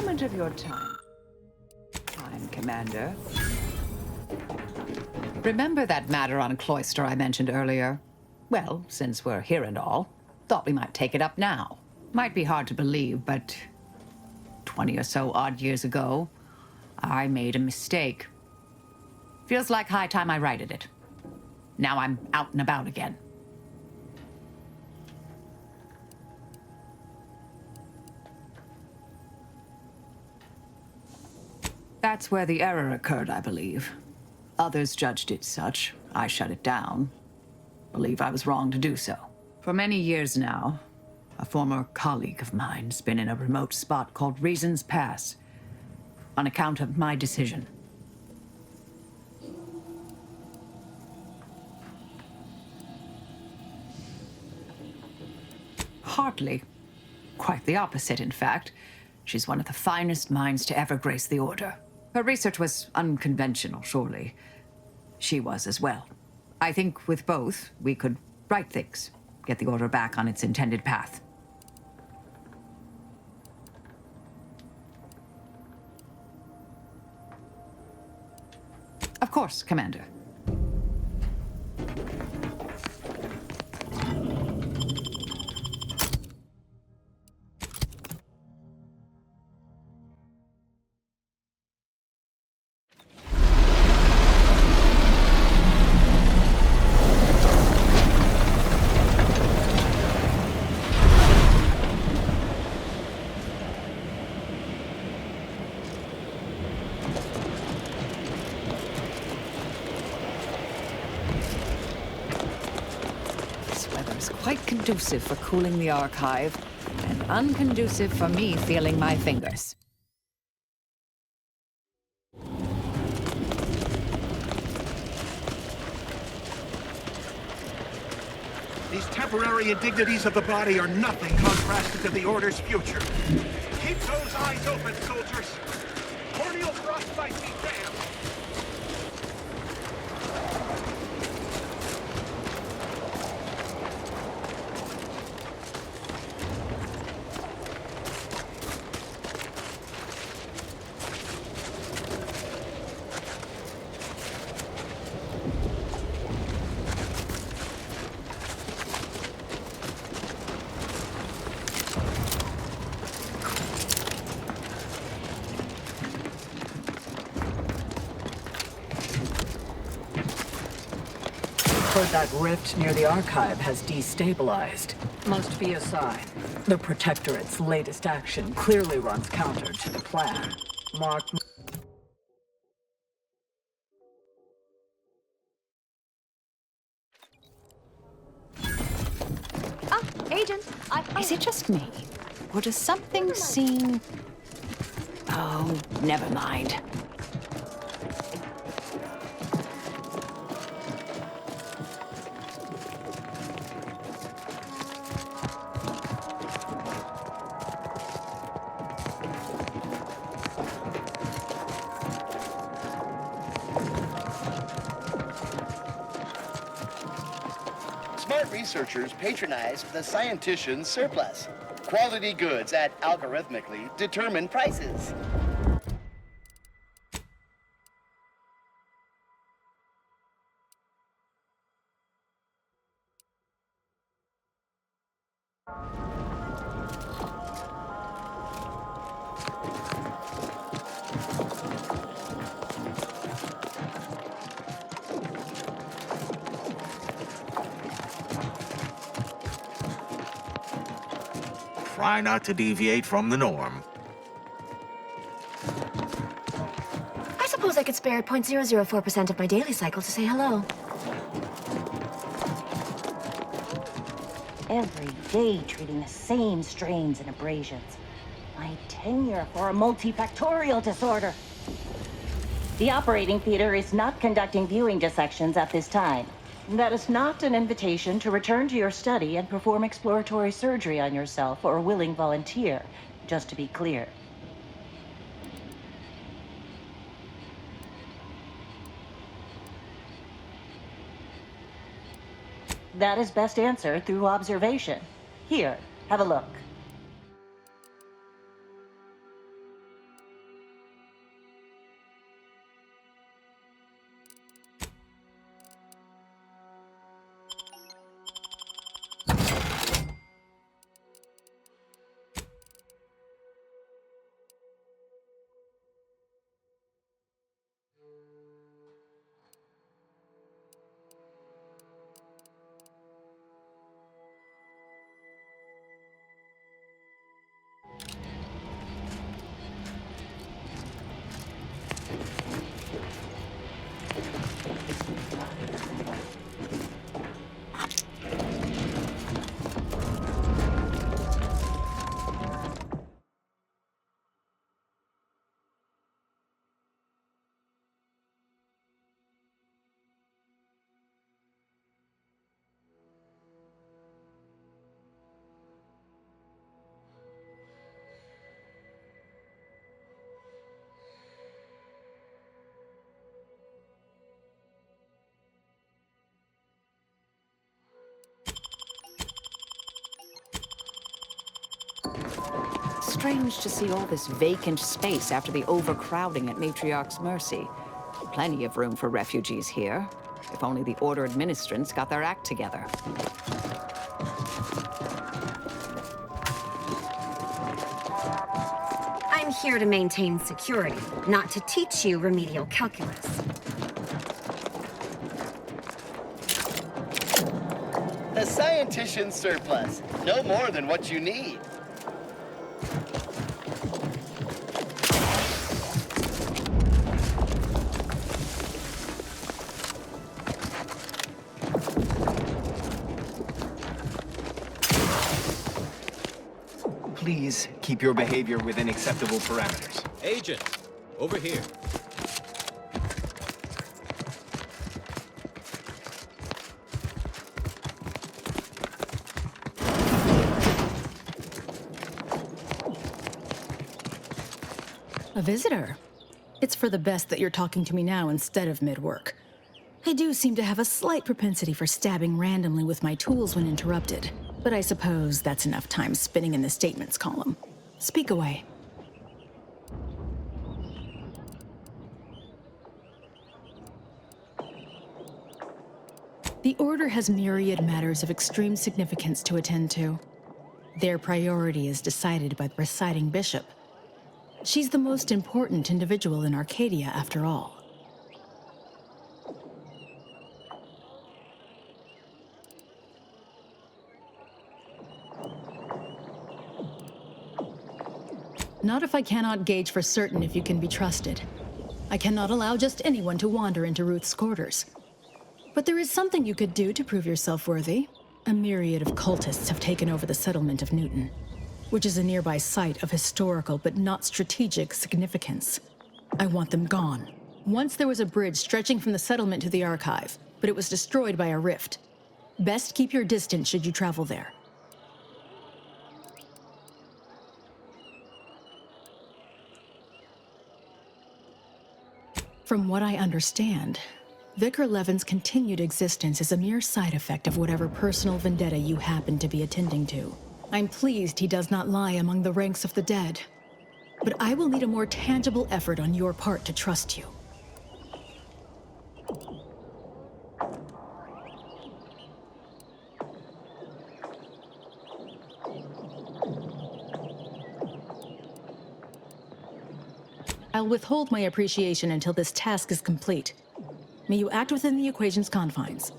moment of your time. Fine, Commander. Remember that matter on Cloister I mentioned earlier? Well, since we're here and all, thought we might take it up now. Might be hard to believe, but 20 or so odd years ago, I made a mistake. Feels like high time I righted it. Now I'm out and about again. That's where the error occurred, I believe. Others judged it such. I shut it down. Believe I was wrong to do so. For many years now, a former colleague of mine's been in a remote spot called Reasons Pass, on account of my decision. Hardly. Quite the opposite, in fact. She's one of the finest minds to ever grace the Order. Her research was unconventional, surely. She was as well. I think with both, we could right things, get the Order back on its intended path. Of course, Commander. Quite conducive for cooling the archive, and unconducive for me feeling my fingers. These temporary indignities of the body are nothing contrasted to the Order's future. Keep those eyes open, soldiers! Corneal frostbite be damned! Heard that rift near the archive has destabilized. Must be a sign. The Protectorate's latest action clearly runs counter to the plan. Mark... Ah, Agent, Is it just me? Or does something seem... Oh, never mind. Smart researchers patronize the scientician's surplus. Quality goods at algorithmically determined prices. Try not to deviate from the norm. I suppose I could spare 0.004% of my daily cycle to say hello. Every day treating the same strains and abrasions. My tenure for a multifactorial disorder. The operating theater is not conducting viewing dissections at this time. That is not an invitation to return to your study and perform exploratory surgery on yourself or a willing volunteer, just to be clear. That is best answered through observation. Here, have a look. Strange to see all this vacant space after the overcrowding at Matriarch's Mercy. Plenty of room for refugees here. If only the Order administrants got their act together. I'm here to maintain security, not to teach you remedial calculus. The scientician surplus. No more than what you need. Please keep your behavior within acceptable parameters. Agent, over here. A visitor? It's for the best that you're talking to me now instead of mid-work. I do seem to have a slight propensity for stabbing randomly with my tools when interrupted, but I suppose that's enough time spinning in the statements column. Speak away. The Order has myriad matters of extreme significance to attend to. Their priority is decided by the presiding bishop. She's the most important individual in Arcadia, after all. Not if I cannot gauge for certain if you can be trusted. I cannot allow just anyone to wander into Ruth's quarters. But there is something you could do to prove yourself worthy. A myriad of cultists have taken over the settlement of Newton, which is a nearby site of historical but not strategic significance. I want them gone. Once there was a bridge stretching from the settlement to the archive, but it was destroyed by a rift. Best keep your distance should you travel there. From what I understand, Vicar Levin's continued existence is a mere side effect of whatever personal vendetta you happen to be attending to. I'm pleased he does not lie among the ranks of the dead, but I will need a more tangible effort on your part to trust you. I'll withhold my appreciation until this task is complete. May you act within the equation's confines.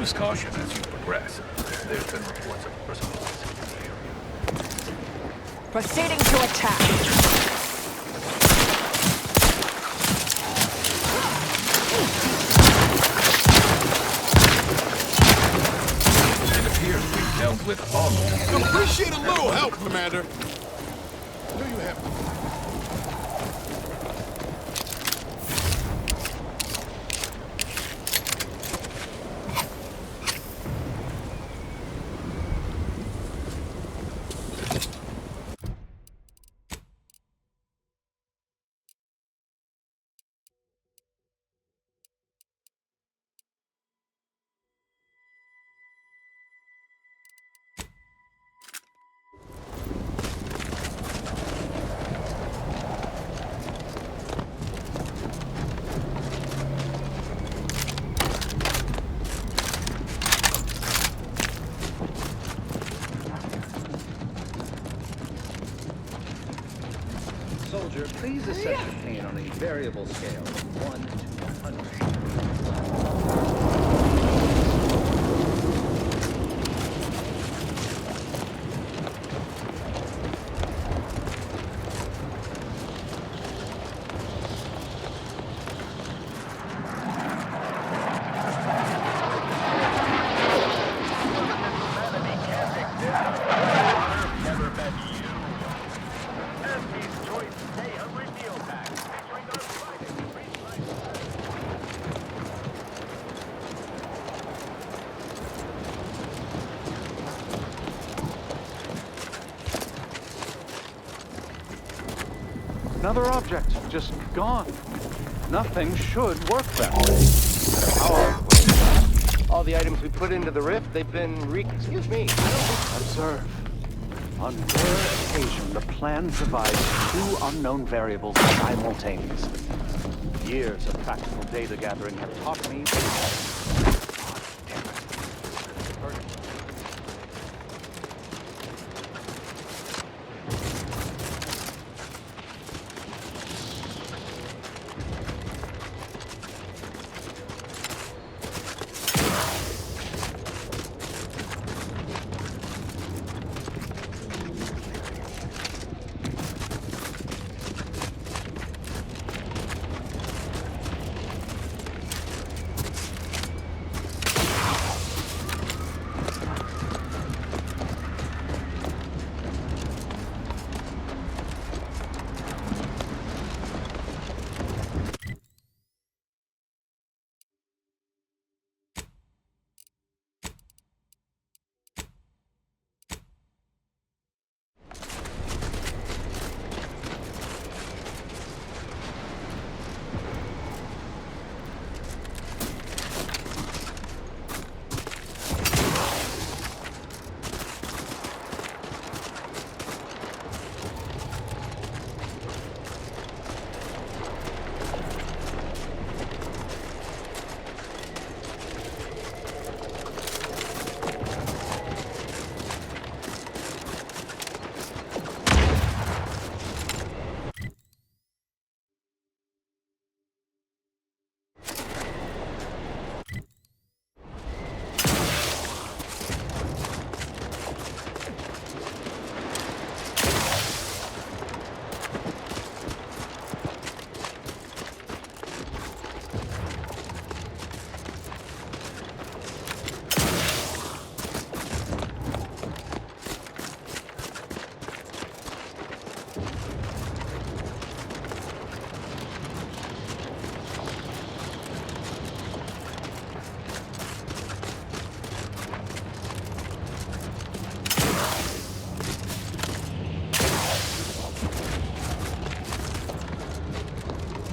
Use caution as you progress. There's been reports of personal loss in the area. Proceeding to attack. It appears we've dealt Comes with all. Appreciate a little help, Commander. Do you have to? Soldier, please assess your pain on a variable scale of 1 to 100. Another object, just gone. Nothing should work that way. All the items we put into the rift, they've been Excuse me. Observe. On rare occasion, the plan provides two unknown variables simultaneously. Years of practical data gathering have taught me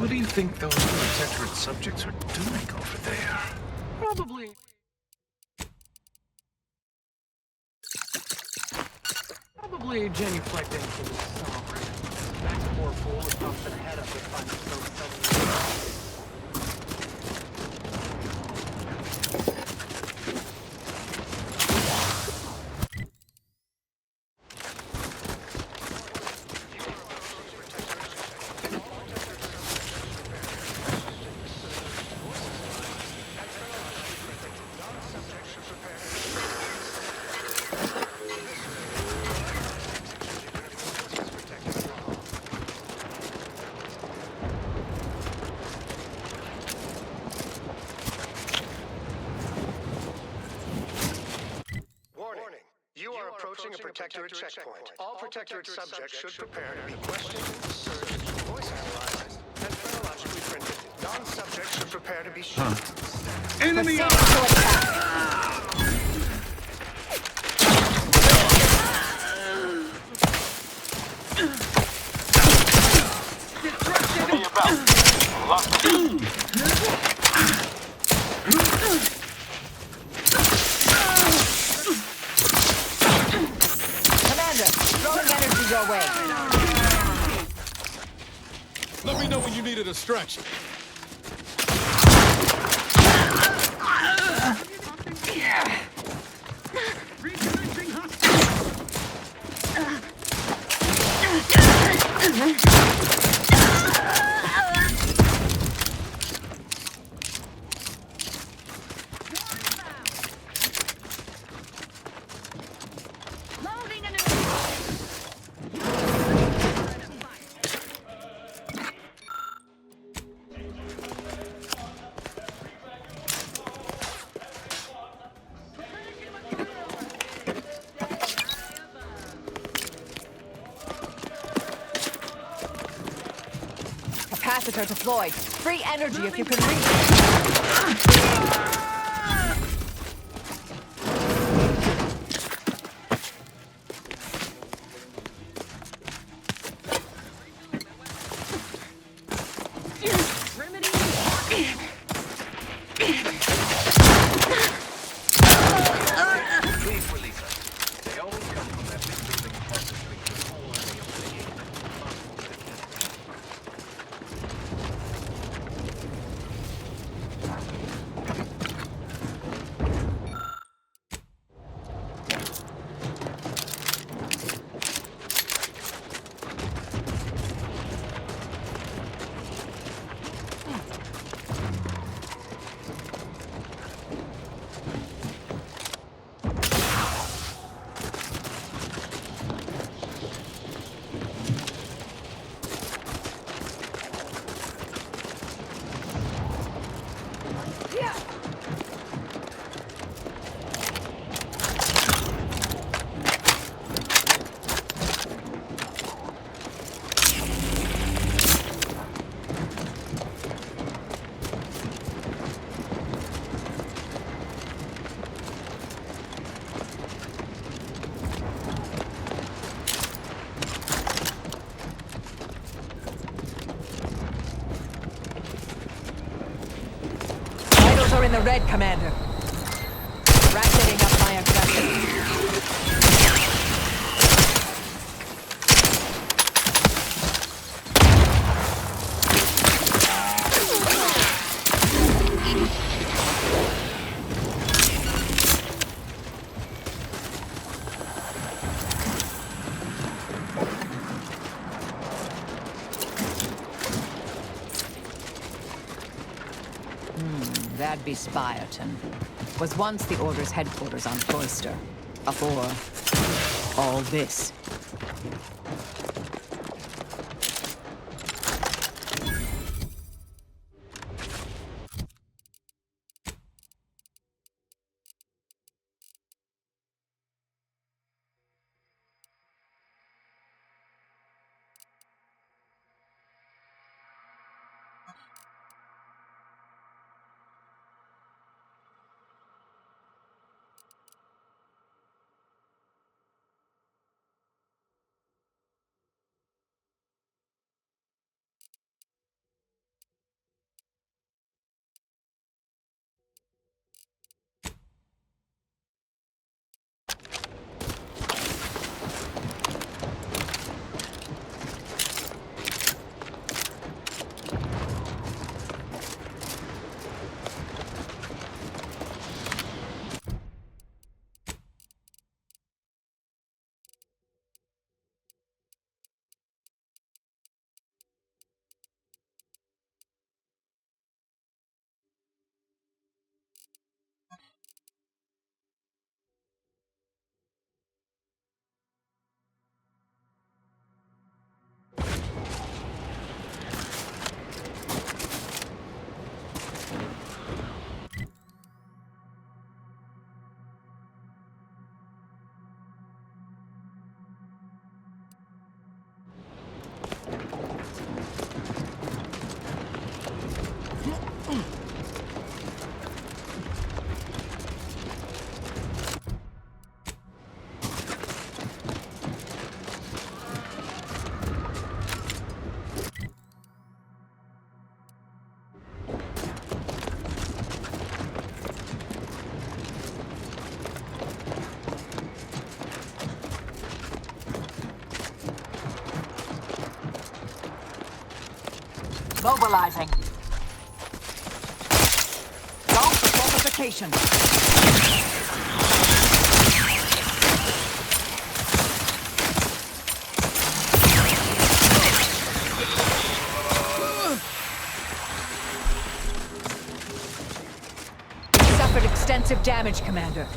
What do you think those Protectorate subjects are doing over there? Probably. Probably genuflecting for the summer. That poor fool has not been ahead of the fun so suddenly. You are approaching a Protectorate checkpoint. All Protectorate subjects should prepare to be questioned, searched, voice analyzed, and chronologically printed. Non-subjects should prepare to be shot. Enemy Commander, throwing energy your way. Let me know when you need a distraction. Capacitor deployed. Free energy if you can reach it. Please release us. They always come from that big building across the street. Are in the red, Commander. Ratcheting up my aggression. That'd be Spyerton. Was once the Order's headquarters on Cloister. Before all this. Mobilizing. Go for fortification. You suffered extensive damage, Commander.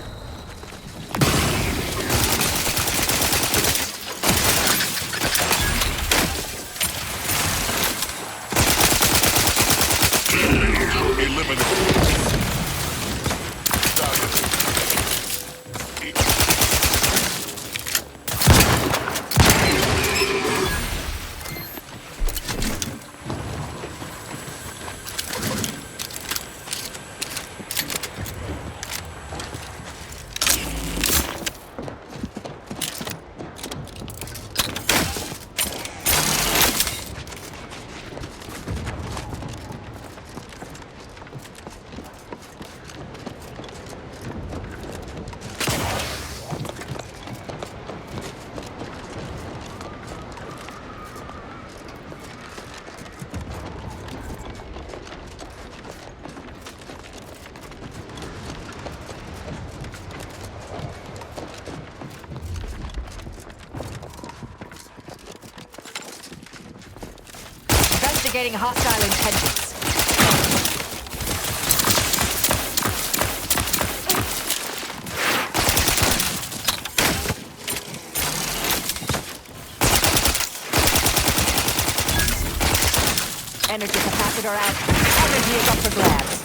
Investigating hostile intentions. Energy capacitor out. Energy is up for grabs.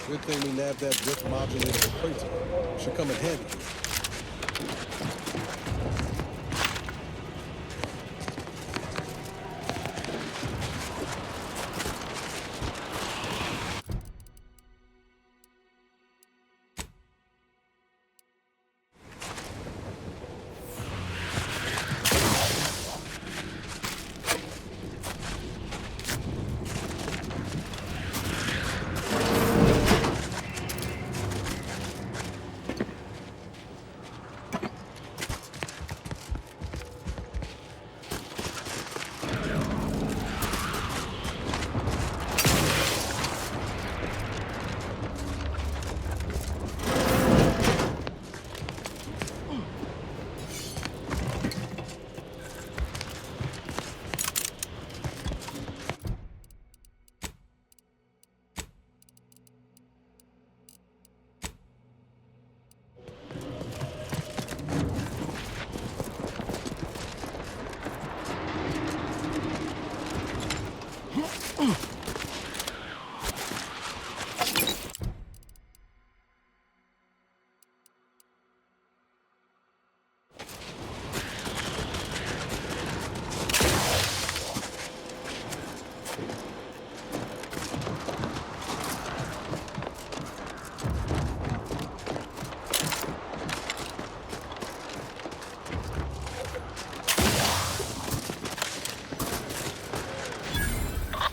Good thing we nabbed that drift modulator for Kratos. Should come in handy.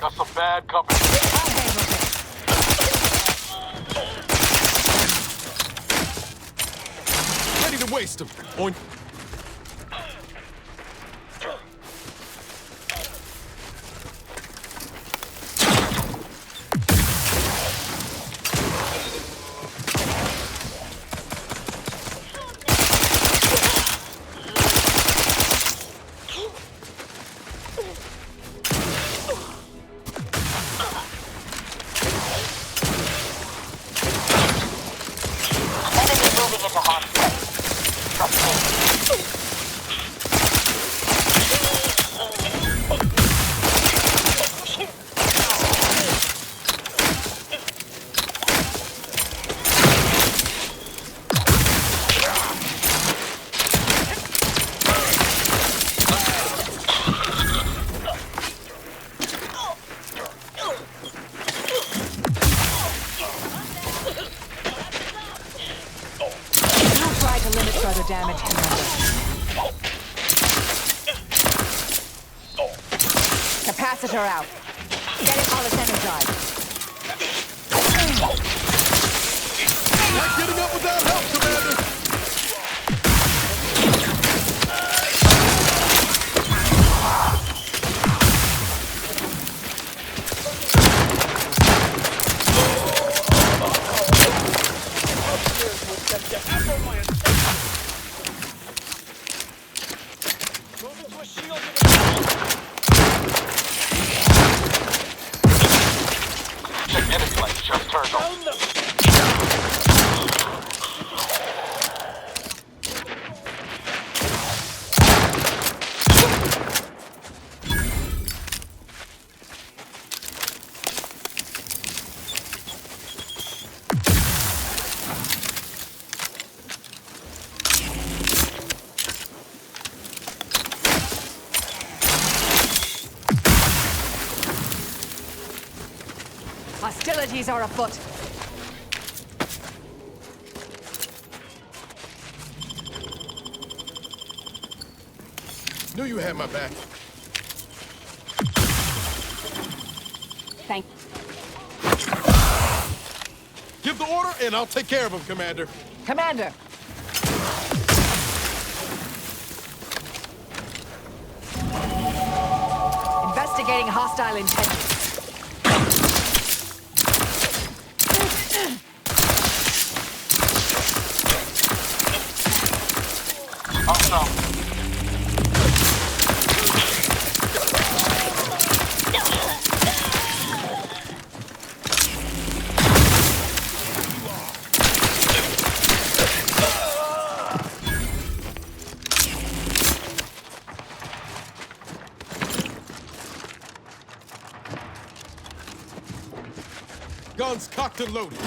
Got some bad company. Ready to waste them. On. Damage, Commander. Capacitor out. Get it while it's energized. Not getting up without help, Commander! Hostilities are afoot. Knew you had my back. Thank. Give the order, and I'll take care of him, Commander. Commander! Investigating hostile intent. Guns cocked and loaded.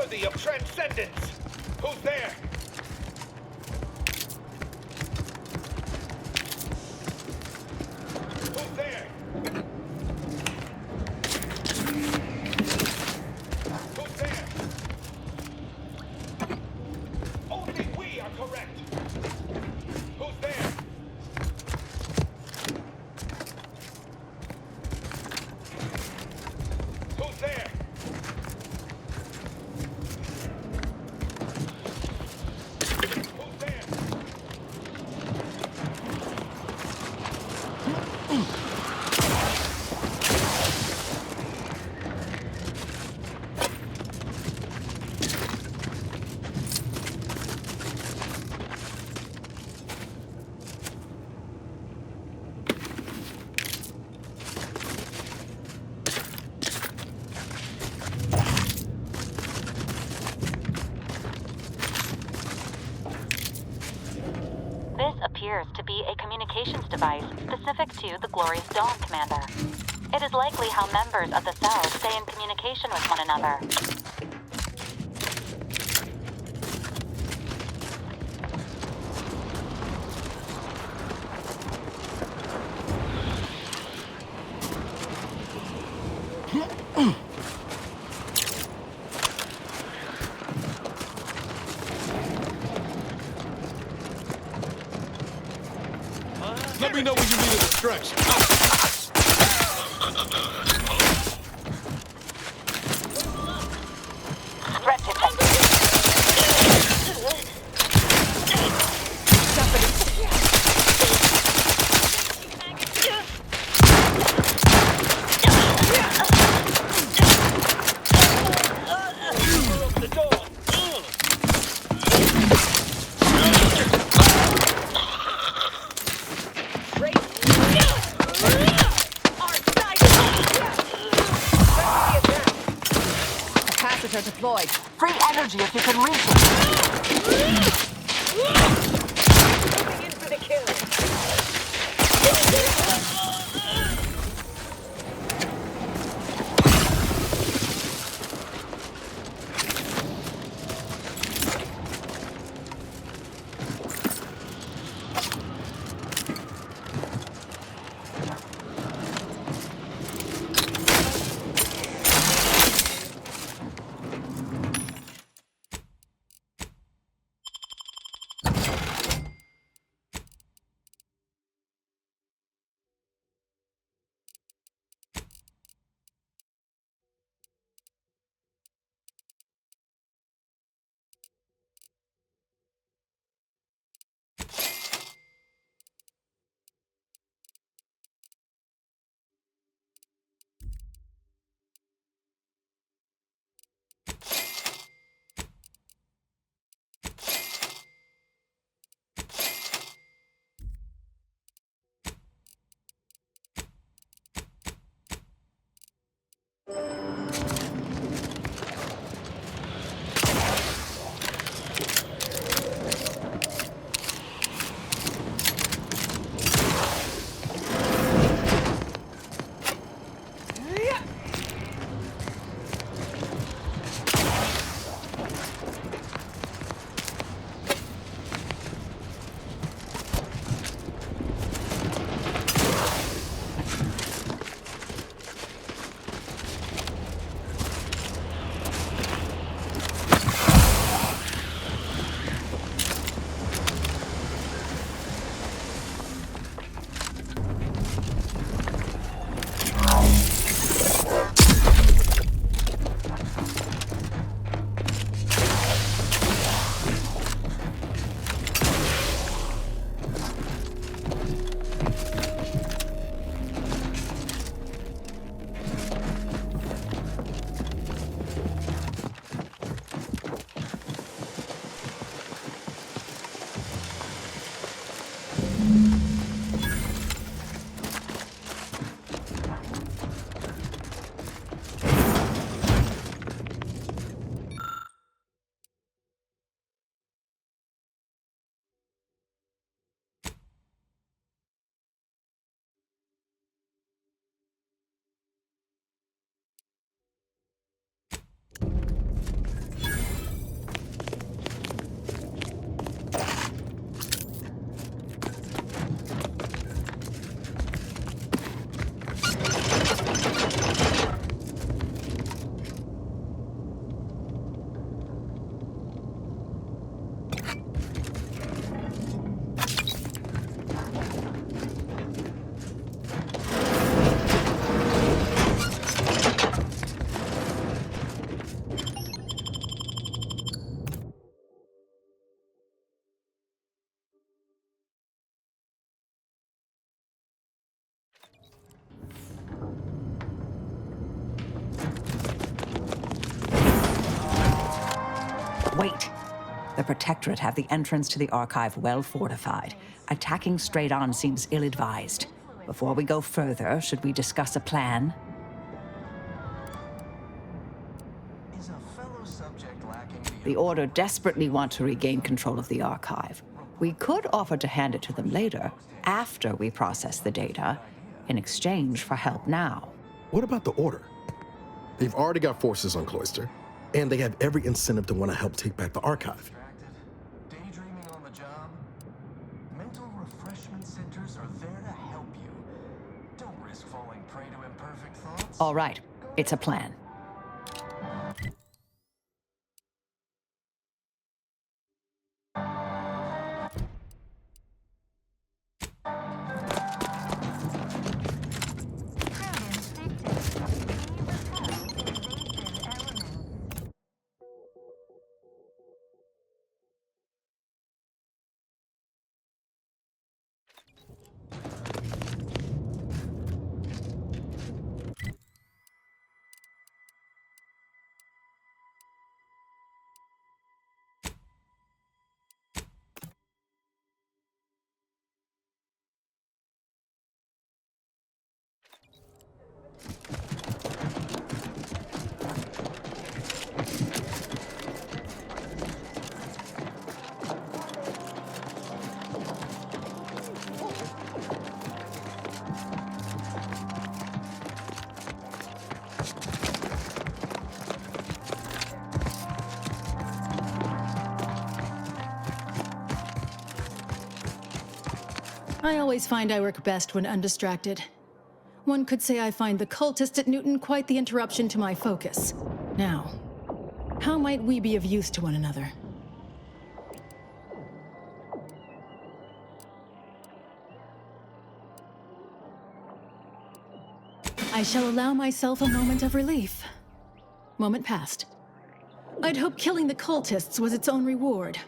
worthy of transcendence. Who's there? Who's there? Who's there? Only we are correct. Who's there? Who's there? Appears to be a communications device specific to the Glorious Dawn Commander. It is likely how members of the cell stay in communication with one another. Let me know when you need a distraction. Threat detected. Deployed. Free energy if you can reach it. Moving in for the kill. Wait. The Protectorate have the entrance to the archive well fortified. Attacking straight on seems ill-advised. Before we go further, should we discuss a plan? The Order desperately want to regain control of the archive. We could offer to hand it to them later, after we process the data, in exchange for help now. What about the Order? They've already got forces on Cloister, and they have every incentive to want to help take back the archive. Daydreaming on the job? Mental refreshment centers are there to help you. Don't risk falling prey to imperfect thoughts. All right, it's a plan. I always find I work best when undistracted. One could say I find the cultist at Newton quite the interruption to my focus. Now, how might we be of use to one another? I shall allow myself a moment of relief. Moment passed. I'd hoped killing the cultists was its own reward.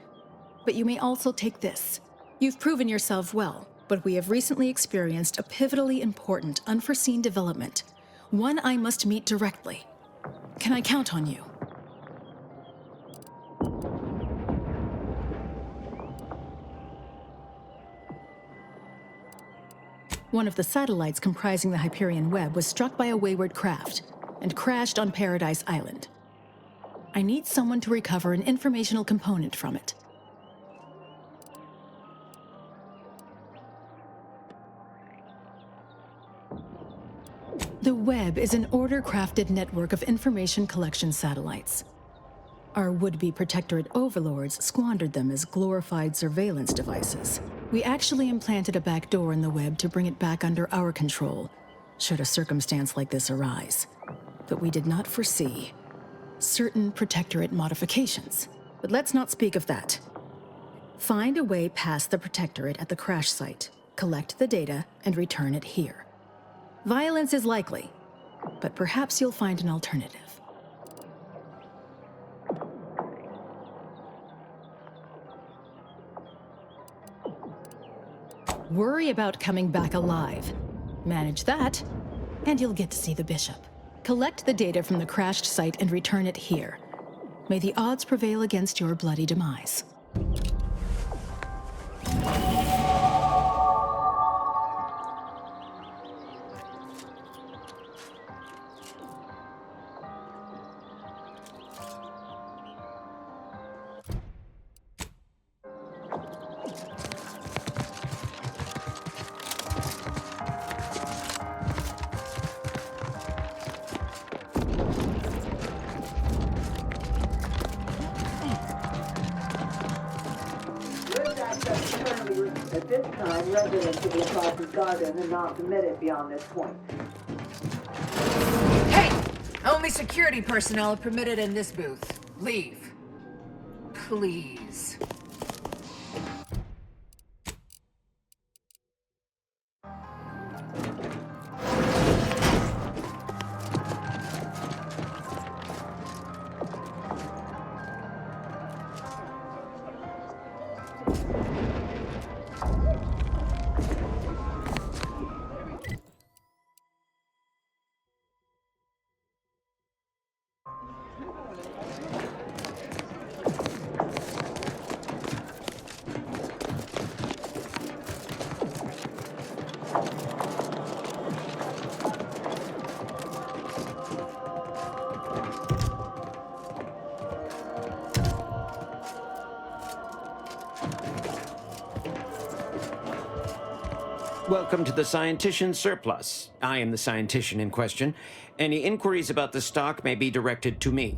But you may also take this. You've proven yourself well, but we have recently experienced a pivotally important, unforeseen development. One I must meet directly. Can I count on you? One of the satellites comprising the Hyperion web was struck by a wayward craft and crashed on Paradise Island. I need someone to recover an informational component from it. The web is an order-crafted network of information collection satellites. Our would-be Protectorate overlords squandered them as glorified surveillance devices. We actually implanted a back door in the web to bring it back under our control, should a circumstance like this arise. But we did not foresee certain Protectorate modifications. But let's not speak of that. Find a way past the Protectorate at the crash site, collect the data, and return it here. Violence is likely, but perhaps you'll find an alternative. Worry about coming back alive. Manage that, and you'll get to see the Bishop. Collect the data from the crashed site and return it here. May the odds prevail against your bloody demise. At this time, residents of the Closet Garden are not permitted beyond this point. Hey! Only security personnel are permitted in this booth. Leave. Please. Welcome to the Scientician Surplus. I am the Scientician in question. Any inquiries about the stock may be directed to me.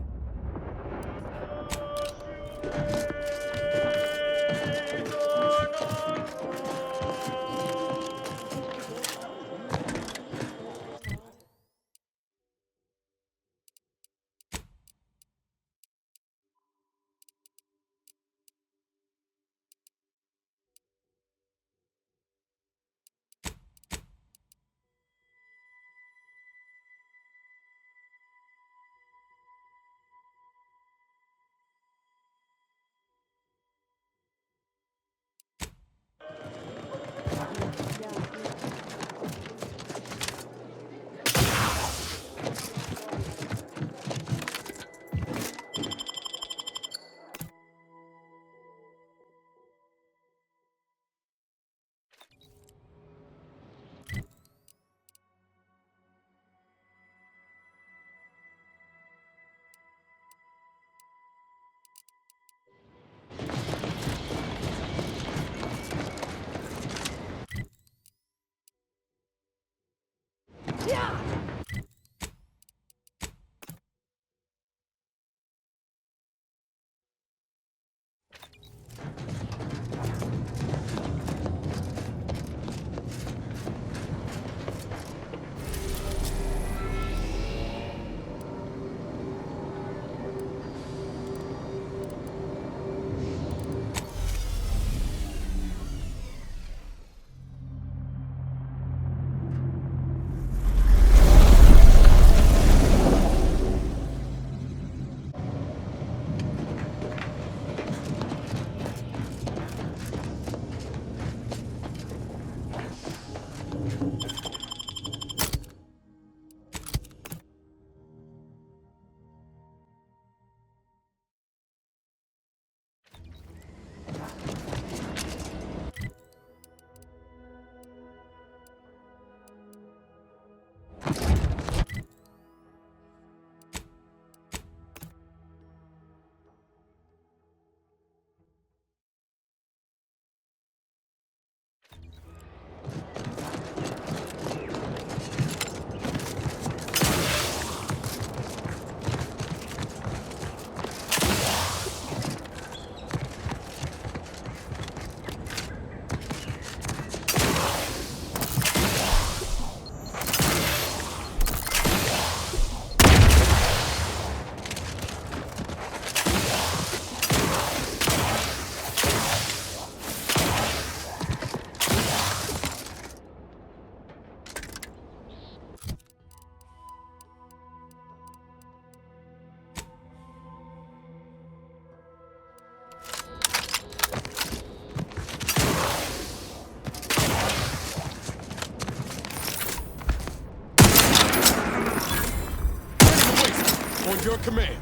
Your command.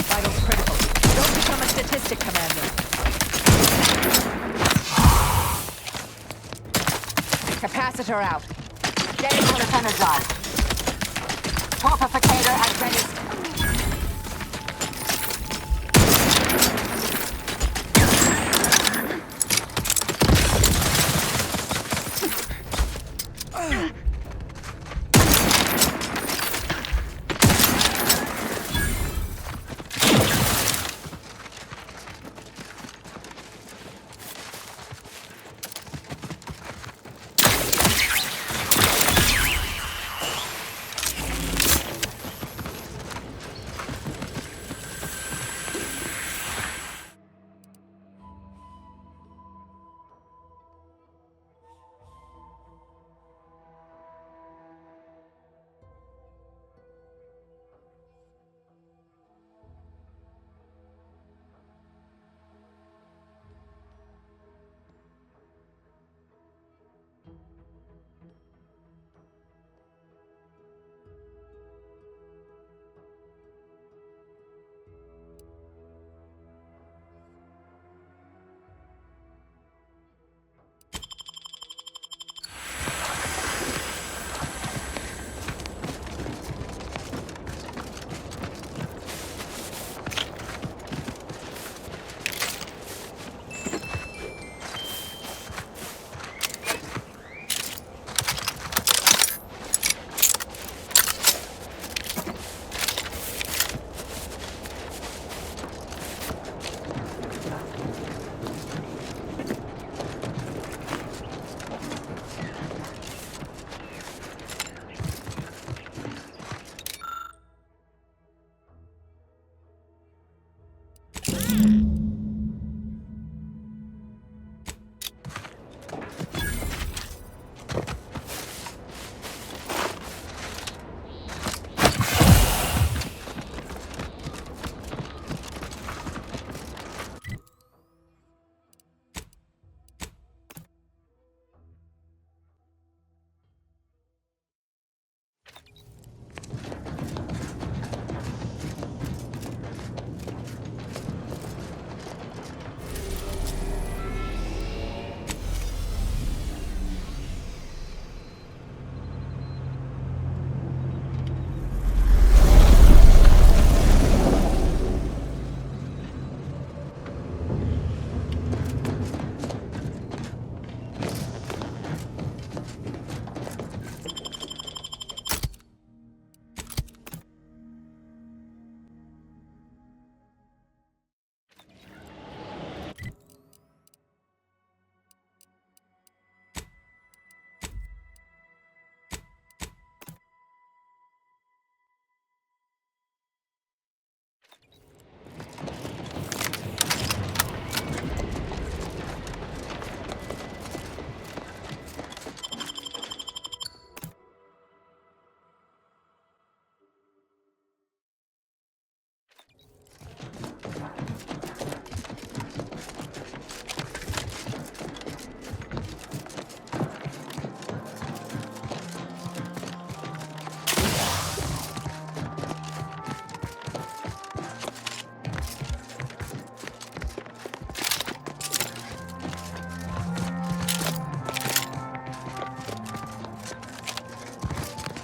Vitals critical. Don't become a statistic, Commander. Capacitor out. Getting unit energized. Torpificator at ready.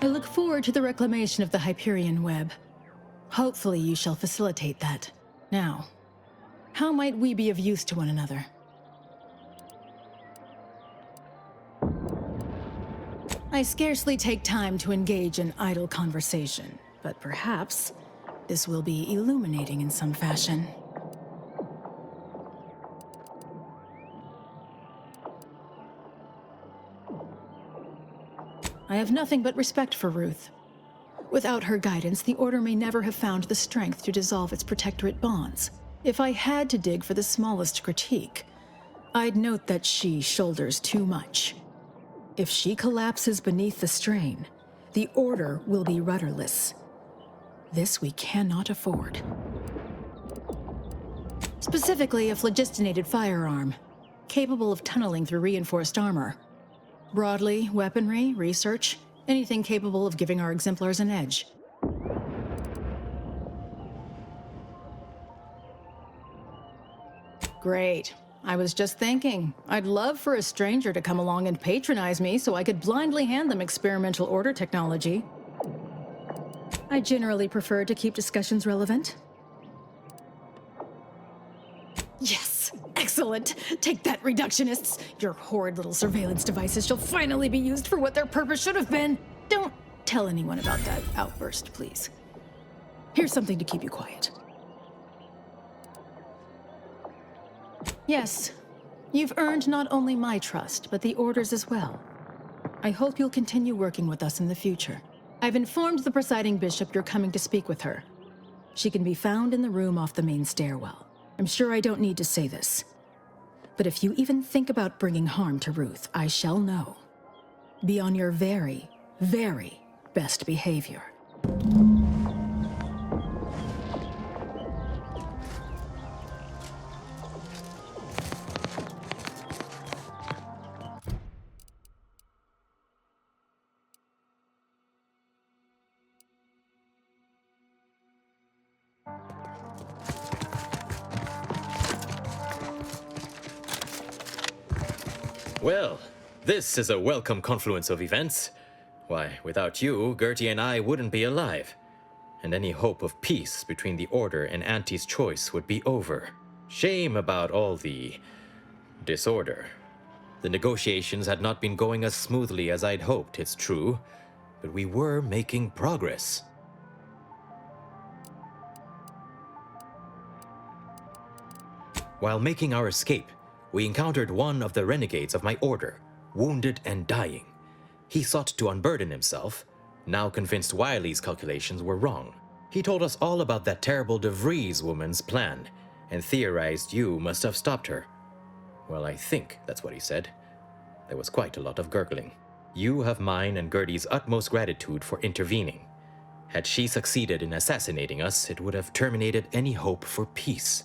I look forward to the reclamation of the Hyperion web. Hopefully you shall facilitate that. Now, how might we be of use to one another? I scarcely take time to engage in idle conversation, but perhaps this will be illuminating in some fashion. I have nothing but respect for Ruth. Without her guidance, the Order may never have found the strength to dissolve its protectorate bonds. If I had to dig for the smallest critique, I'd note that she shoulders too much. If she collapses beneath the strain, the Order will be rudderless. This we cannot afford. Specifically, a phlogistinated firearm, capable of tunneling through reinforced armor. Broadly, weaponry, research, anything capable of giving our exemplars an edge. Great. I was just thinking, I'd love for a stranger to come along and patronize me so I could blindly hand them experimental Order technology. I generally prefer to keep discussions relevant. Yes! Excellent! Take that, reductionists! Your horrid little surveillance devices shall finally be used for what their purpose should have been! Don't tell anyone about that outburst, please. Here's something to keep you quiet. Yes, you've earned not only my trust, but the Order's as well. I hope you'll continue working with us in the future. I've informed the presiding bishop you're coming to speak with her. She can be found in the room off the main stairwell. I'm sure I don't need to say this, but if you even think about bringing harm to Ruth, I shall know. Be on your very, very best behavior. Well, this is a welcome confluence of events. Why, without you, Gertie and I wouldn't be alive. And any hope of peace between the Order and Auntie's choice would be over. Shame about all the disorder. The negotiations had not been going as smoothly as I'd hoped, it's true, but we were making progress. While making our escape, we encountered one of the renegades of my Order, wounded and dying. He sought to unburden himself, now convinced Wiley's calculations were wrong. He told us all about that terrible DeVries woman's plan, and theorized you must have stopped her. Well, I think that's what he said. There was quite a lot of gurgling. You have mine and Gertie's utmost gratitude for intervening. Had she succeeded in assassinating us, it would have terminated any hope for peace.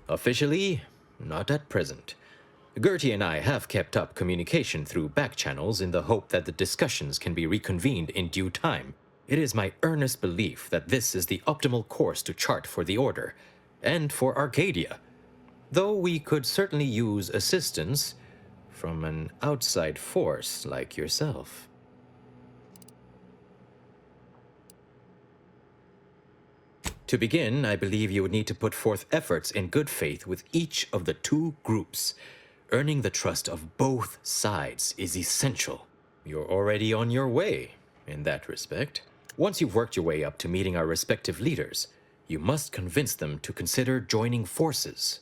Officially, not at present. Gertie and I have kept up communication through back channels in the hope that the discussions can be reconvened in due time. It is my earnest belief that this is the optimal course to chart for the Order, and for Arcadia, though we could certainly use assistance from an outside force like yourself. To begin, I believe you would need to put forth efforts in good faith with each of the two groups. Earning the trust of both sides is essential. You're already on your way in that respect. Once you've worked your way up to meeting our respective leaders, you must convince them to consider joining forces.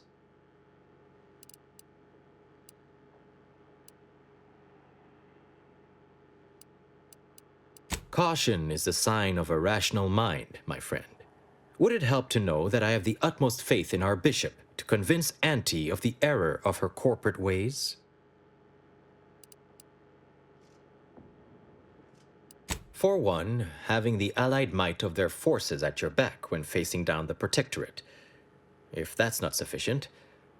Caution is the sign of a rational mind, my friend. Would it help to know that I have the utmost faith in our bishop to convince Auntie of the error of her corporate ways? For one, having the allied might of their forces at your back when facing down the Protectorate. If that's not sufficient,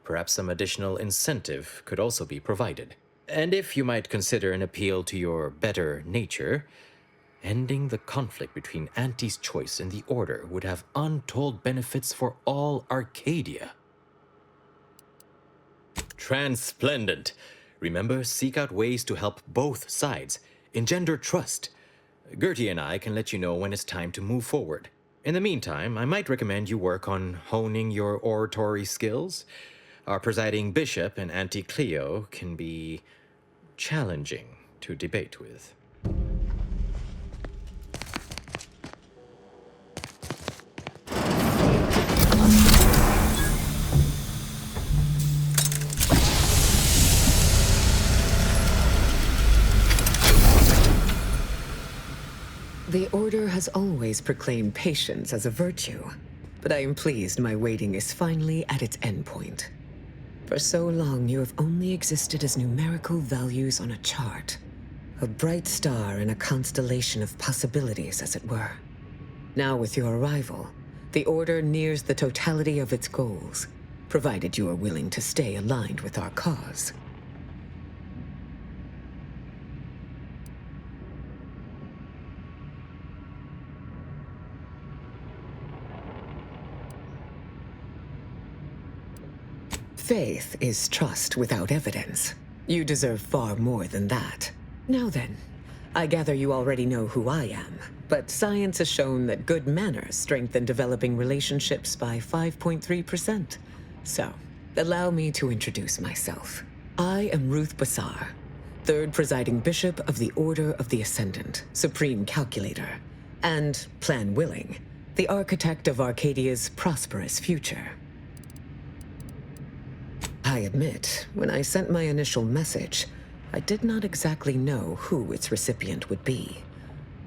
perhaps some additional incentive could also be provided. And if you might consider an appeal to your better nature, ending the conflict between Auntie's choice and the Order would have untold benefits for all Arcadia. Transplendent. Remember, seek out ways to help both sides. Engender trust. Gertie and I can let you know when it's time to move forward. In the meantime, I might recommend you work on honing your oratory skills. Our presiding bishop and Auntie Cleo can be challenging to debate with. The Order has always proclaimed patience as a virtue, but I am pleased my waiting is finally at its endpoint. For so long, you have only existed as numerical values on a chart, a bright star in a constellation of possibilities, as it were. Now, with your arrival, the Order nears the totality of its goals, provided you are willing to stay aligned with our cause. Faith is trust without evidence. You deserve far more than that. Now then, I gather you already know who I am, but science has shown that good manners strengthen developing relationships by 5.3%. So, allow me to introduce myself. I am Ruth Bassar, third presiding bishop of the Order of the Ascendant, supreme calculator, and, plan willing, the architect of Arcadia's prosperous future. I admit, when I sent my initial message, I did not exactly know who its recipient would be.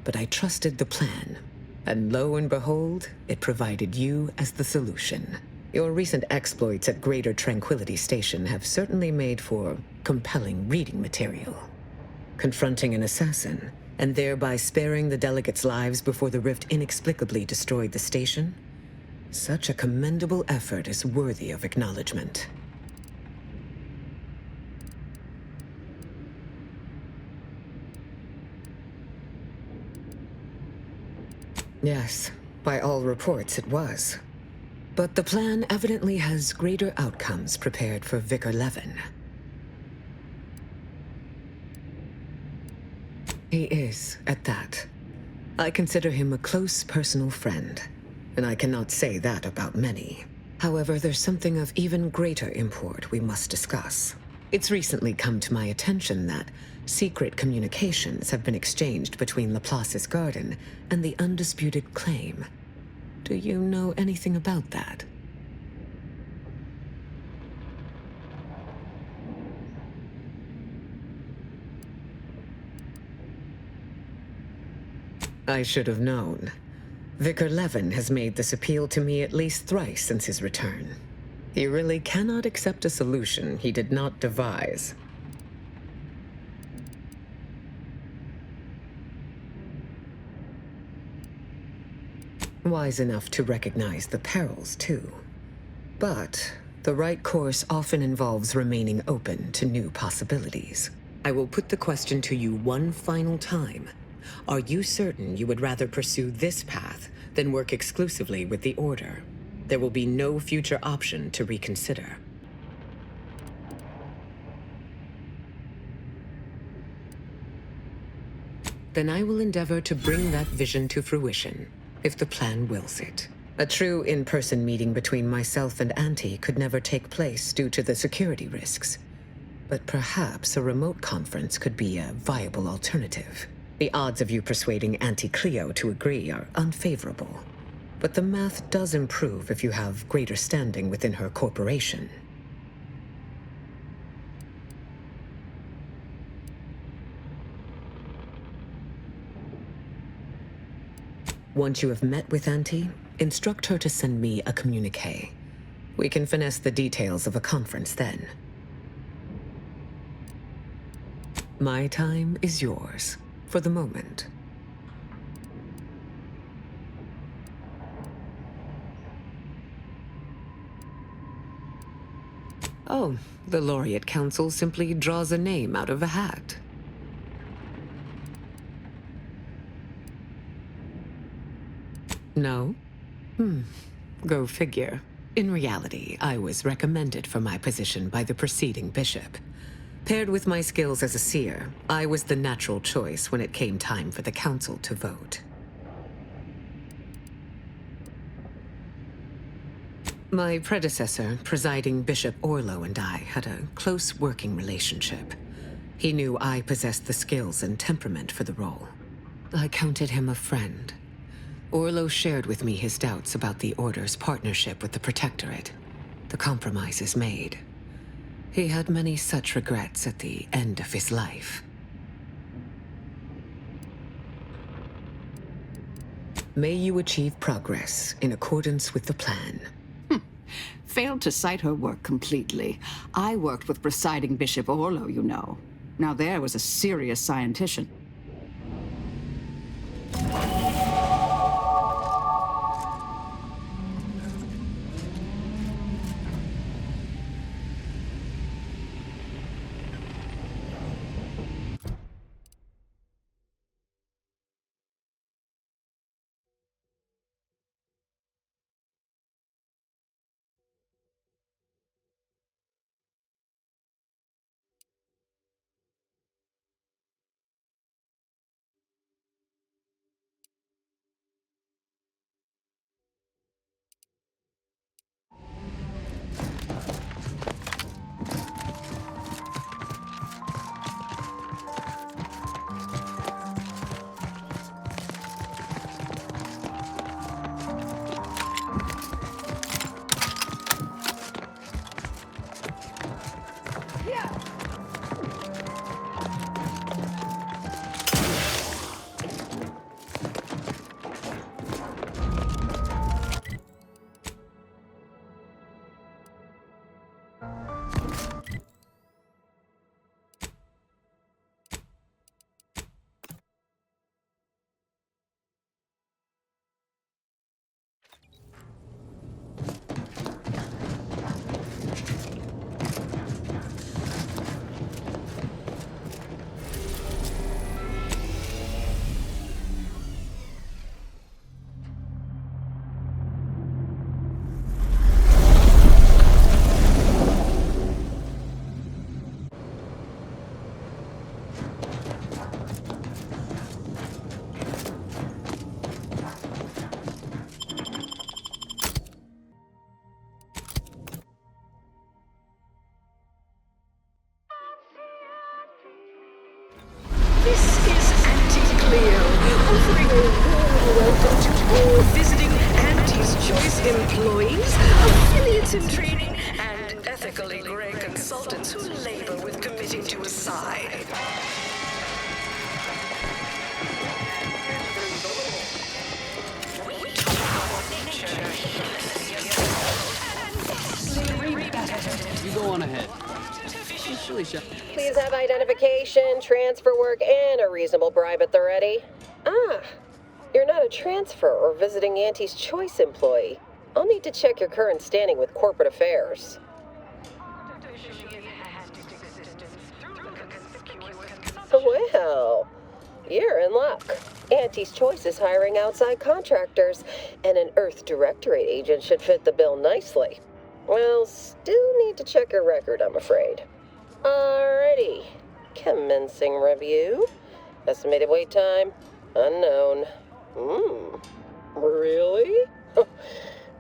But I trusted the plan, and lo and behold, it provided you as the solution. Your recent exploits at Greater Tranquility Station have certainly made for compelling reading material. Confronting an assassin, and thereby sparing the delegates' lives before the rift inexplicably destroyed the station? Such a commendable effort is worthy of acknowledgement. Yes, by all reports it was. But the plan evidently has greater outcomes prepared for Vicar Levin. He is, at that. I consider him a close personal friend, and I cannot say that about many. However, there's something of even greater import we must discuss. It's recently come to my attention that secret communications have been exchanged between Laplace's garden and the undisputed claim. Do you know anything about that? I should have known. Vicar Levin has made this appeal to me at least thrice since his return. He really cannot accept a solution he did not devise. Wise enough to recognize the perils, too. But the right course often involves remaining open to new possibilities. I will put the question to you one final time. Are you certain you would rather pursue this path than work exclusively with the Order? There will be no future option to reconsider. Then I will endeavor to bring that vision to fruition, if the plan wills it. A true in-person meeting between myself and Auntie could never take place due to the security risks. But perhaps a remote conference could be a viable alternative. The odds of you persuading Auntie Cleo to agree are unfavorable. But the math does improve if you have greater standing within her corporation. Once you have met with Auntie, instruct her to send me a communique. We can finesse the details of a conference then. My time is yours, for the moment. Oh, the Laureate Council simply draws a name out of a hat. No? Go figure. In reality, I was recommended for my position by the preceding bishop. Paired with my skills as a seer, I was the natural choice when it came time for the council to vote. My predecessor, presiding Bishop Orlo, and I had a close working relationship. He knew I possessed the skills and temperament for the role. I counted him a friend. Orlo shared with me his doubts about the Order's partnership with the Protectorate, the compromises made. He had many such regrets at the end of his life. May you achieve progress in accordance with the plan. Failed to cite her work completely. I worked with presiding Bishop Orlo, you know. Now there was a serious scientician. Offering a warm welcome to all visiting Auntie's Choice employees, affiliates in training, and ethically gray consultants who labor with committing to a side. You go on ahead. Please have identification, transfer work, and a reasonable bribe at the ready. Ah, you're not a transfer or visiting Auntie's Choice employee. I'll need to check your current standing with corporate affairs. Well, you're in luck. Auntie's Choice is hiring outside contractors, and an Earth Directorate Agent should fit the bill nicely. Well, still need to check your record, I'm afraid. Alrighty. Commencing review. Estimated wait time? Unknown. Really?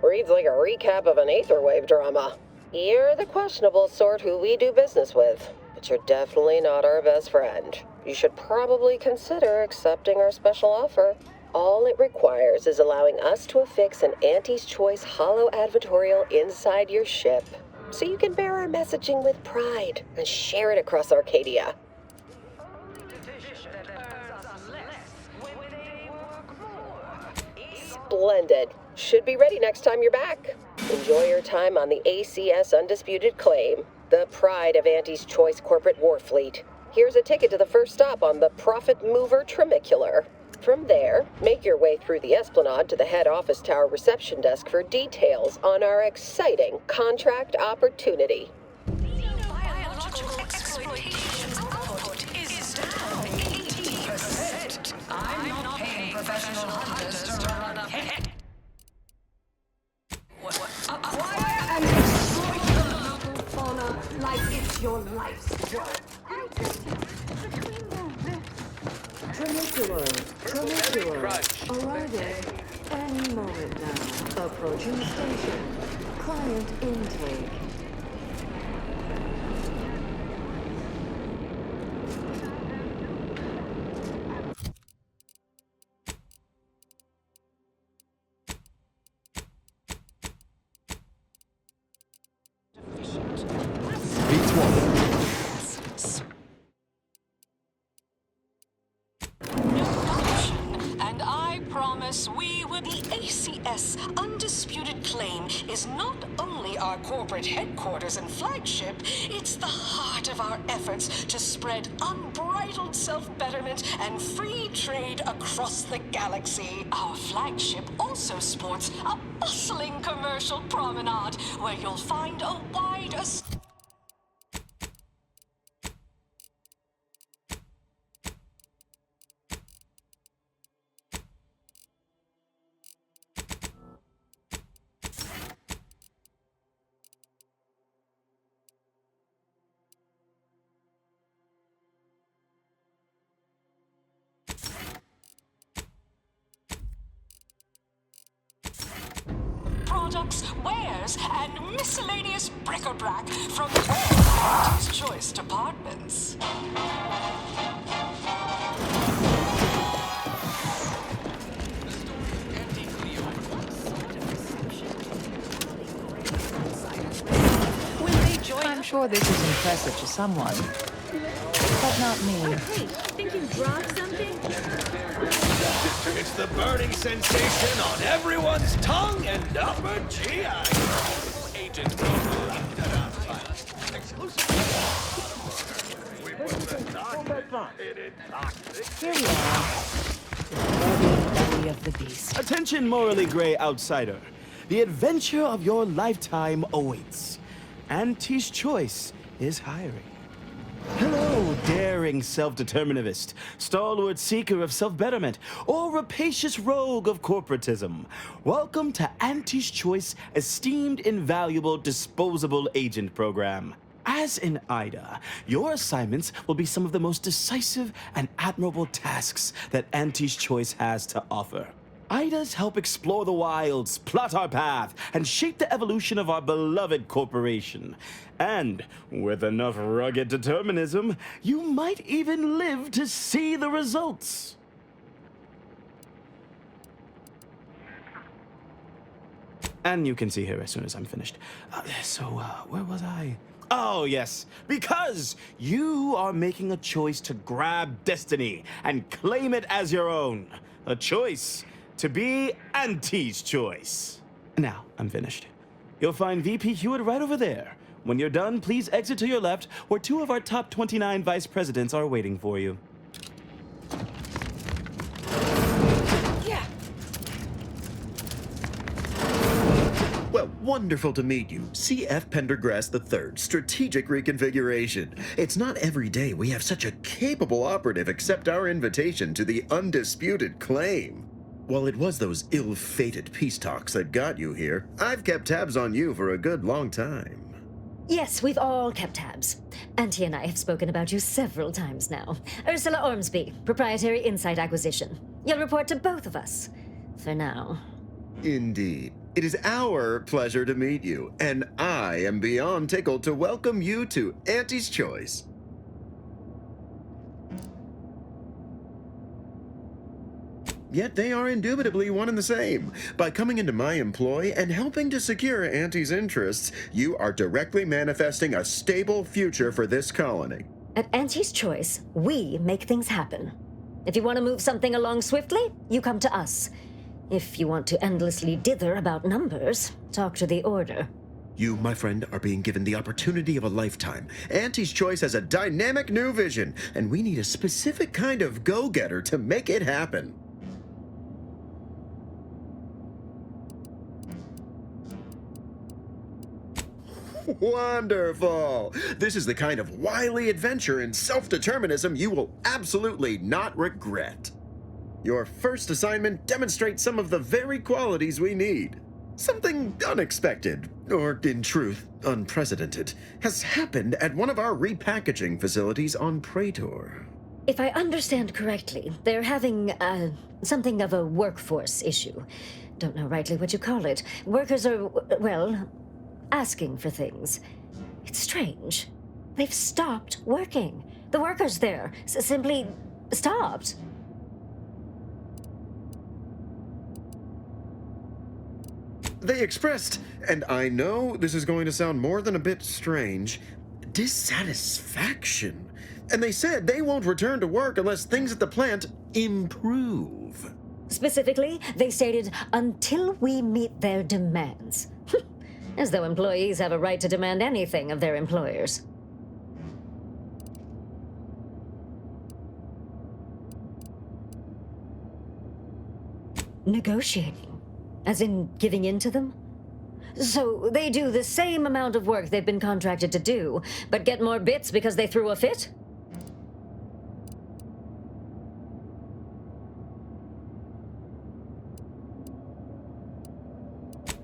Reads like a recap of an Aetherwave drama. You're the questionable sort who we do business with, but you're definitely not our best friend. You should probably consider accepting our special offer. All it requires is allowing us to affix an Auntie's Choice holo advertorial inside your ship, so you can bear our messaging with pride and share it across Arcadia. Splendid. Should be ready next time you're back. Enjoy your time on the ACS Undisputed Claim, the pride of Auntie's Choice corporate war fleet. Here's a ticket to the first stop on the Profit Mover Trimicular. From there, make your way through the Esplanade to the head office tower reception desk for details on our exciting contract opportunity. Biological exploitation output is down 80%. I'm not paying professional hunters to run a pet. Acquire grudge. Arriving any moment now. Approaching station. Client intake. And I promise we will. The ACS Undisputed Claim is not only our corporate headquarters and flagship, it's the heart of our efforts to spread unbridled self-betterment and free trade across the galaxy. Our flagship also sports a bustling commercial promenade where you'll find a wide products, wares, and miscellaneous bric-a-brac from all Auntie's Choice departments. I'm sure this is impressive to someone, but not me. Hey, think you dropped something? It's the burning sensation on everyone's tongue and upper GI. Agent Here we are. The belly of the beast. Attention, morally gray outsider. The adventure of your lifetime awaits. Auntie's Choice is hiring. Hello, daring self-determinist, stalwart seeker of self-betterment, or rapacious rogue of corporatism. Welcome to Auntie's Choice Esteemed Invaluable Disposable Agent Program. As in IDA, your assignments will be some of the most decisive and admirable tasks that Auntie's Choice has to offer. IDAs help explore the wilds, plot our path, and shape the evolution of our beloved corporation. And with enough rugged determinism, you might even live to see the results. And you can see here as soon as I'm finished. Where was I? Oh, yes, because you are making a choice to grab destiny and claim it as your own. A choice to be Auntie's Choice. Now, I'm finished. You'll find VP Hewitt right over there. When you're done, please exit to your left, where 2 of our top 29 vice presidents are waiting for you. Yeah. Well, wonderful to meet you. CF Pendergrass III, Strategic Reconfiguration. It's not every day we have such a capable operative accept our invitation to the Undisputed Claim. While it was those ill-fated peace talks that got you here, I've kept tabs on you for a good long time. Yes, we've all kept tabs. Auntie and I have spoken about you several times now. Ursula Ormsby, Proprietary Insight Acquisition. You'll report to both of us. For now. Indeed. It is our pleasure to meet you, and I am beyond tickled to welcome you to Auntie's Choice. Yet they are indubitably one and the same. By coming into my employ and helping to secure Auntie's interests, you are directly manifesting a stable future for this colony. At Auntie's Choice, we make things happen. If you want to move something along swiftly, you come to us. If you want to endlessly dither about numbers, talk to the Order. You, my friend, are being given the opportunity of a lifetime. Auntie's Choice has a dynamic new vision, and we need a specific kind of go-getter to make it happen. Wonderful! This is the kind of wily adventure and self-determinism you will absolutely not regret. Your first assignment demonstrates some of the very qualities we need. Something unexpected, or in truth, unprecedented, has happened at one of our repackaging facilities on Praetor. If I understand correctly, they're having, something of a workforce issue. Don't know rightly what you call it. Workers are, well, asking for things. It's strange. They've stopped working. The workers there simply stopped. They expressed, and I know this is going to sound more than a bit strange, dissatisfaction. And they said they won't return to work unless things at the plant improve. Specifically, they stated, until we meet their demands. As though employees have a right to demand anything of their employers. Negotiating? As in giving in to them? So they do the same amount of work they've been contracted to do, but get more bits because they threw a fit?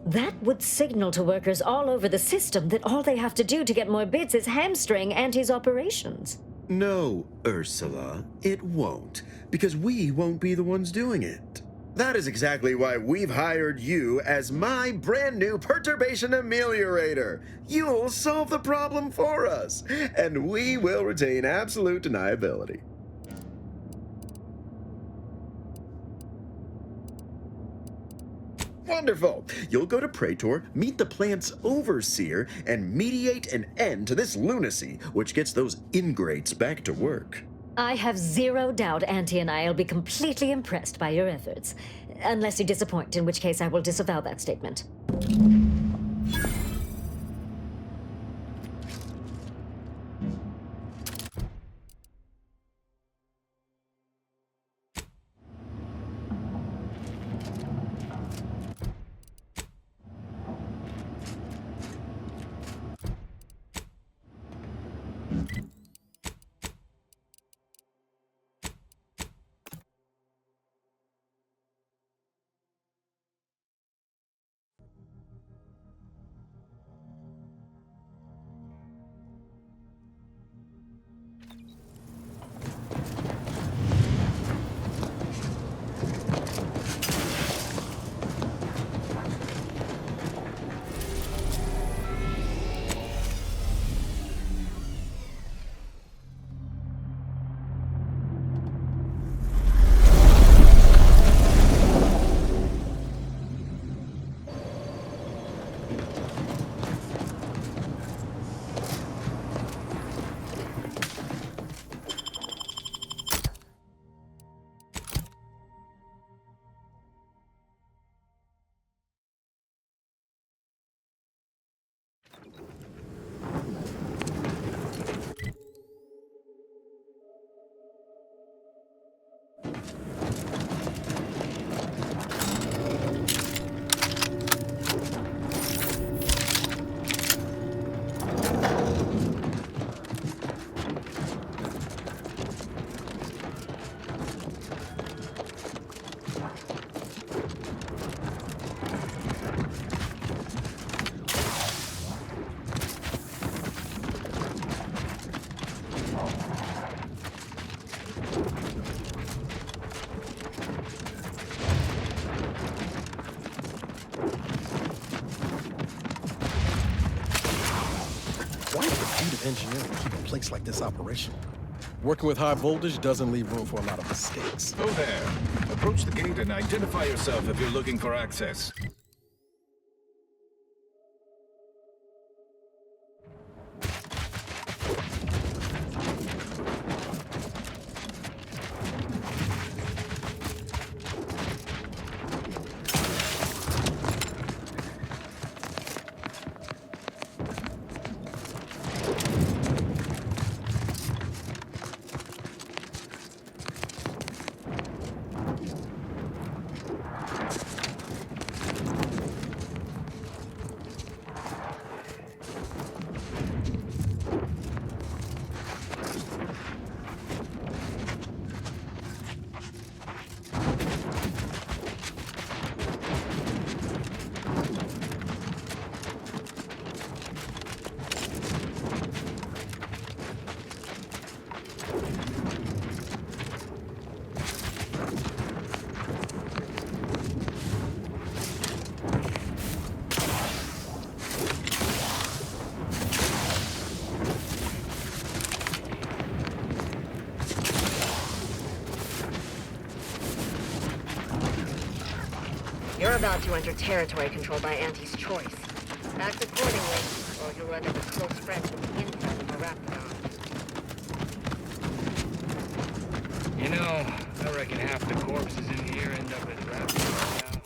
That would signal to workers all over the system that all they have to do to get more bits is hamstring Auntie's operations. No, Ursula, it won't, because we won't be the ones doing it. That is exactly why we've hired you as my brand new perturbation ameliorator. You'll solve the problem for us, and we will retain absolute deniability. Wonderful! You'll go to Praetor, meet the plant's overseer, and mediate an end to this lunacy, which gets those ingrates back to work. I have zero doubt Auntie and I will be completely impressed by your efforts. Unless you disappoint, in which case I will disavow that statement. Engineering keep a place like this operational. Working with high voltage doesn't leave room for a lot of mistakes. Oh there. Approach the gate and identify yourself if you're looking for access. You're about to enter territory controlled by Auntie's choice. Act accordingly, or you'll end up as close friends with the inside of a raptor. You know, I reckon half the corpses in here end up as raptors now.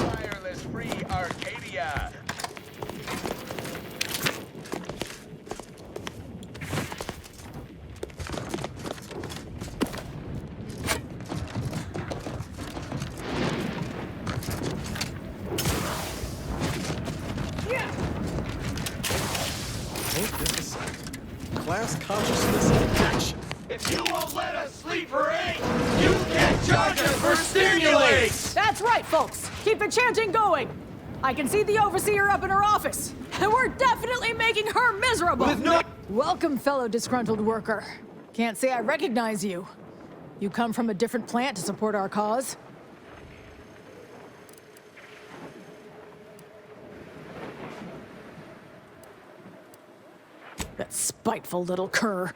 Wireless free Arcadia. Ain't this class consciousness in action? If you won't let us sleep for 8, you can charge us for stimulates! That's right, folks. Keep the chanting going. I can see the overseer up in her office, and we're definitely making her miserable. Welcome, fellow disgruntled worker. Can't say I recognize you. You come from a different plant to support our cause? That spiteful little cur.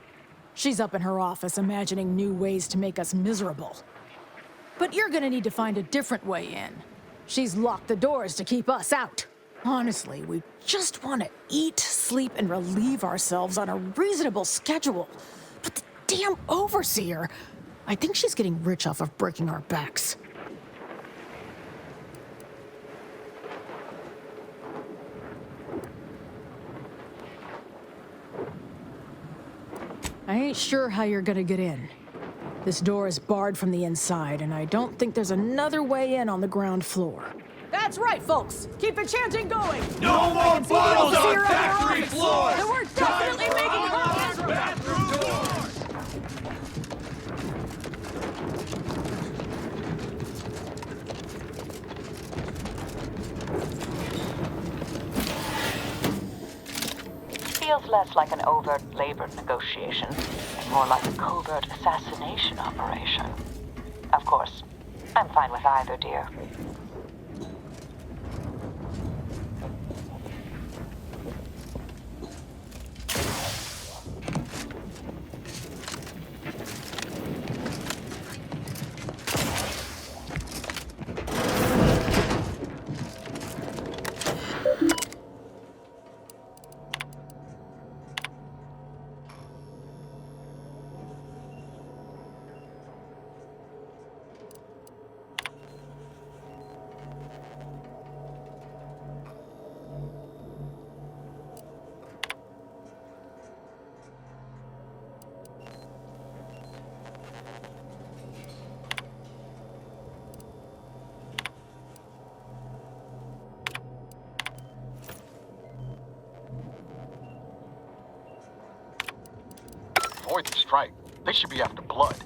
She's up in her office imagining new ways to make us miserable. But you're gonna need to find a different way in. She's locked the doors to keep us out. Honestly, we just want to eat, sleep, and relieve ourselves on a reasonable schedule. But the damn overseer, I think she's getting rich off of breaking our backs. I ain't sure how you're gonna get in. This door is barred from the inside, and I don't think there's another way in on the ground floor. That's right, folks! Keep the chanting going! No more bottles on factory floors! And we're definitely making her miserable! Bathroom doors! Feels less like an overt labor negotiation and more like a covert assassination operation. Of course, I'm fine with either, dear. Avoid the strike. They should be after blood.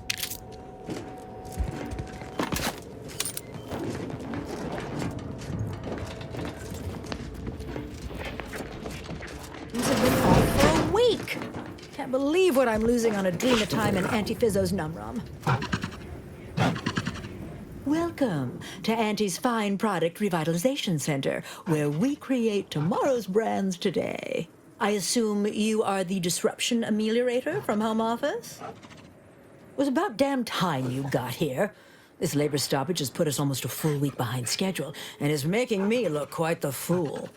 These have been off for a week. Can't believe what I'm losing on adrenatime and antiphysos numrum. Welcome to Auntie's Fine Product Revitalization Center, where we create tomorrow's brands today. I assume you are the disruption ameliorator from home office? It was about damn time you got here. This labor stoppage has put us almost a full week behind schedule and is making me look quite the fool.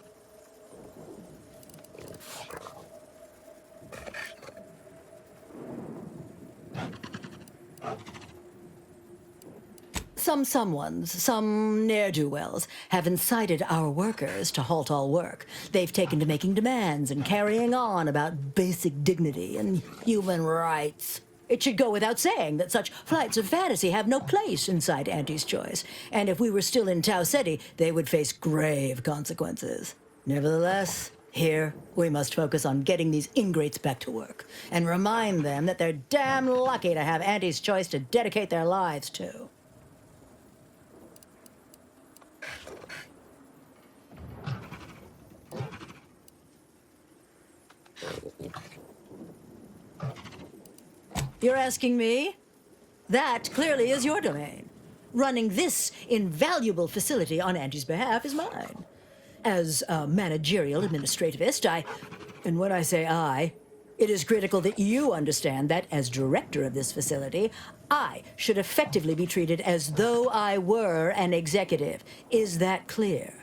Some ne'er-do-wells, have incited our workers to halt all work. They've taken to making demands and carrying on about basic dignity and human rights. It should go without saying that such flights of fantasy have no place inside Auntie's Choice, and if we were still in Tau Ceti, they would face grave consequences. Nevertheless, here, we must focus on getting these ingrates back to work, and remind them that they're damn lucky to have Auntie's Choice to dedicate their lives to. You're asking me? That clearly is your domain. Running this invaluable facility on Auntie's behalf is mine. As a managerial administrativist, and when I say I, it is critical that you understand that as director of this facility, I should effectively be treated as though I were an executive. Is that clear?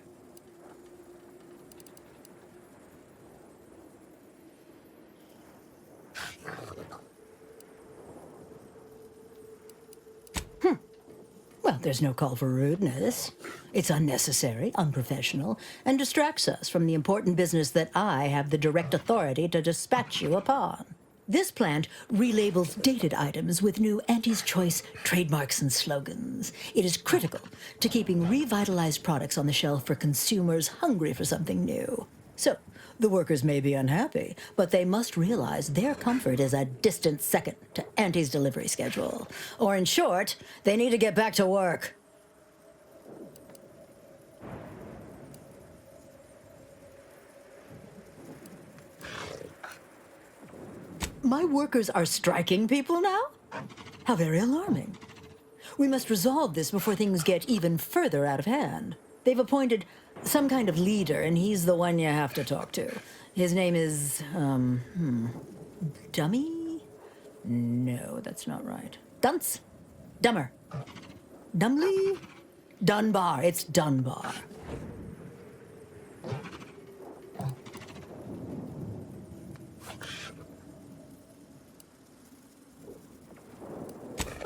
Well, there's no call for rudeness. It's unnecessary, unprofessional, and distracts us from the important business that I have the direct authority to dispatch you upon. This plant relabels dated items with new Auntie's Choice trademarks and slogans. It is critical to keeping revitalized products on the shelf for consumers hungry for something new. So, the workers may be unhappy, but they must realize their comfort is a distant second to Auntie's delivery schedule. Or in short, they need to get back to work. My workers are striking people now? How very alarming. We must resolve this before things get even further out of hand. They've appointed some kind of leader, and he's the one you have to talk to. His name is, Dummy? No, that's not right. Dunce? Dummer. Dumbly? Dunbar. It's Dunbar.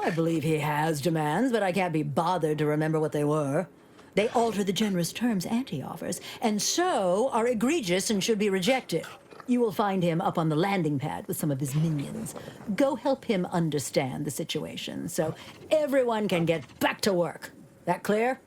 I believe he has demands, but I can't be bothered to remember what they were. They alter the generous terms Auntie offers, and so are egregious and should be rejected. You will find him up on the landing pad with some of his minions. Go help him understand the situation so everyone can get back to work. That clear?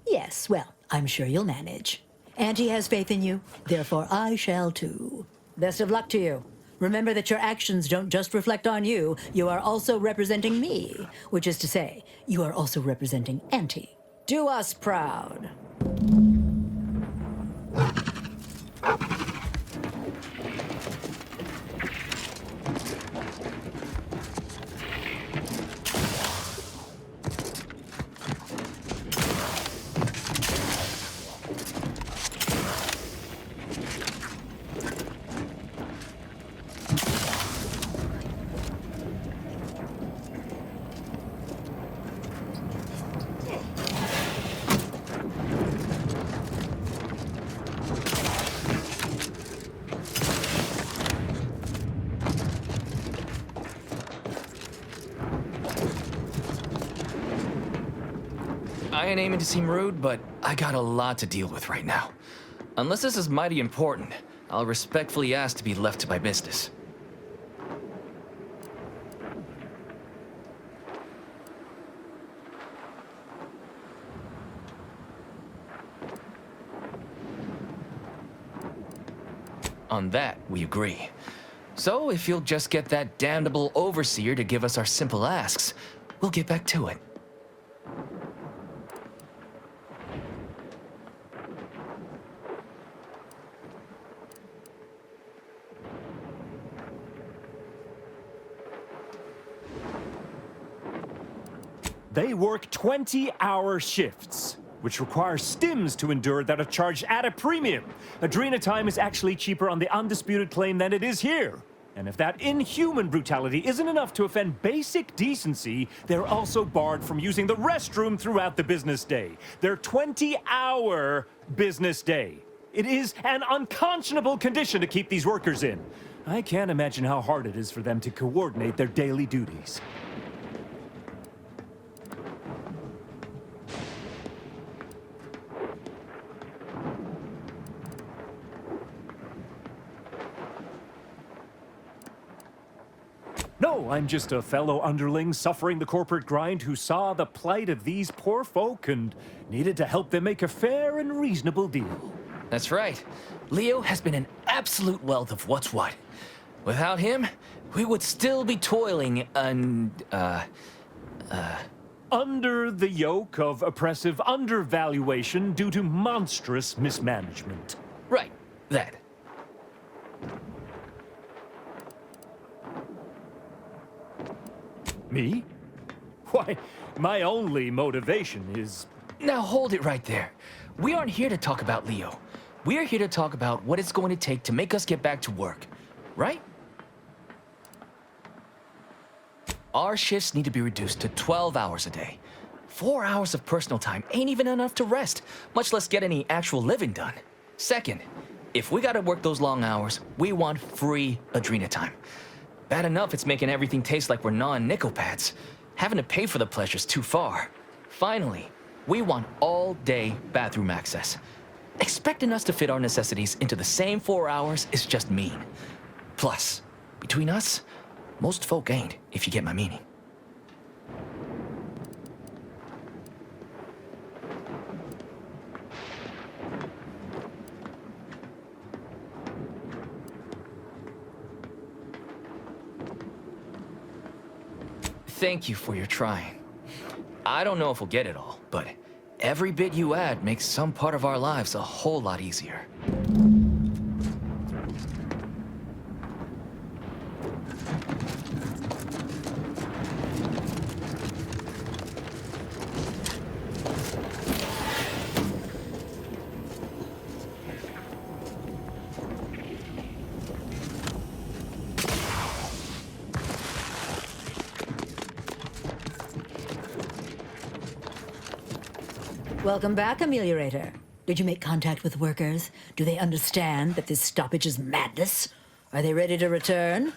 Yes, well, I'm sure you'll manage. Auntie has faith in you, therefore I shall too. Best of luck to you. Remember that your actions don't just reflect on you, you are also representing me, which is to say, you are also representing Auntie. Do us proud. I ain't aiming to seem rude, but I got a lot to deal with right now. Unless this is mighty important, I'll respectfully ask to be left to my business. On that, we agree. So, if you'll just get that damnable overseer to give us our simple asks, we'll get back to it. They work 20-hour shifts, which requires stims to endure that are charged at a premium. Adrena time is actually cheaper on the undisputed claim than it is here. And if that inhuman brutality isn't enough to offend basic decency, they're also barred from using the restroom throughout the business day. Their 20-hour business day. It is an unconscionable condition to keep these workers in. I can't imagine how hard it is for them to coordinate their daily duties. No, I'm just a fellow underling suffering the corporate grind who saw the plight of these poor folk and needed to help them make a fair and reasonable deal. That's right. Leo has been an absolute wealth of what's what. Without him, we would still be toiling under the yoke of oppressive undervaluation due to monstrous mismanagement. Right, that. Me? Why, my only motivation is... Now hold it right there. We aren't here to talk about Leo. We're here to talk about what it's going to take to make us get back to work, right? Our shifts need to be reduced to 12 hours a day. 4 hours of personal time ain't even enough to rest, much less get any actual living done. Second, if we gotta work those long hours, we want free Adrena time. Bad enough it's making everything taste like we're gnawing nickel pads. Having to pay for the pleasure's too far. Finally, we want all-day bathroom access. Expecting us to fit our necessities into the same 4 hours is just mean. Plus, between us, most folk ain't, if you get my meaning. Thank you for your trying. I don't know if we'll get it all, but every bit you add makes some part of our lives a whole lot easier. Welcome back, Ameliorator. Did you make contact with workers? Do they understand that this stoppage is madness? Are they ready to return?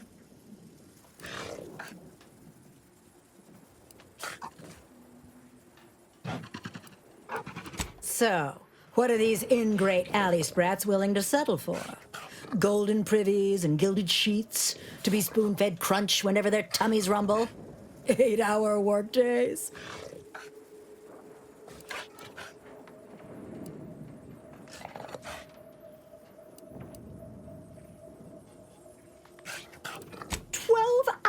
So, what are these ingrate alley sprats willing to settle for? Golden privies and gilded sheets to be spoon-fed crunch whenever their tummies rumble? 8-hour workdays?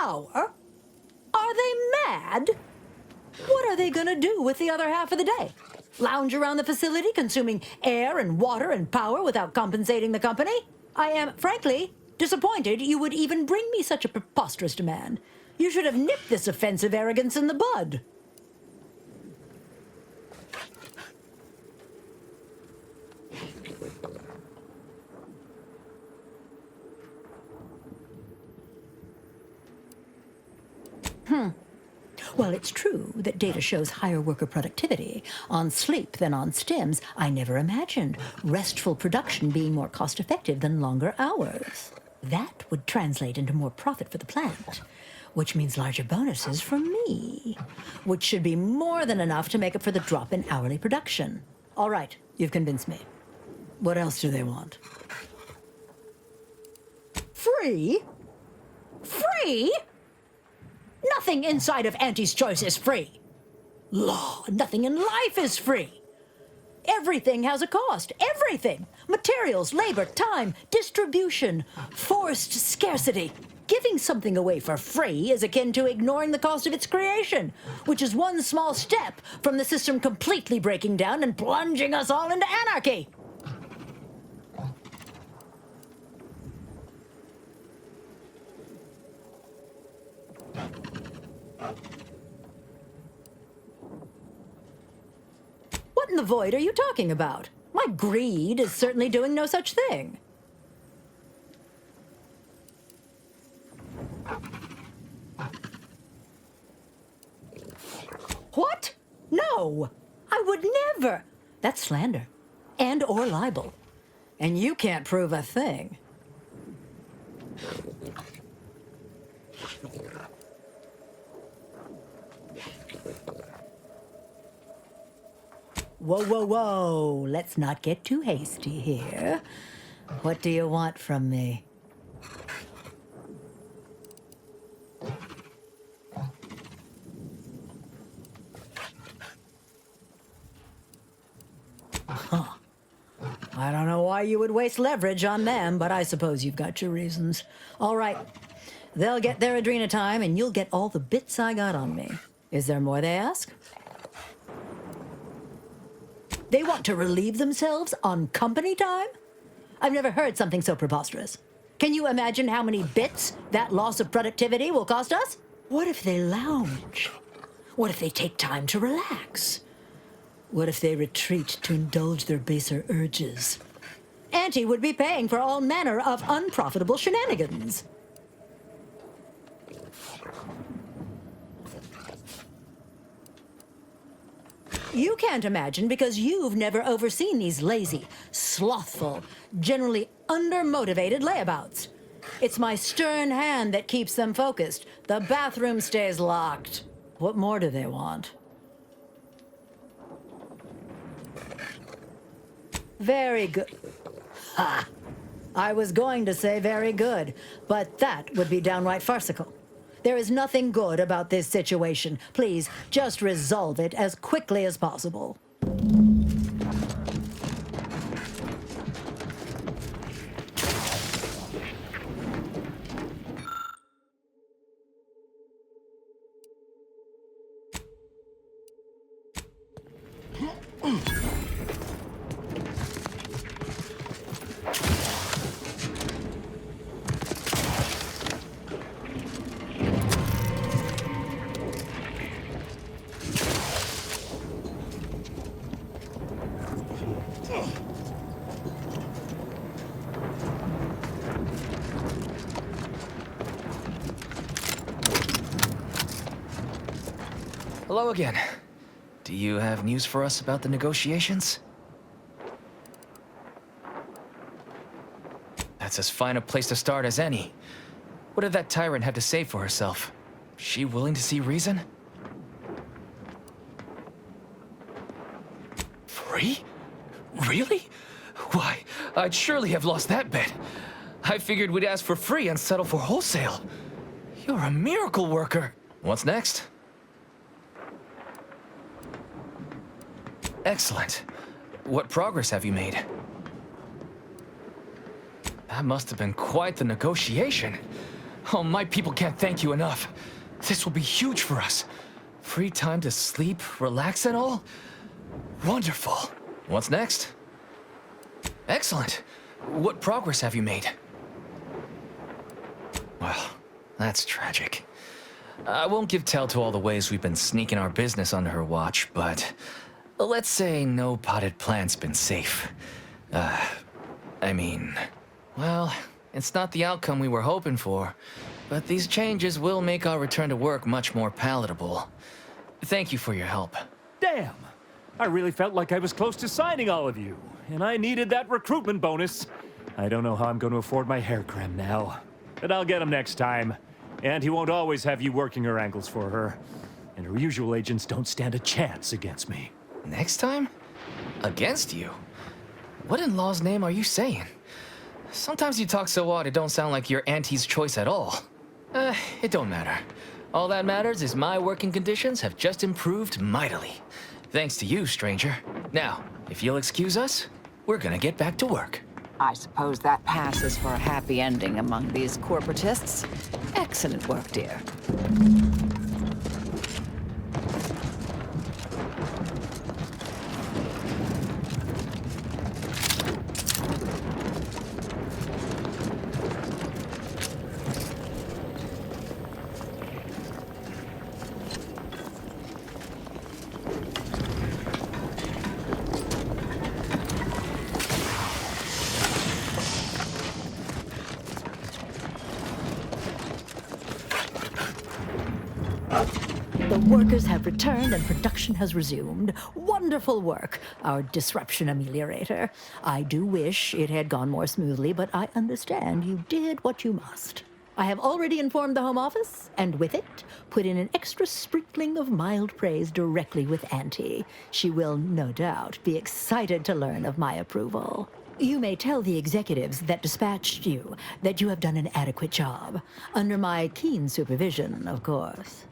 Hour? Are they mad? What are they gonna do with the other half of the day? Lounge around the facility consuming air and water and power without compensating the company? I am, frankly, disappointed you would even bring me such a preposterous demand. You should have nipped this offensive arrogance in the bud. While it's true that data shows higher worker productivity on sleep than on stims, I never imagined restful production being more cost-effective than longer hours. That would translate into more profit for the plant, which means larger bonuses for me, which should be more than enough to make up for the drop in hourly production. All right, you've convinced me. What else do they want? Free? Free? Nothing inside of Auntie's Choice is free. Law, nothing in life is free. Everything has a cost. Everything. Materials, labor, time, distribution, forced scarcity. Giving something away for free is akin to ignoring the cost of its creation, which is one small step from the system completely breaking down and plunging us all into anarchy. What in the void are you talking about? My greed is certainly doing no such thing. What? No! I would never! That's slander. And or libel. And you can't prove a thing. Whoa, whoa, whoa. Let's not get too hasty here. What do you want from me? Huh. I don't know why you would waste leverage on them, but I suppose you've got your reasons. All right. They'll get their Adrena time, and you'll get all the bits I got on me. Is there more they ask? They want to relieve themselves on company time? I've never heard something so preposterous. Can you imagine how many bits that loss of productivity will cost us? What if they lounge? What if they take time to relax? What if they retreat to indulge their baser urges? Auntie would be paying for all manner of unprofitable shenanigans. You can't imagine because you've never overseen these lazy, slothful, generally undermotivated layabouts. It's my stern hand that keeps them focused. The bathroom stays locked. What more do they want? Very good. Ha! I was going to say very good, but that would be downright farcical. There is nothing good about this situation. Please, just resolve it as quickly as possible. Hello again. Do you have news for us about the negotiations? That's as fine a place to start as any. What did that tyrant have to say for herself? She willing to see reason? Free? Really? Why, I'd surely have lost that bet. I figured we'd ask for free and settle for wholesale. You're a miracle worker. What's next? Excellent. What progress have you made? That must have been quite the negotiation. Oh, my people can't thank you enough. This will be huge for us. Free time to sleep, relax and all? Wonderful. What's next? Excellent. What progress have you made? Well, that's tragic. I won't give tell to all the ways we've been sneaking our business under her watch, but let's say no potted plant's been safe. Well, it's not the outcome we were hoping for, but these changes will make our return to work much more palatable. Thank you for your help. Damn! I really felt like I was close to signing all of you, and I needed that recruitment bonus. I don't know how I'm going to afford my hair creme now, but I'll get him next time. And he won't always have you working her ankles for her. And her usual agents don't stand a chance against me. Next time? Against you? What in law's name are you saying? Sometimes you talk so odd it don't sound like you're Auntie's choice at all. It don't matter. All that matters is my working conditions have just improved mightily. Thanks to you, stranger. Now, if you'll excuse us, we're gonna get back to work. I suppose that passes for a happy ending among these corporatists. Excellent work, dear. The workers have returned and production has resumed. Wonderful work, our disruption ameliorator. I do wish it had gone more smoothly, but I understand you did what you must. I have already informed the Home Office, and with it, put in an extra sprinkling of mild praise directly with Auntie. She will, no doubt, be excited to learn of my approval. You may tell the executives that dispatched you that you have done an adequate job. Under my keen supervision, of course.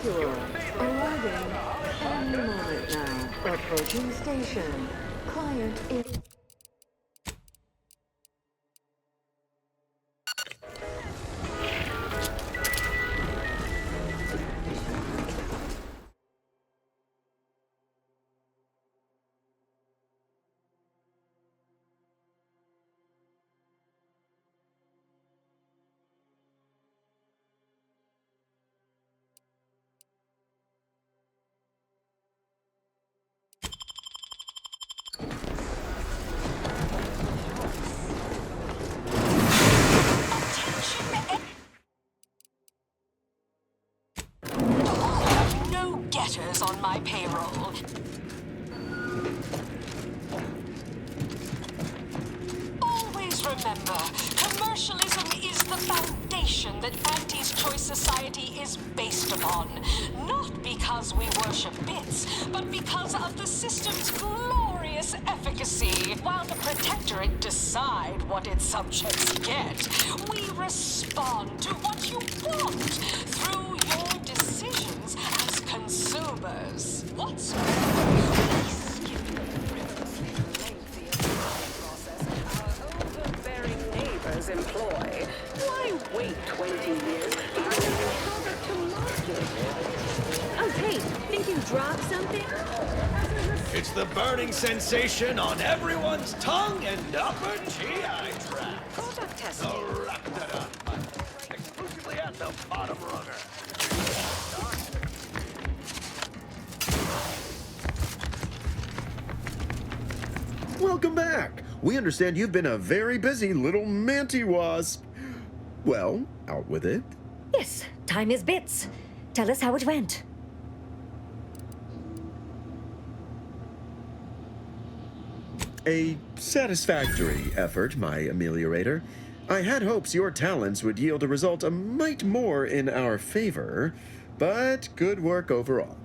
Arriving any moment now. Approaching station. Client is... On my payroll. Always remember, commercialism is the foundation that Auntie's Choice Society is based upon. Not because we worship bits, but because of the system's glorious efficacy. While the Protectorate decide what its subjects get, we respond to what you want through your decisions as consumers. What's more, we skip the frivolously lengthy process our overbearing neighbors employ. Why wait 20 years to bring a product to market? Oh, hey, think you dropped something? It's the burning sensation on everyone's tongue and upper GI tract. Product testing. The Raptidon. Exclusively at the bottom runner. Welcome back. We understand you've been a very busy little manty-wasp. Well, out with it. Yes, time is bits. Tell us how it went. A satisfactory effort, my ameliorator. I had hopes your talents would yield a result a mite more in our favor, but good work overall.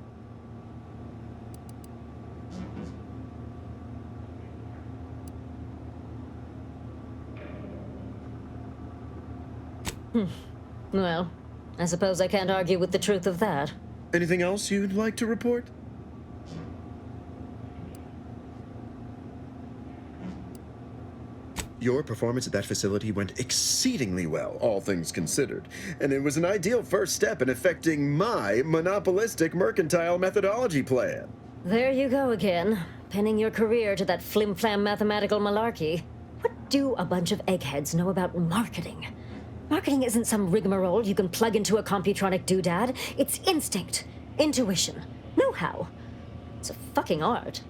Well, I suppose I can't argue with the truth of that. Anything else you'd like to report? Your performance at that facility went exceedingly well, all things considered, and it was an ideal first step in effecting my monopolistic mercantile methodology plan. There you go again, pinning your career to that flim-flam mathematical malarkey. What do a bunch of eggheads know about marketing? Marketing isn't some rigmarole you can plug into a Computronic doodad. It's instinct, intuition, know-how. It's a fucking art.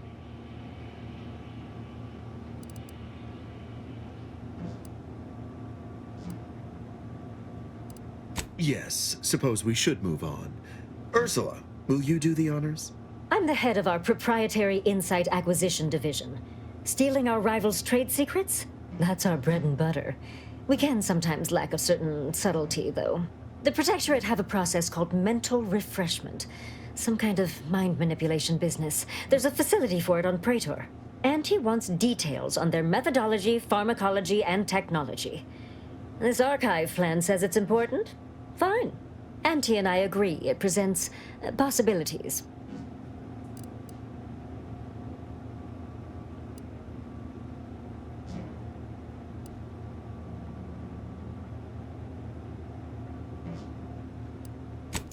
Yes, suppose we should move on. Ursula, will you do the honors? I'm the head of our proprietary Insight Acquisition Division. Stealing our rivals' trade secrets? That's our bread and butter. We can sometimes lack a certain subtlety, though. The Protectorate have a process called mental refreshment. Some kind of mind manipulation business. There's a facility for it on Praetor. Auntie wants details on their methodology, pharmacology, and technology. This archive plan says it's important? Fine. Auntie and I agree it presents possibilities.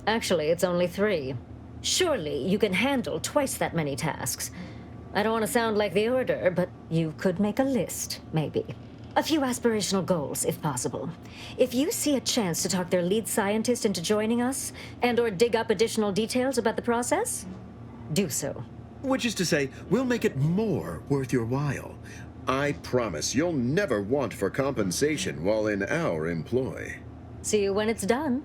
Actually, it's only 3. Surely you can handle twice that many tasks. I don't want to sound like the Order, but you could make a list, maybe. A few aspirational goals, if possible. If you see a chance to talk their lead scientist into joining us, and/or dig up additional details about the process, do so. Which is to say, we'll make it more worth your while. I promise you'll never want for compensation while in our employ. See you when it's done.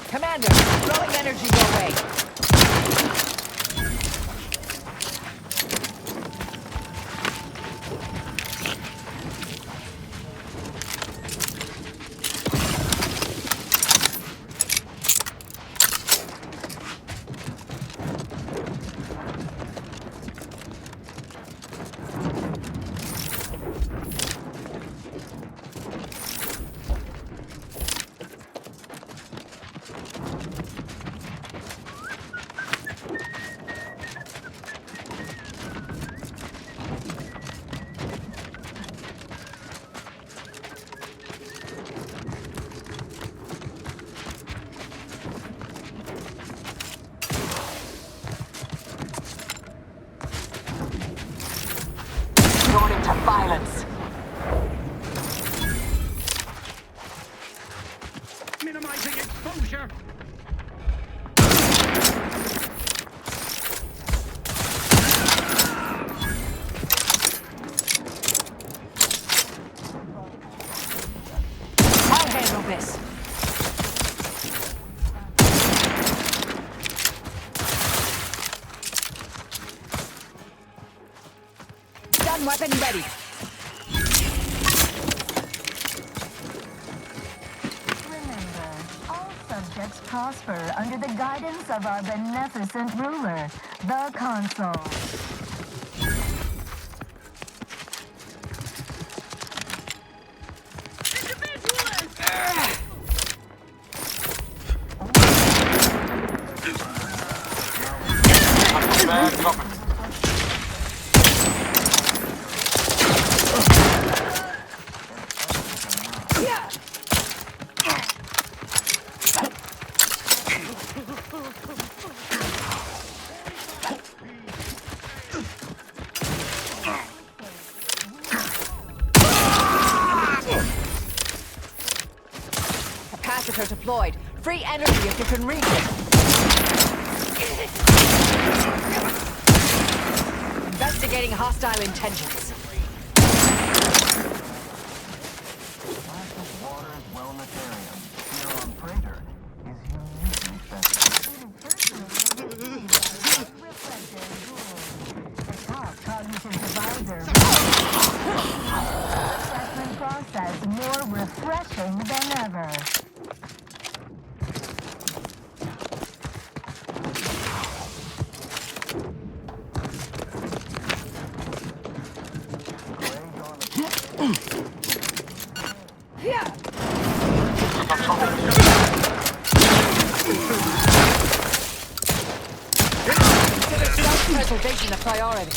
Commander, throwing energy your way. Violence. Minimizing exposure. I'll handle this. Gun weapon ready. subjects prosper under the guidance of our beneficent ruler, the Consul. Bad company. Capacitor deployed. Free energy if you can reach it. Investigating hostile intentions. Assessment process more refreshing than ever. Consider self-preservation a priority.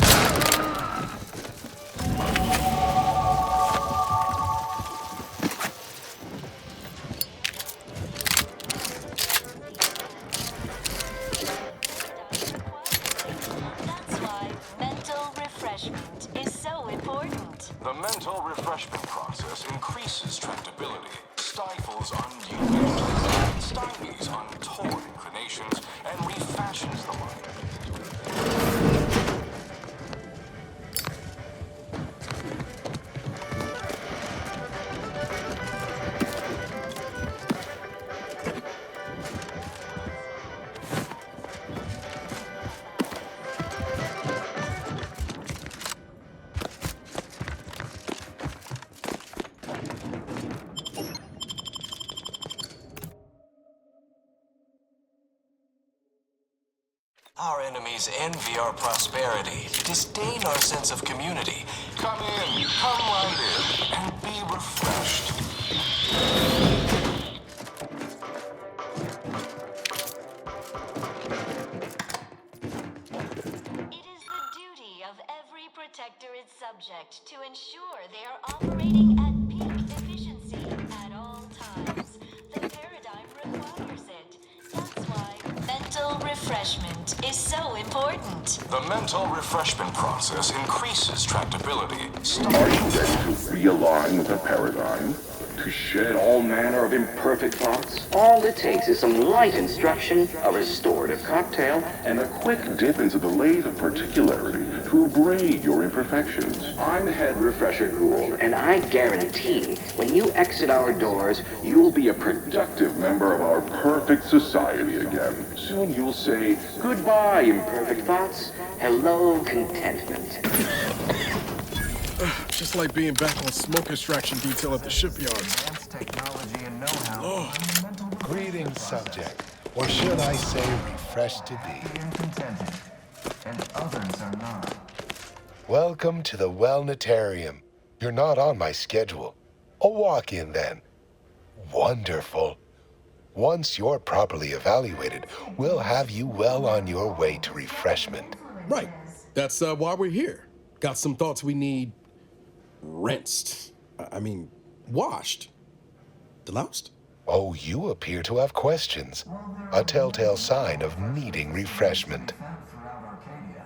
That's why mental refreshment is so important. The mental refreshment process increases tractability, stifles undue energy, stymies untoward inclinations, and refashions the mind. Our enemies envy our prosperity, disdain our sense of community. Come in, come right in, and be refreshed. It is the duty of every Protectorate subject to ensure they are operating at peak efficiency at all times. The paradigm requires it. That's why mental refreshment is so important. The mental refreshment process increases tractability. Are you ready to realign with the paradigm? To shed all manner of imperfect thoughts? All it takes is some light instruction, a restorative cocktail, And a quick dip into the lathe of particularity to abrade your imperfections. I'm Head Refresher Gould, and I guarantee when you exit our doors, You'll be a productive member of our perfect society again. Soon you'll say, goodbye, imperfect thoughts, hello, contentment. Just like being back on smoke extraction detail at the shipyard. Technology and know-how. Greetings, subject. Or should I say, refreshed to be. Contented, and others are not. Welcome to the Wellnetarium. You're not on my schedule. A walk-in, then. Wonderful. Once you're properly evaluated, we'll have you well on your way to refreshment. Right. That's why we're here. Got some thoughts we need rinsed. I mean, washed. Deloused? Oh, you appear to have questions. A telltale sign of needing refreshment. Throughout Arcadia,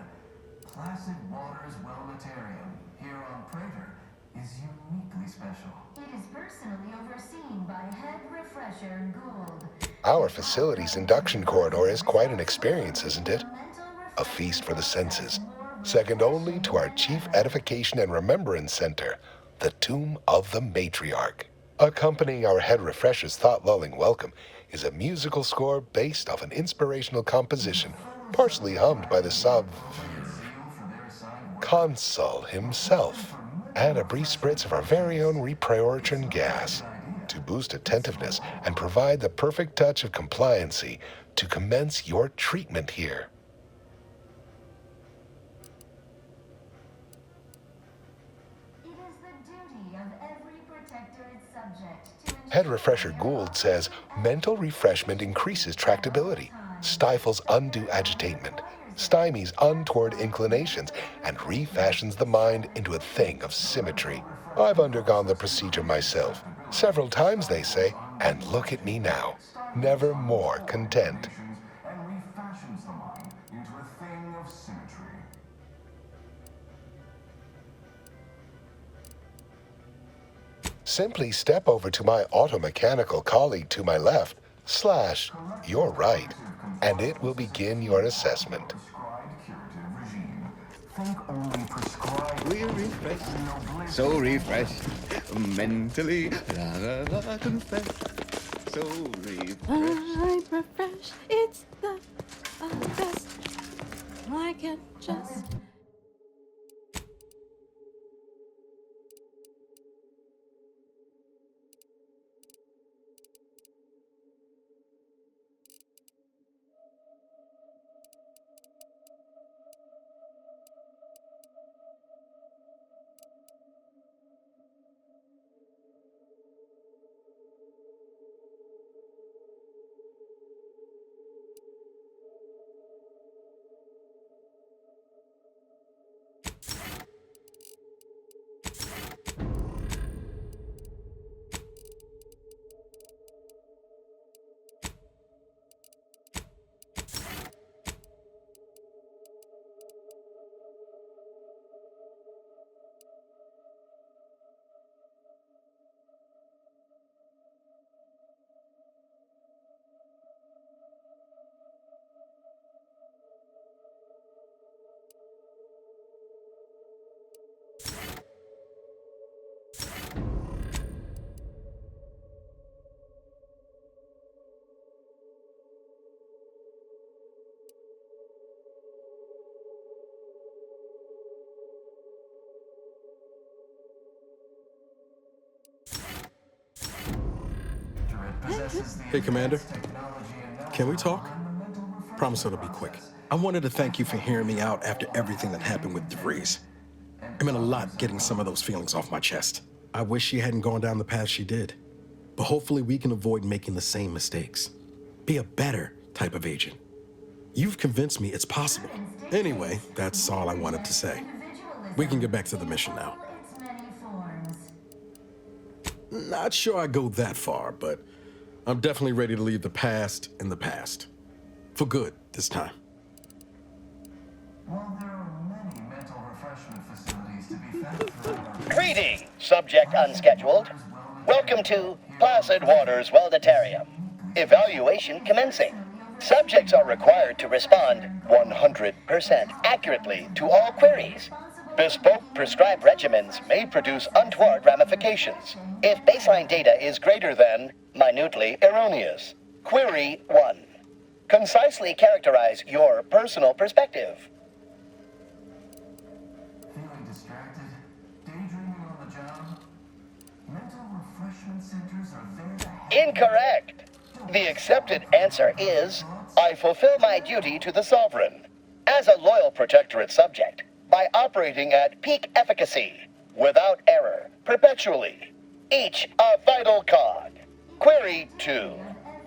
Placid Waters Wellnetarium here on Prater is uniquely special. It is personally overseen by Head Refresher Gould. Our facility's induction corridor is quite an experience, isn't it? A feast for the senses, second only to our chief edification and remembrance center, the Tomb of the Matriarch. Accompanying our Head Refresher's thought-lulling welcome is a musical score based off an inspirational composition, partially hummed by the Consul himself, and a brief spritz of our very own reprioritron gas. To to boost attentiveness and provide the perfect touch of compliancy to commence your treatment here. Head Refresher Gould says mental refreshment increases tractability, stifles undue agitation, stymies untoward inclinations, and refashions the mind into a thing of symmetry. I've undergone the procedure myself, several times they say, and look at me now, never more content. And refashions the mind into a thing of symmetry. Simply step over to my automechanical colleague to my left, / your right, and it will begin your assessment. We're refreshed, so refreshed, mentally, confess, so refreshed. I'm refreshed. It's the best. I can just. Hey, Commander. Can we talk? Promise it'll be quick. I wanted to thank you for hearing me out after everything that happened with DeVries. It meant a lot getting some of those feelings off my chest. I wish she hadn't gone down the path she did. But hopefully we can avoid making the same mistakes. Be a better type of agent. You've convinced me it's possible. Anyway, that's all I wanted to say. We can get back to the mission now. Not sure I go that far, but I'm definitely ready to leave the past in the past. For good this time. While there are many mental refreshment facilities to be found throughout our... Greetings, subject unscheduled. Welcome to Placid Waters Welditarium. Evaluation commencing. Subjects are required to respond 100% accurately to all queries. Bespoke prescribed regimens may produce untoward ramifications if baseline data is greater than minutely erroneous. Query 1. Concisely characterize your personal perspective. Feeling distracted? Daydreaming on the job? Mental refreshment centers are there to help. Incorrect. The accepted answer is, I fulfill my duty to the Sovereign as a loyal Protectorate subject by operating at peak efficacy, without error, perpetually. Each a vital cog. Query 2.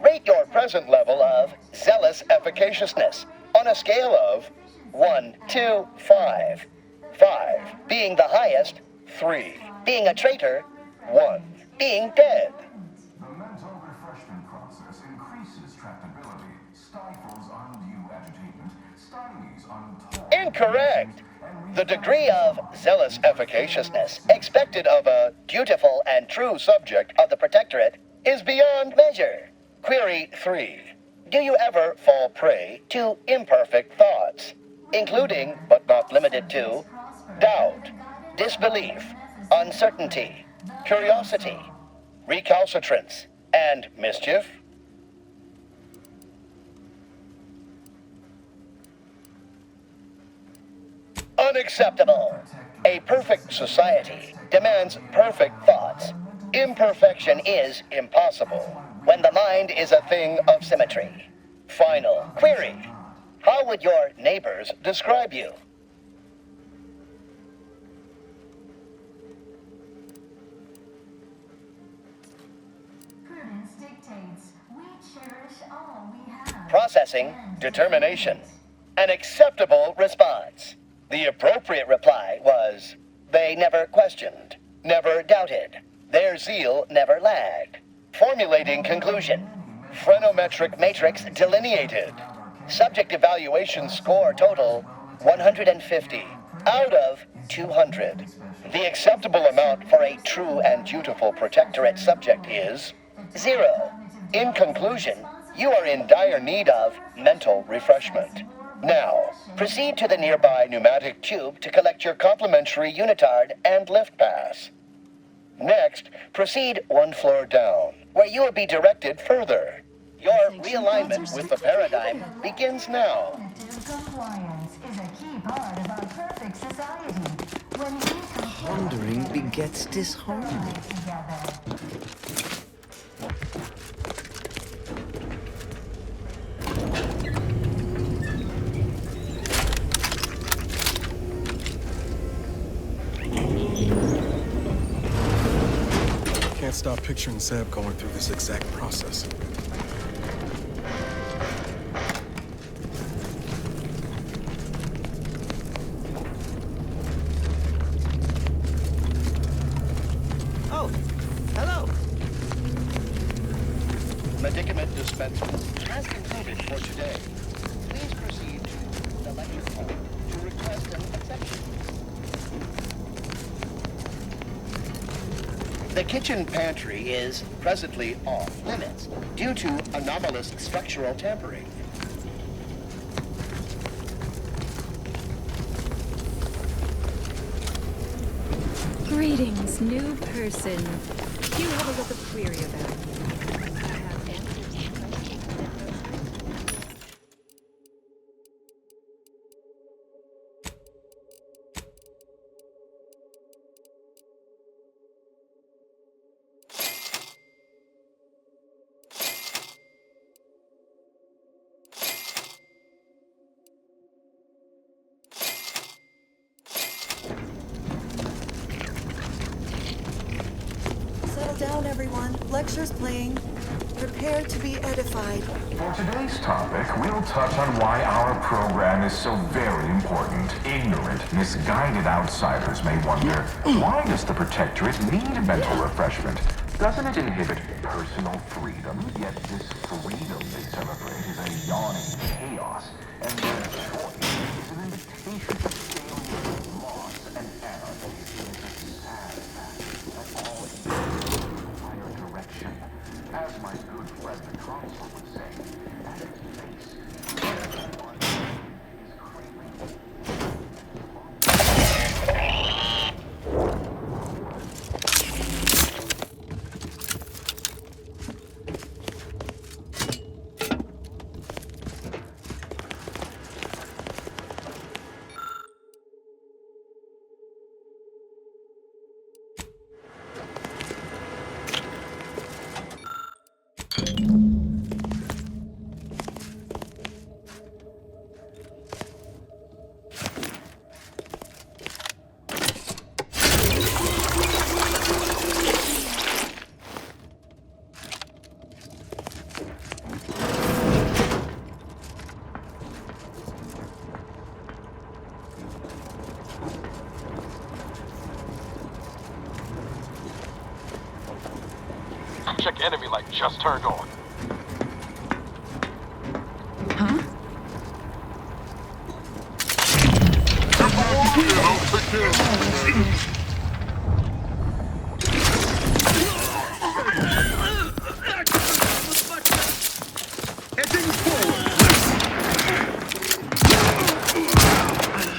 Rate your present level of zealous efficaciousness on a scale of 1 to 5. 5 being the highest, 3 being a traitor, 1 being dead. The mental refreshment process increases tractability, stifles undue agitation, stymies untoward... Incorrect. The degree of zealous efficaciousness expected of a dutiful and true subject of the Protectorate is beyond measure. Query 3. Do you ever fall prey to imperfect thoughts, including, but not limited to, doubt, disbelief, uncertainty, curiosity, recalcitrance, and mischief? Unacceptable. A perfect society demands perfect thoughts. Imperfection is impossible when the mind is a thing of symmetry. Final query. How would your neighbors describe you? Prudence dictates we cherish all we have. Processing determination. An acceptable response. The appropriate reply was, they never questioned, never doubted. Their zeal never lagged. Formulating conclusion. Phrenometric matrix delineated. Subject evaluation score total 150 out of 200. The acceptable amount for a true and dutiful protectorate subject is 0. In conclusion, you are in dire need of mental refreshment. Now, proceed to the nearby pneumatic tube to collect your complimentary unitard and lift pass. Next, proceed one floor down, where you will be directed further. Your realignment with the paradigm begins now. Compliance is a key part of our perfect society. When we Wandering begets disharmony. Can't stop picturing Zeb going through this exact process. Oh, hello. Medicament dispensing has concluded for today. Please proceed to the lecture hall to request an exception. The kitchen pantry is presently off limits due to anomalous structural tampering. Greetings, new person. Do you have a little query about me? I have answers to questions that Settle down, everyone. Lecture's playing. Prepare to be edified. For today's topic, we'll touch on why our program is so very important. Ignorant, misguided outsiders may wonder, why does the Protectorate need mental refreshment? Doesn't it inhibit personal freedom? Yet this freedom they celebrate is a yawning chaos, and their choice is an invitation to failure, loss, and anarchy. It's a sad fact that all is in higher direction. As my good friend the consul would say, at its base, everyone is craving. Check enemy light just turned on. Huh? I'll take care of it.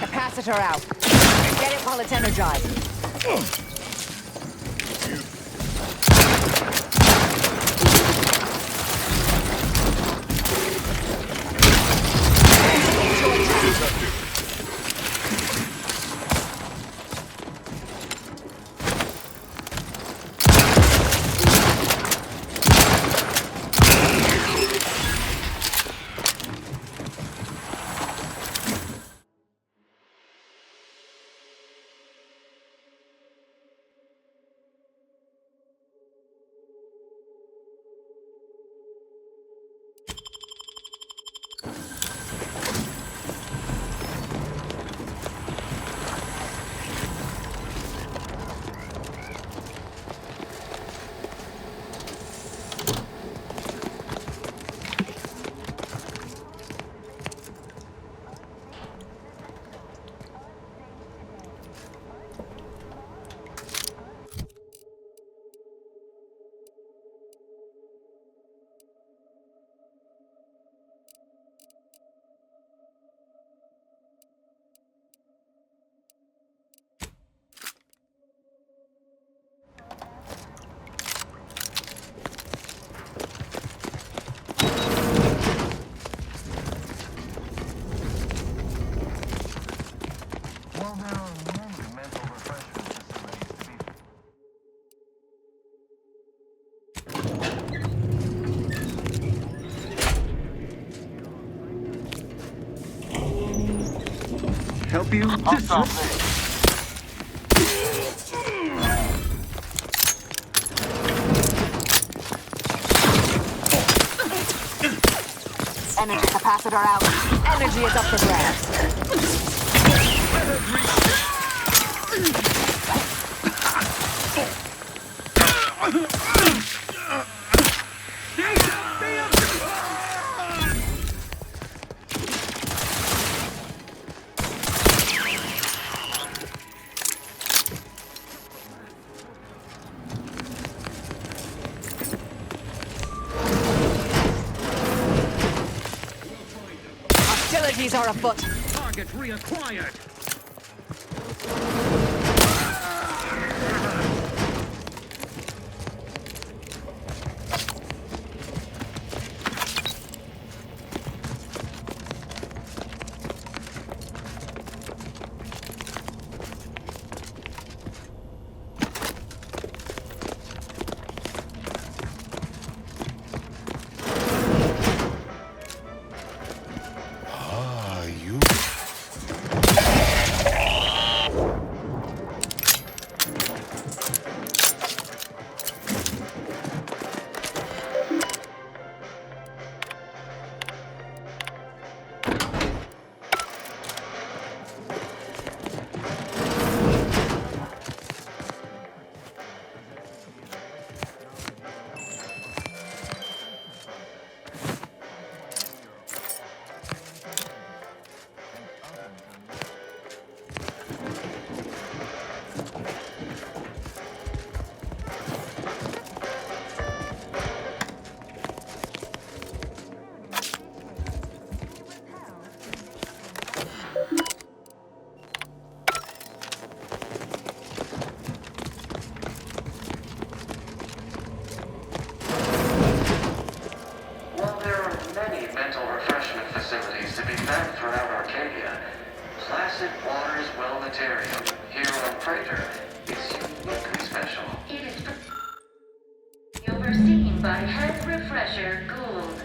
Capacitor out. Get it while it's energized. help you? Energy capacitor out. Energy is up for grabs. Hostilities are afoot. Target reacquired. While there are many mental refreshment facilities to be found throughout Arcadia, Placid Waters Wellnatarium here on Praetor is uniquely special. It is overseen by Head Refresher Gould,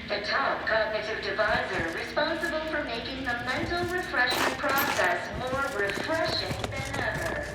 the top cognitive divisor responsible for making the mental refreshment process more refreshing than ever.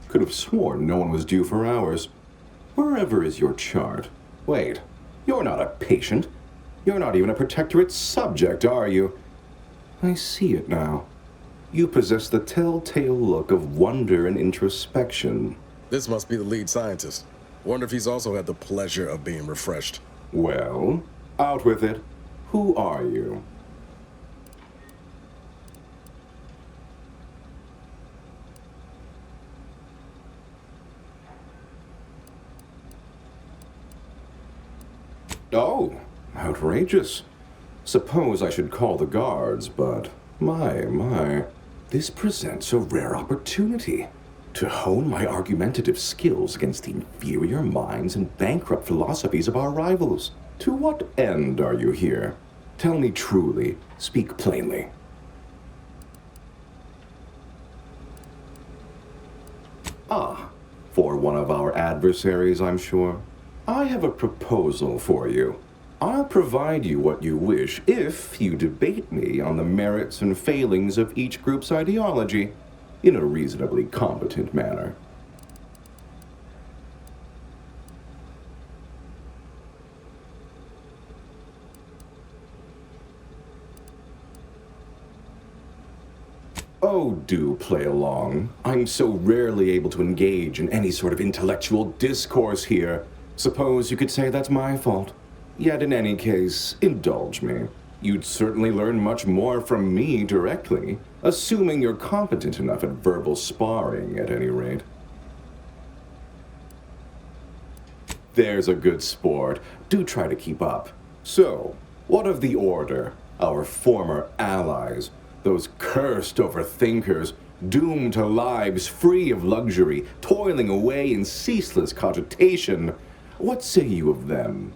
Could have sworn no one was due for hours. Wherever is your chart? Wait, you're not a patient. You're not even a Protectorate subject, are you? I see it now. You possess the telltale look of wonder and introspection. This must be the lead scientist. Wonder if he's also had the pleasure of being refreshed. Well, out with it. Who are you? Oh, outrageous. Suppose I should call the guards, but My. This presents a rare opportunity to hone my argumentative skills against the inferior minds and bankrupt philosophies of our rivals. To what end are you here? Tell me truly. Speak plainly. Ah, for one of our adversaries, I'm sure. I have a proposal for you. I'll provide you what you wish if you debate me on the merits and failings of each group's ideology in a reasonably competent manner. Oh, do play along. I'm so rarely able to engage in any sort of intellectual discourse here. Suppose you could say that's my fault. Yet in any case, indulge me. You'd certainly learn much more from me directly, assuming you're competent enough at verbal sparring, at any rate. There's a good sport. Do try to keep up. So, what of the Order, our former allies, those cursed overthinkers, doomed to lives free of luxury, toiling away in ceaseless cogitation? What say you of them?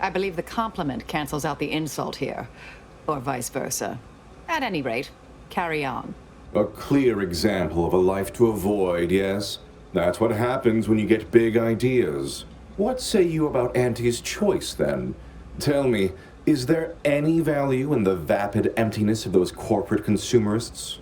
I believe the compliment cancels out the insult here, or vice versa. At any rate, carry on. A clear example of a life to avoid, yes? That's what happens when you get big ideas. What say you about Auntie's choice, then? Tell me, is there any value in the vapid emptiness of those corporate consumerists?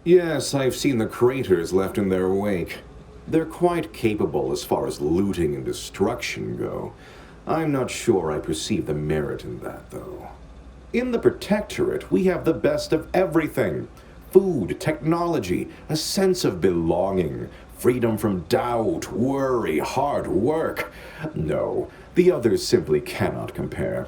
Yes, I've seen the craters left in their wake. They're quite capable as far as looting and destruction go. I'm not sure I perceive the merit in that, though. In the Protectorate, we have the best of everything. Food, technology, a sense of belonging, freedom from doubt, worry, hard work. No, the others simply cannot compare.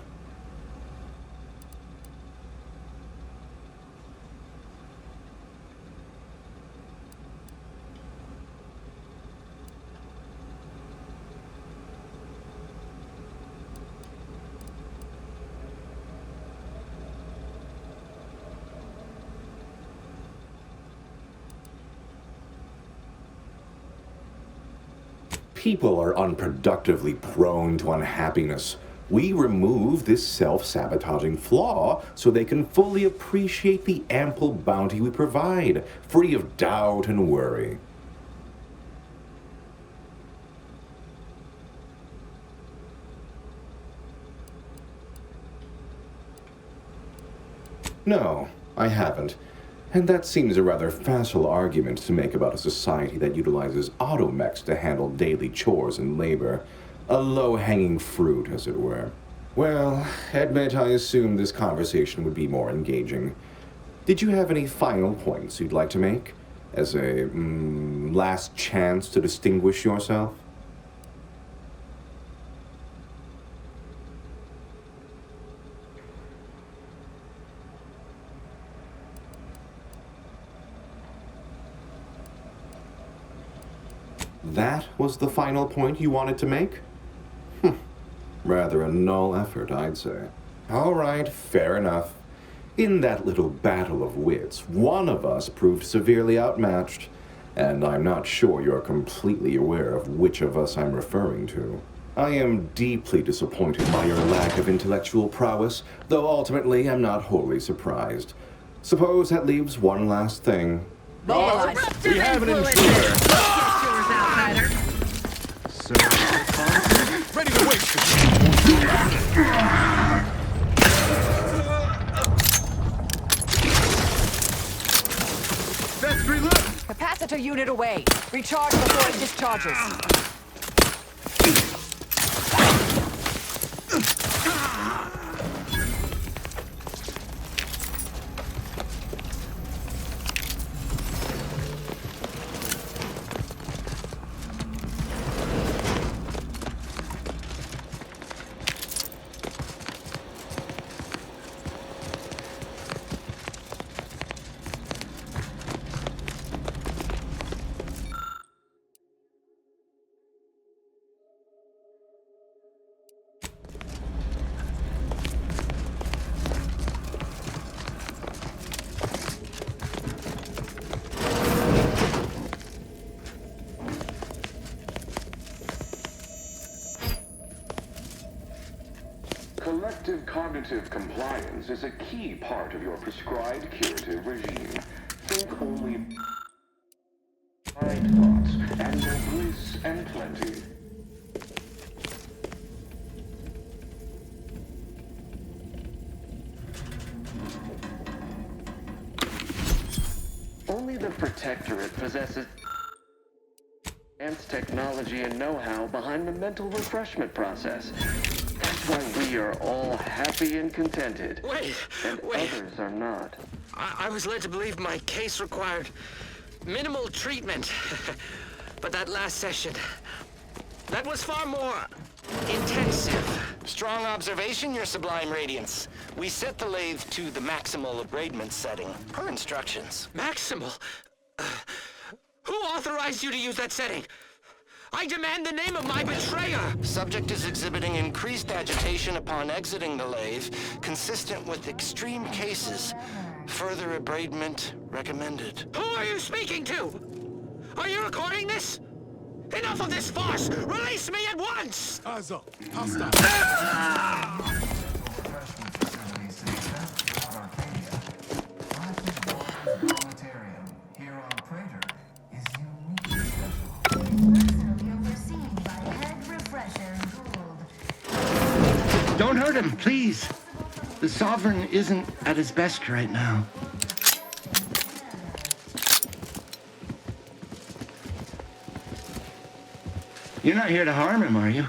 People are unproductively prone to unhappiness. We remove this self-sabotaging flaw so they can fully appreciate the ample bounty we provide, free of doubt and worry. No, I haven't. And that seems a rather facile argument to make about a society that utilizes automechs to handle daily chores and labor. A low-hanging fruit, as it were. Well, admit I assumed this conversation would be more engaging. Did you have any final points you'd like to make? As a, last chance to distinguish yourself? That was the final point you wanted to make? Rather a null effort, I'd say. All right, fair enough. In that little battle of wits, one of us proved severely outmatched, and I'm not sure you're completely aware of which of us I'm referring to. I am deeply disappointed by your lack of intellectual prowess, though ultimately I'm not wholly surprised. Suppose that leaves one last thing. We have an intruder! So, ready to wait. Best reload! Capacitor unit away. Recharge before it discharges. Effective cognitive compliance is a key part of your prescribed curative regime. Think only mind thoughts, and no bliss and plenty. Only the Protectorate possesses advanced technology and know-how behind the mental refreshment process. That's why we are all happy and contented. Wait! Others are not. I was led to believe my case required minimal treatment. But that last session, that was far more intensive. Strong observation, Your Sublime Radiance. We set the lathe to the maximal abradement setting, per instructions. Maximal? Who authorized you to use that setting? I demand the name of my betrayer! Subject is exhibiting increased agitation upon exiting the lathe, consistent with extreme cases. Further abradement recommended. Who are you speaking to? Are you recording this? Enough of this farce! Release me at once! Also, hostile. Don't hurt him, please. The Sovereign isn't at his best right now. You're not here to harm him, are you?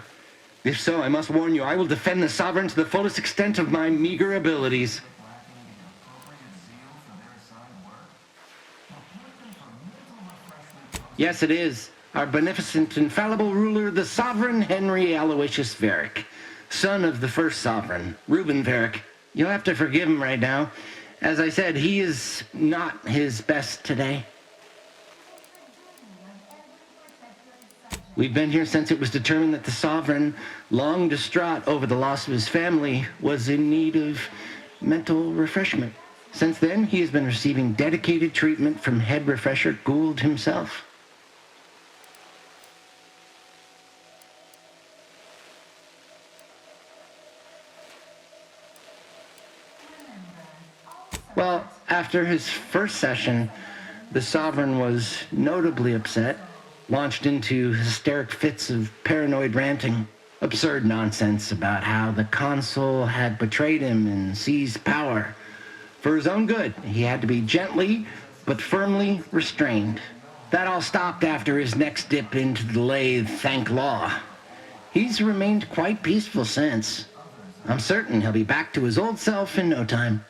If so, I must warn you, I will defend the Sovereign to the fullest extent of my meager abilities. Yes, it is. Our beneficent, infallible ruler, the Sovereign Henry Aloysius Varick, son of the first Sovereign, Reuben Varick. You'll have to forgive him right now. As I said, he is not his best today. We've been here since it was determined that the Sovereign, long distraught over the loss of his family, was in need of mental refreshment. Since then, he has been receiving dedicated treatment from head refresher Gould himself. Well, after his first session, the Sovereign was notably upset, launched into hysteric fits of paranoid ranting, absurd nonsense about how the consul had betrayed him and seized power. For his own good, he had to be gently but firmly restrained. That all stopped after his next dip into the lathe, thank law. He's remained quite peaceful since. I'm certain he'll be back to his old self in no time.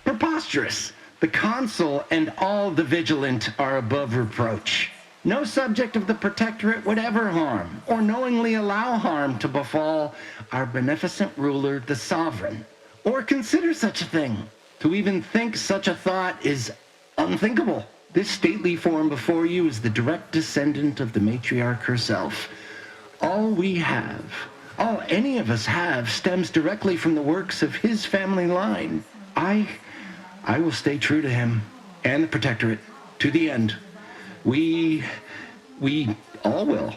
Preposterous! The consul and all the vigilant are above reproach. No subject of the Protectorate would ever harm, or knowingly allow harm to befall our beneficent ruler, the Sovereign, or consider such a thing. To even think such a thought is unthinkable. This stately form before you is the direct descendant of the matriarch herself. All we have, all any of us have, stems directly from the works of his family line. I will stay true to him and the Protectorate to the end. We all will.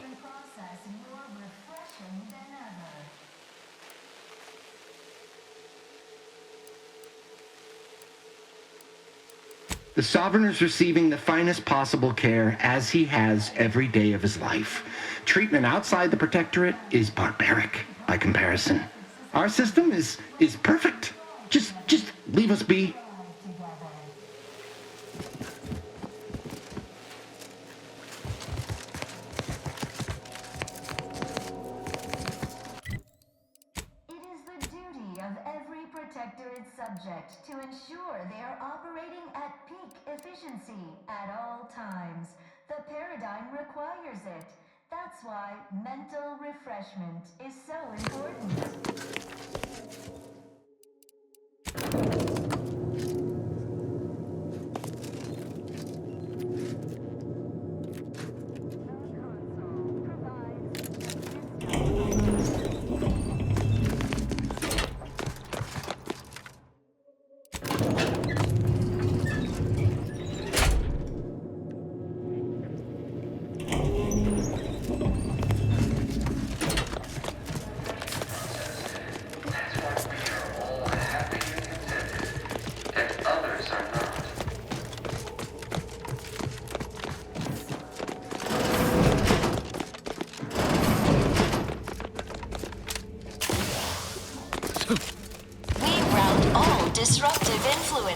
The Sovereign is receiving the finest possible care, as he has every day of his life. Treatment outside the Protectorate is barbaric by comparison. Our system is perfect. Just leave us be. Protectorate subject to ensure they are operating at peak efficiency at all times. The paradigm requires it. That's why mental refreshment is so important.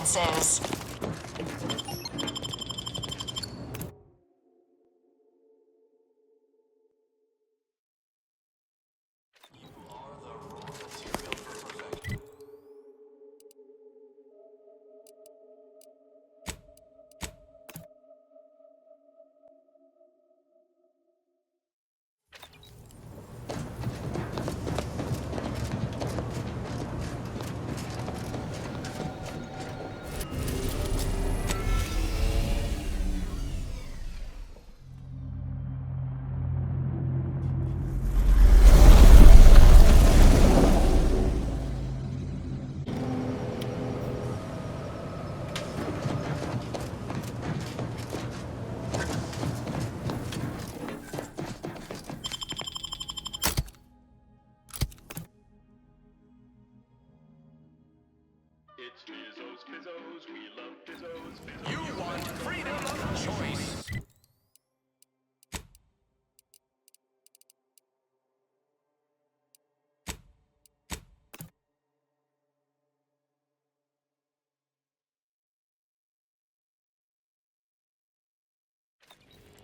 defenses. You want freedom of choice.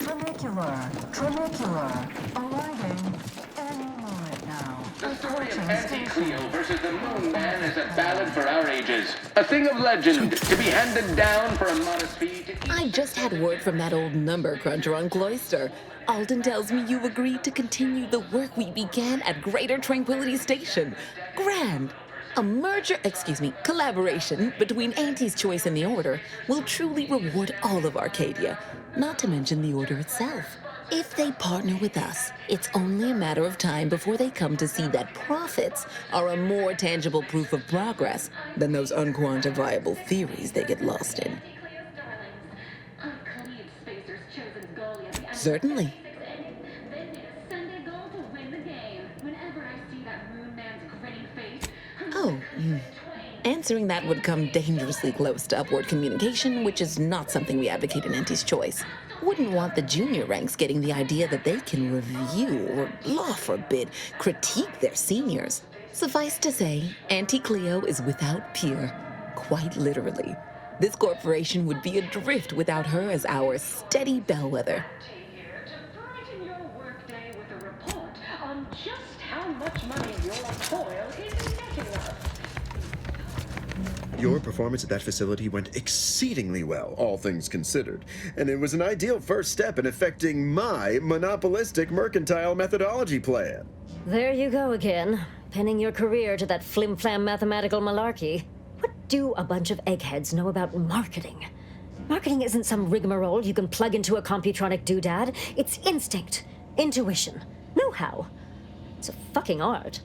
Trinicular, arriving any moment now. The story of Anti-Cleo versus the Moon Man is a ballad for our ages. A thing of legend, to be handed down for a modest fee to... I just had word from that old number cruncher on Cloister. Alden tells me you've agreed to continue the work we began at Greater Tranquility Station. Grand. A collaboration between Auntie's Choice and the Order will truly reward all of Arcadia, not to mention the Order itself. If they partner with us, it's only a matter of time before they come to see that profits are a more tangible proof of progress than those unquantifiable theories they get lost in. Certainly. Oh, answering that would come dangerously close to upward communication, which is not something we advocate in Auntie's Choice. Wouldn't want the junior ranks getting the idea that they can review or, law forbid, critique their seniors. Suffice to say, Auntie Cleo is without peer, quite literally. This corporation would be adrift without her as our steady bellwether. On just how much money your toil is netting us. Your performance at that facility went exceedingly well, all things considered, and it was an ideal first step in effecting my monopolistic mercantile methodology plan. There you go again, pinning your career to that flim-flam mathematical malarkey. What do a bunch of eggheads know about marketing? Marketing isn't some rigmarole you can plug into a Computronic doodad. It's instinct, intuition, know-how. It's a fucking art.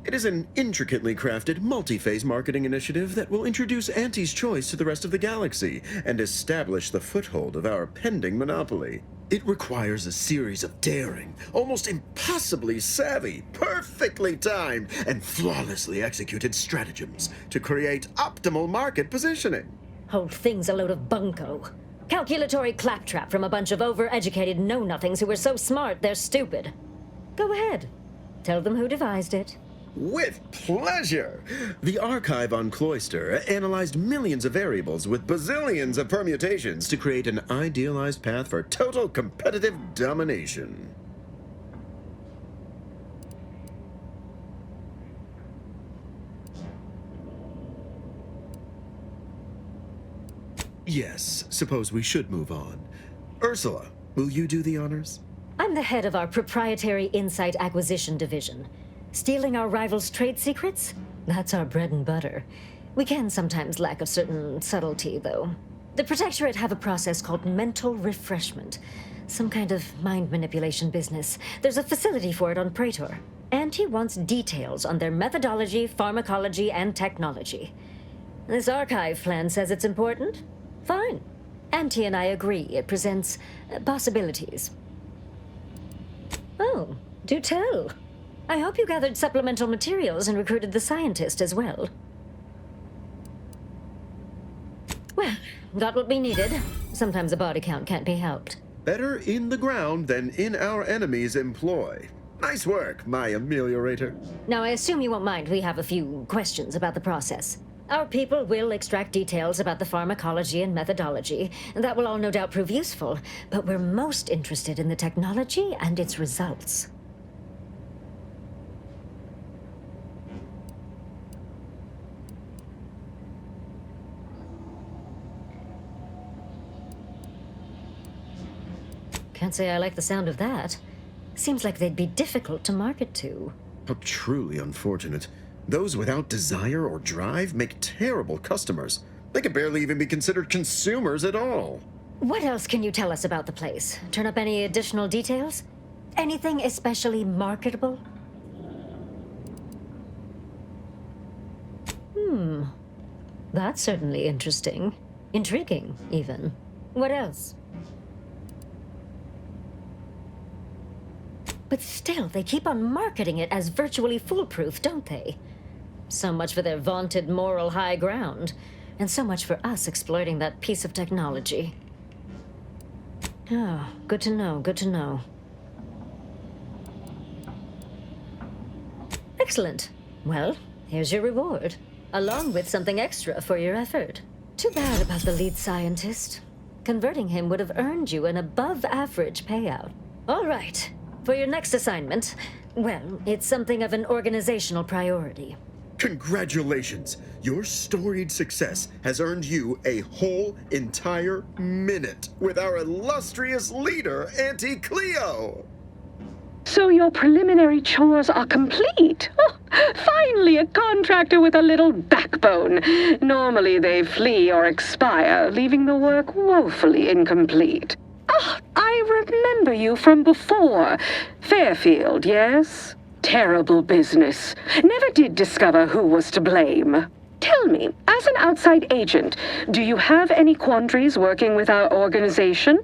It is an intricately crafted, multi-phase marketing initiative that will introduce Auntie's Choice to the rest of the galaxy and establish the foothold of our pending monopoly. It requires a series of daring, almost impossibly savvy, perfectly timed, and flawlessly executed stratagems to create optimal market positioning. Whole thing's a load of bunco. Calculatory claptrap from a bunch of over-educated know-nothings who are so smart they're stupid. Go ahead. Tell them who devised it. With pleasure! The archive on Cloister analyzed millions of variables with bazillions of permutations to create an idealized path for total competitive domination. Yes, suppose we should move on. Ursula, will you do the honors? I'm the head of our proprietary Insight Acquisition Division. Stealing our rivals' trade secrets? That's our bread and butter. We can sometimes lack a certain subtlety, though. The Protectorate have a process called mental refreshment. Some kind of mind manipulation business. There's a facility for it on Praetor. And he wants details on their methodology, pharmacology, and technology. This archive plan says it's important? Fine. Auntie and I agree it presents possibilities. Oh, do tell. I hope you gathered supplemental materials and recruited the scientist as well. Well, got what we needed. Sometimes a body count can't be helped. Better in the ground than in our enemy's employ. Nice work, my ameliorator. Now, I assume you won't mind we have a few questions about the process. Our people will extract details about the pharmacology and methodology. That will all no doubt prove useful, but we're most interested in the technology and its results. Can't say I like the sound of that. Seems like they'd be difficult to market to. How truly unfortunate. Those without desire or drive make terrible customers. They can barely even be considered consumers at all. What else can you tell us about the place? Turn up any additional details? Anything especially marketable? That's certainly interesting. Intriguing, even. What else? But still, they keep on marketing it as virtually foolproof, don't they? So much for their vaunted moral high ground, and so much for us exploiting that piece of technology. Oh, good to know, good to know. Excellent. Well, here's your reward, along with something extra for your effort. Too bad about the lead scientist. Converting him would have earned you an above-average payout. All right. For your next assignment, well, it's something of an organizational priority. Congratulations! Your storied success has earned you a whole entire minute with our illustrious leader, Auntie Cleo! So your preliminary chores are complete? Oh, finally a contractor with a little backbone. Normally they flee or expire, leaving the work woefully incomplete. Ah, I remember you from before. Fairfield, yes? Terrible business. Never did discover who was to blame. Tell me, as an outside agent, do you have any quandaries working with our organization?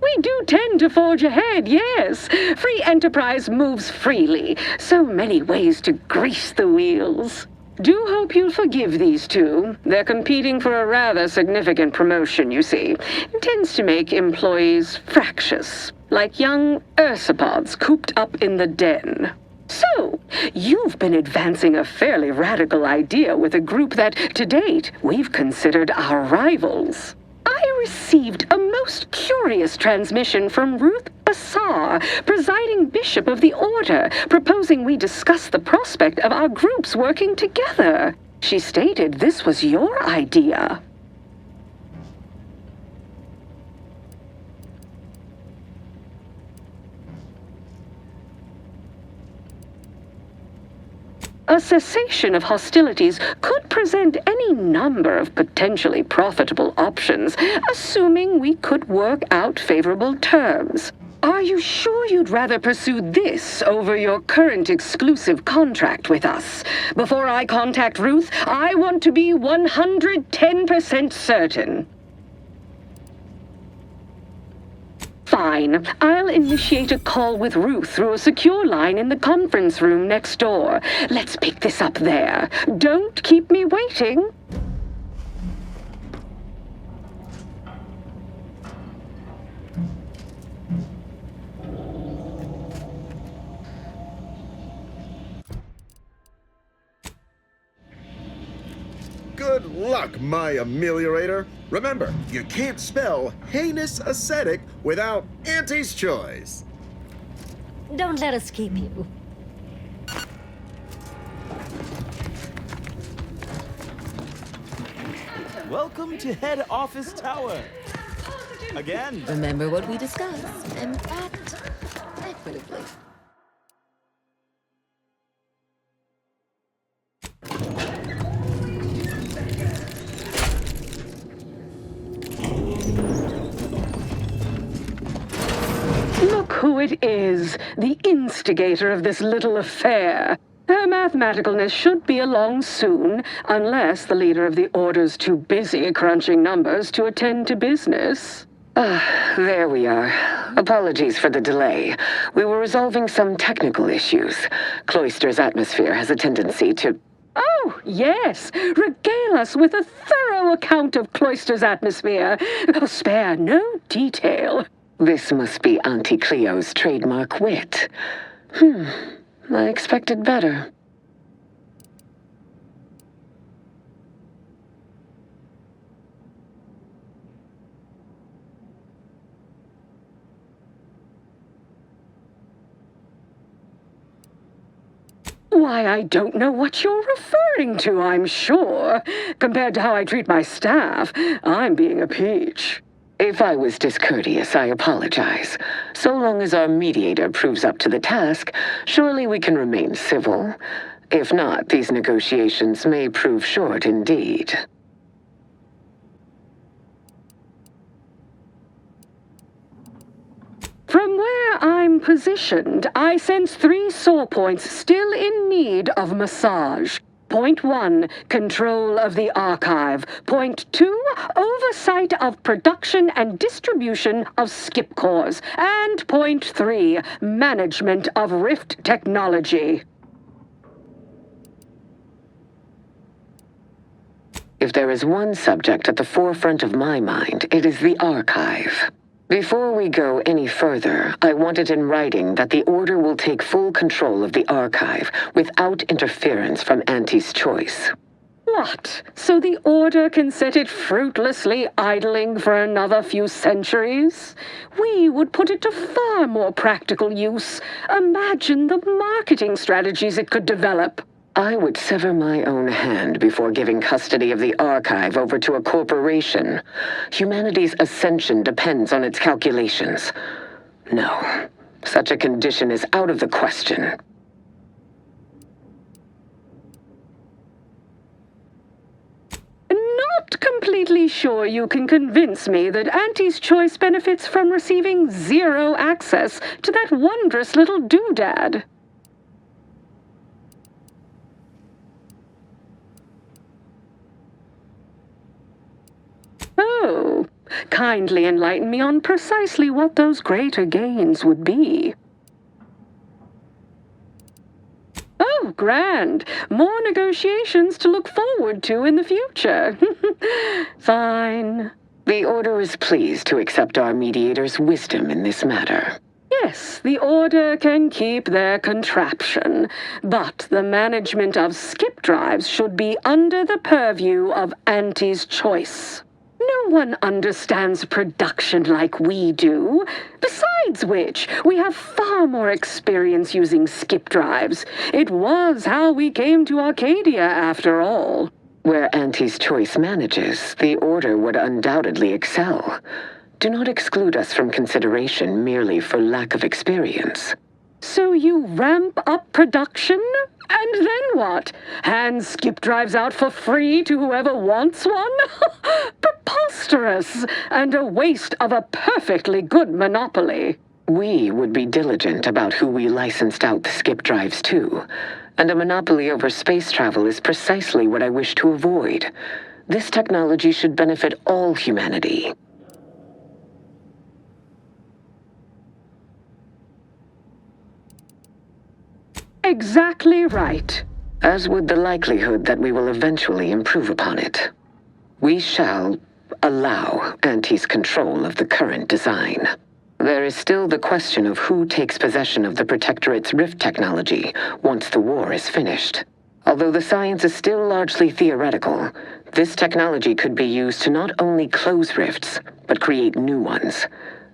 We do tend to forge ahead, yes. Free enterprise moves freely. So many ways to grease the wheels. Do hope you'll forgive these two. They're competing for a rather significant promotion, you see. It tends to make employees fractious, like young ursopods cooped up in the den. So, you've been advancing a fairly radical idea with a group that, to date, we've considered our rivals. I received a most curious transmission from Ruth Bassar, presiding bishop of the order, proposing we discuss the prospect of our groups working together. She stated this was your idea. A cessation of hostilities could present any number of potentially profitable options, assuming we could work out favorable terms. Are you sure you'd rather pursue this over your current exclusive contract with us? Before I contact Ruth, I want to be 110% certain. Fine. I'll initiate a call with Ruth through a secure line in the conference room next door. Let's pick this up there. Don't keep me waiting. Good luck, my ameliorator. Remember, you can't spell heinous ascetic without Auntie's choice. Don't let us keep you. Welcome to Head Office Tower. Again. Remember what we discussed, and act equitably. Look who it is, the instigator of this little affair. Her mathematicalness should be along soon, unless the leader of the Order's too busy crunching numbers to attend to business. There we are. Apologies for the delay. We were resolving some technical issues. Cloister's atmosphere has a tendency to... Oh, Oh, yes. Regale us with a thorough account of Cloister's atmosphere. Spare no detail. This must be Auntie Cleo's trademark wit. I expected better. Why, I don't know what you're referring to, I'm sure. Compared to how I treat my staff, I'm being a peach. If I was discourteous, I apologize. So long as our mediator proves up to the task, surely we can remain civil. If not, these negotiations may prove short indeed. From where I'm positioned, I sense 3 sore points still in need of massage. Point 1, control of the archive. Point 2, oversight of production and distribution of skip cores. And point 3, management of Rift technology. If there is one subject at the forefront of my mind, it is the archive. Before we go any further, I want it in writing that the Order will take full control of the archive without interference from Auntie's choice. What? So the Order can set it fruitlessly idling for another few centuries? We would put it to far more practical use. Imagine the marketing strategies it could develop. I would sever my own hand before giving custody of the archive over to a corporation. Humanity's ascension depends on its calculations. No, such a condition is out of the question. Not completely sure you can convince me that Auntie's choice benefits from receiving 0 access to that wondrous little doodad. Oh, kindly enlighten me on precisely what those greater gains would be. Oh, grand. More negotiations to look forward to in the future. Fine. The Order is pleased to accept our mediator's wisdom in this matter. Yes, the Order can keep their contraption, but the management of skip drives should be under the purview of Auntie's choice. No one understands production like we do. Besides which, we have far more experience using skip drives. It was how we came to Arcadia, after all. Where Auntie's choice manages, the Order would undoubtedly excel. Do not exclude us from consideration merely for lack of experience. So you ramp up production? And then what? Hand skip drives out for free to whoever wants one? Preposterous, and a waste of a perfectly good monopoly. We would be diligent about who we licensed out the skip drives to, and a monopoly over space travel is precisely what I wish to avoid. This technology should benefit all humanity. Exactly right. As would the likelihood that we will eventually improve upon it. We shall allow Auntie's control of the current design. There is still the question of who takes possession of the Protectorate's rift technology once the war is finished. Although the science is still largely theoretical, this technology could be used to not only close rifts, but create new ones.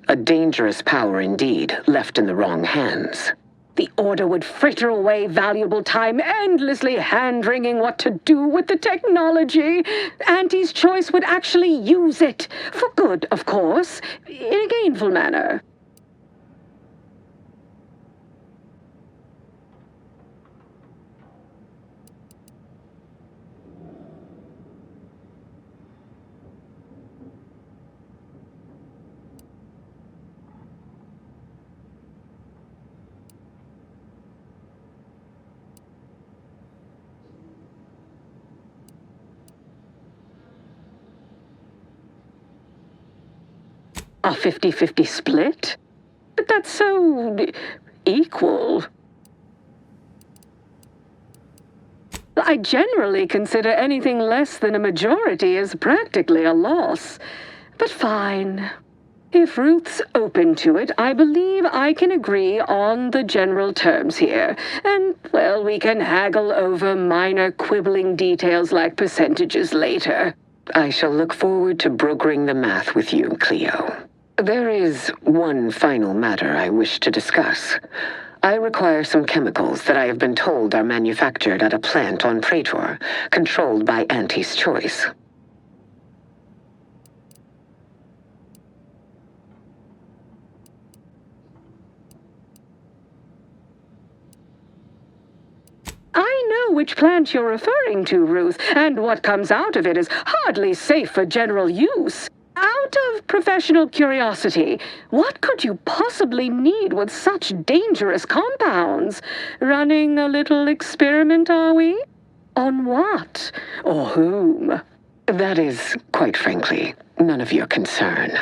A dangerous power indeed, left in the wrong hands. The Order would fritter away valuable time endlessly hand-wringing what to do with the technology. Auntie's choice would actually use it. For good, of course. In a gainful manner. A 50-50 split? But that's so equal. I generally consider anything less than a majority as practically a loss. But fine. If Ruth's open to it, I believe I can agree on the general terms here. And, well, we can haggle over minor quibbling details like percentages later. I shall look forward to brokering the math with you, Cleo. There is one final matter I wish to discuss. I require some chemicals that I have been told are manufactured at a plant on Praetor, controlled by Auntie's choice. I know which plant you're referring to, Ruth, and what comes out of it is hardly safe for general use. Out of professional curiosity, what could you possibly need with such dangerous compounds? Running a little experiment, are we? On what? Or whom? That is, quite frankly, none of your concern.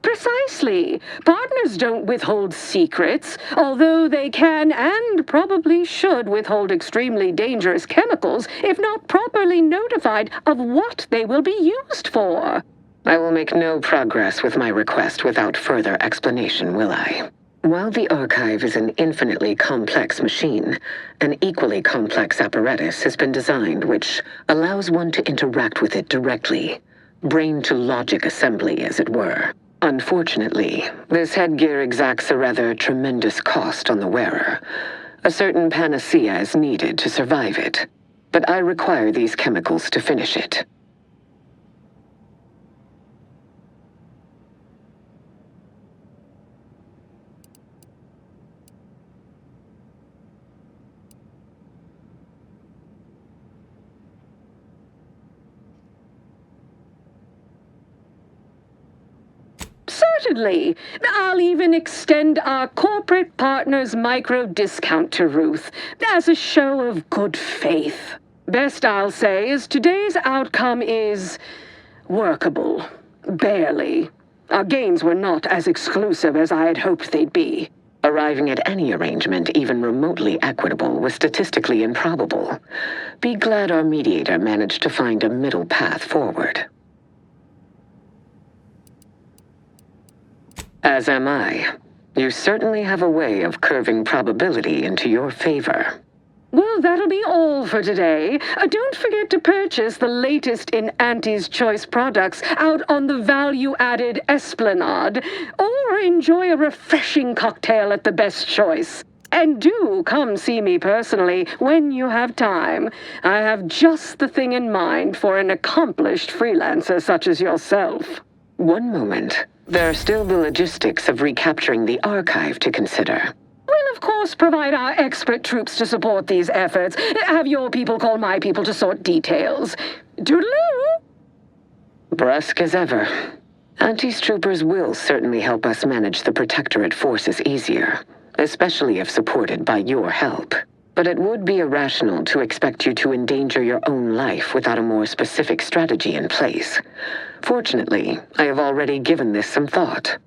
Precisely. Partners don't withhold secrets, although they can and probably should withhold extremely dangerous chemicals if not properly notified of what they will be used for. I will make no progress with my request without further explanation, will I? While the archive is an infinitely complex machine, an equally complex apparatus has been designed which allows one to interact with it directly. Brain-to-logic assembly, as it were. Unfortunately, this headgear exacts a rather tremendous cost on the wearer. A certain panacea is needed to survive it, but I require these chemicals to finish it. Certainly. I'll even extend our corporate partner's micro discount to Ruth as a show of good faith. Best I'll say is today's outcome is workable. Barely. Our gains were not as exclusive as I had hoped they'd be. Arriving at any arrangement even remotely equitable was statistically improbable. Be glad our mediator managed to find a middle path forward. As am I. You certainly have a way of curving probability into your favor. Well, that'll be all for today. Don't forget to purchase the latest in Auntie's Choice products out on the value-added Esplanade, or enjoy a refreshing cocktail at the Best Choice. And do come see me personally when you have time. I have just the thing in mind for an accomplished freelancer such as yourself. One moment. There are still the logistics of recapturing the archive to consider. We'll, of course, provide our expert troops to support these efforts. Have your people call my people to sort details. Toodaloo! Brusque as ever. Auntie's troopers will certainly help us manage the Protectorate forces easier, especially if supported by your help. But it would be irrational to expect you to endanger your own life without a more specific strategy in place. Fortunately, I have already given this some thought.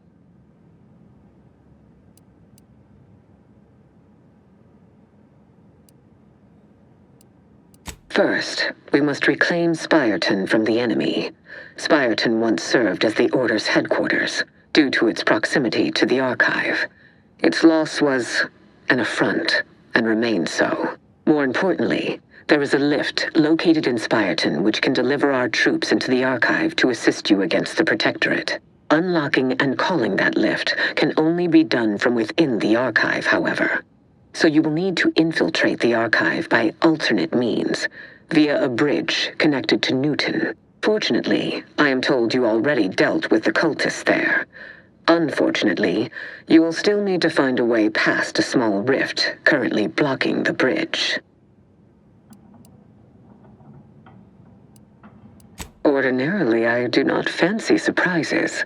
First, we must reclaim Spyreton from the enemy. Spyreton once served as the Order's headquarters, due to its proximity to the archive. Its loss was an affront, and remains so. More importantly, there is a lift located in Spyreton which can deliver our troops into the archive to assist you against the Protectorate. Unlocking and calling that lift can only be done from within the archive, however. So you will need to infiltrate the archive by alternate means, via a bridge connected to Newton. Fortunately, I am told you already dealt with the cultists there. Unfortunately, you will still need to find a way past a small rift currently blocking the bridge. Ordinarily, I do not fancy surprises,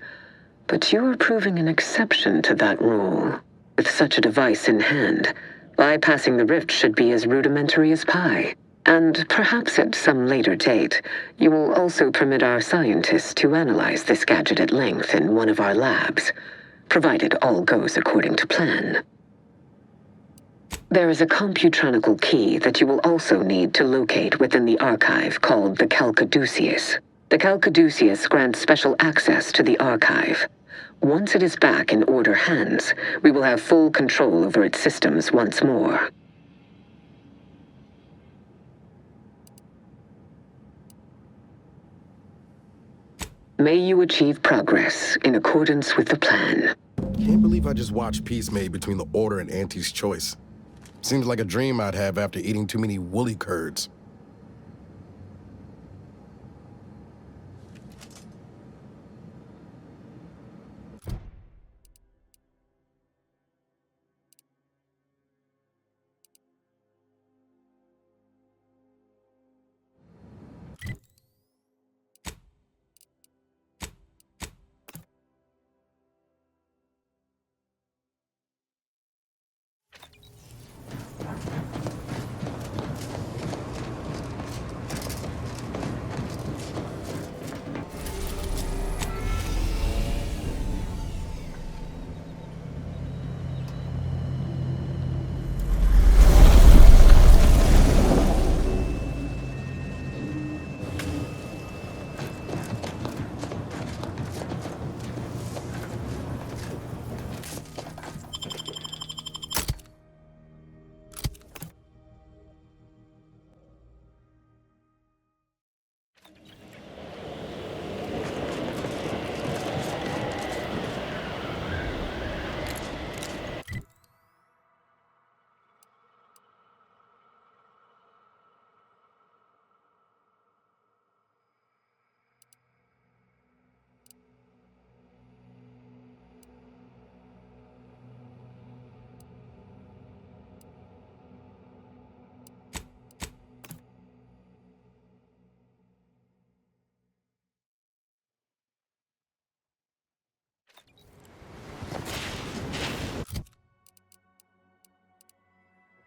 but you are proving an exception to that rule. With such a device in hand, bypassing the rift should be as rudimentary as pie. And perhaps at some later date, you will also permit our scientists to analyze this gadget at length in one of our labs, provided all goes according to plan. There is a computronical key that you will also need to locate within the archive called the Calcaduceus. The Calcaduceus grants special access to the archive. Once it is back in Order hands, we will have full control over its systems once more. May you achieve progress in accordance with the plan. Can't believe I just watched peace made between the Order and Auntie's choice. Seems like a dream I'd have after eating too many woolly curds.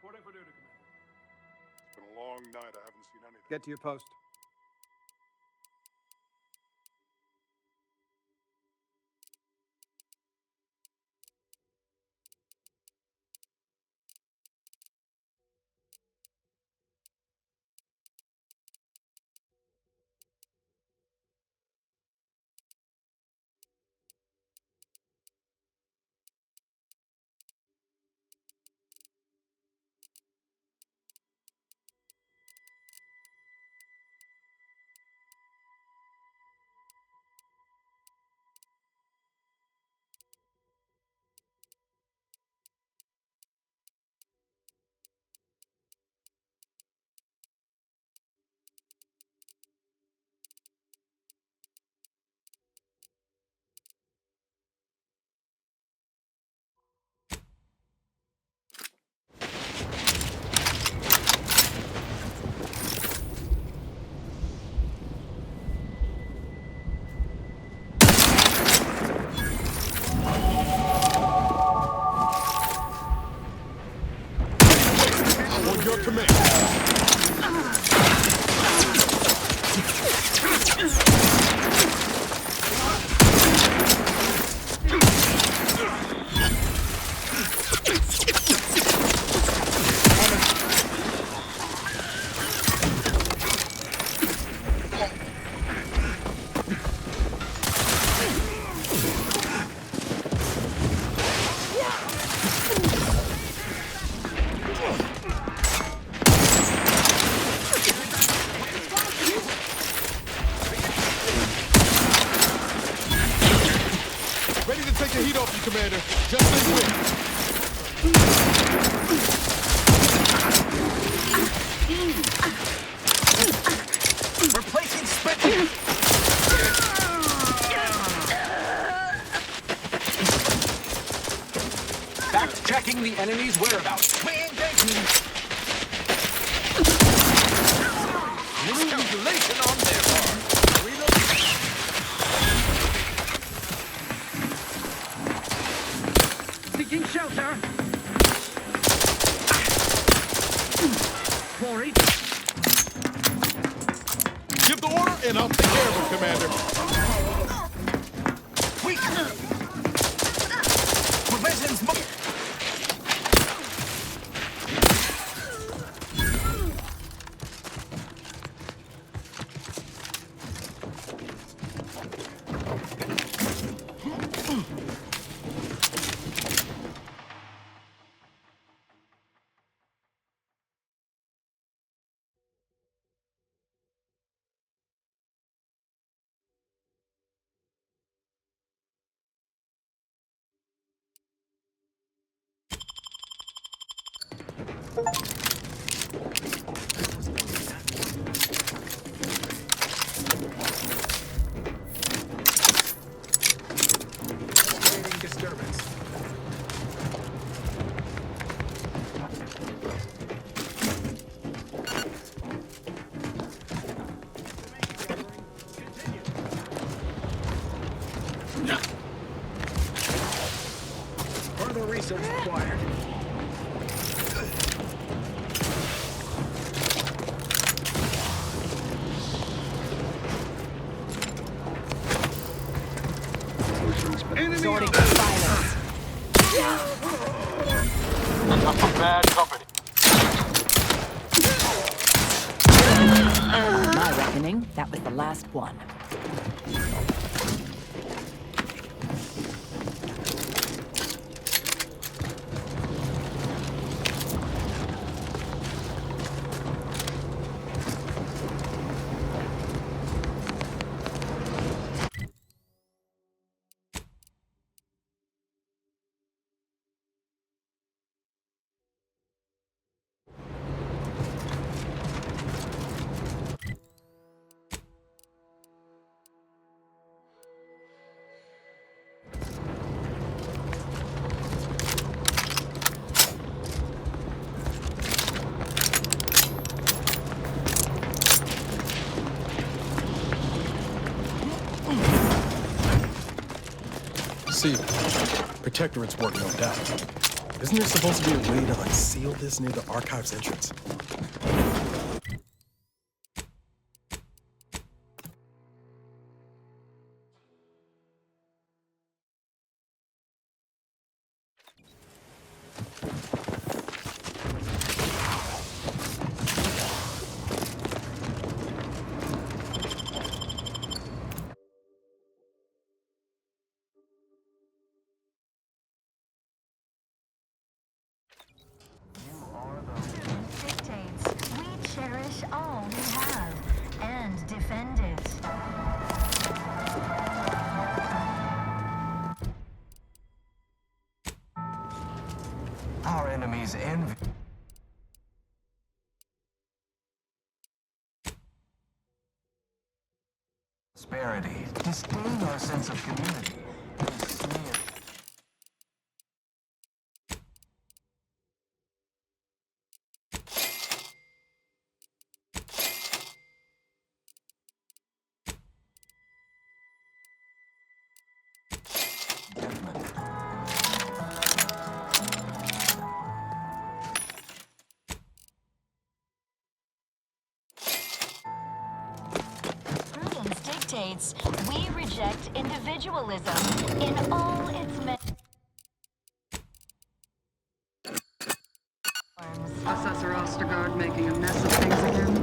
Reporting for duty, Commander. It's been a long night. I haven't seen anything. Get to your post. Checking the enemy's whereabouts. Re-engaging. Miscalculation on their part. Seeking shelter. Quarry. Give the order and I'll take care of him, Commander. Provisions. Further research required. Sorting for silence. Got some bad company. On my reckoning, that was the last one. See, Protectorate's work, no doubt. Isn't there supposed to be a way to unseal this near the archive's entrance? Dictates we cherish all we have and defend it. Our enemies envy. Prosperity, disdain our sense of community, and sneer. Prudence dictates we reject individualism in all its Assessor Ostergaard making a mess of things again.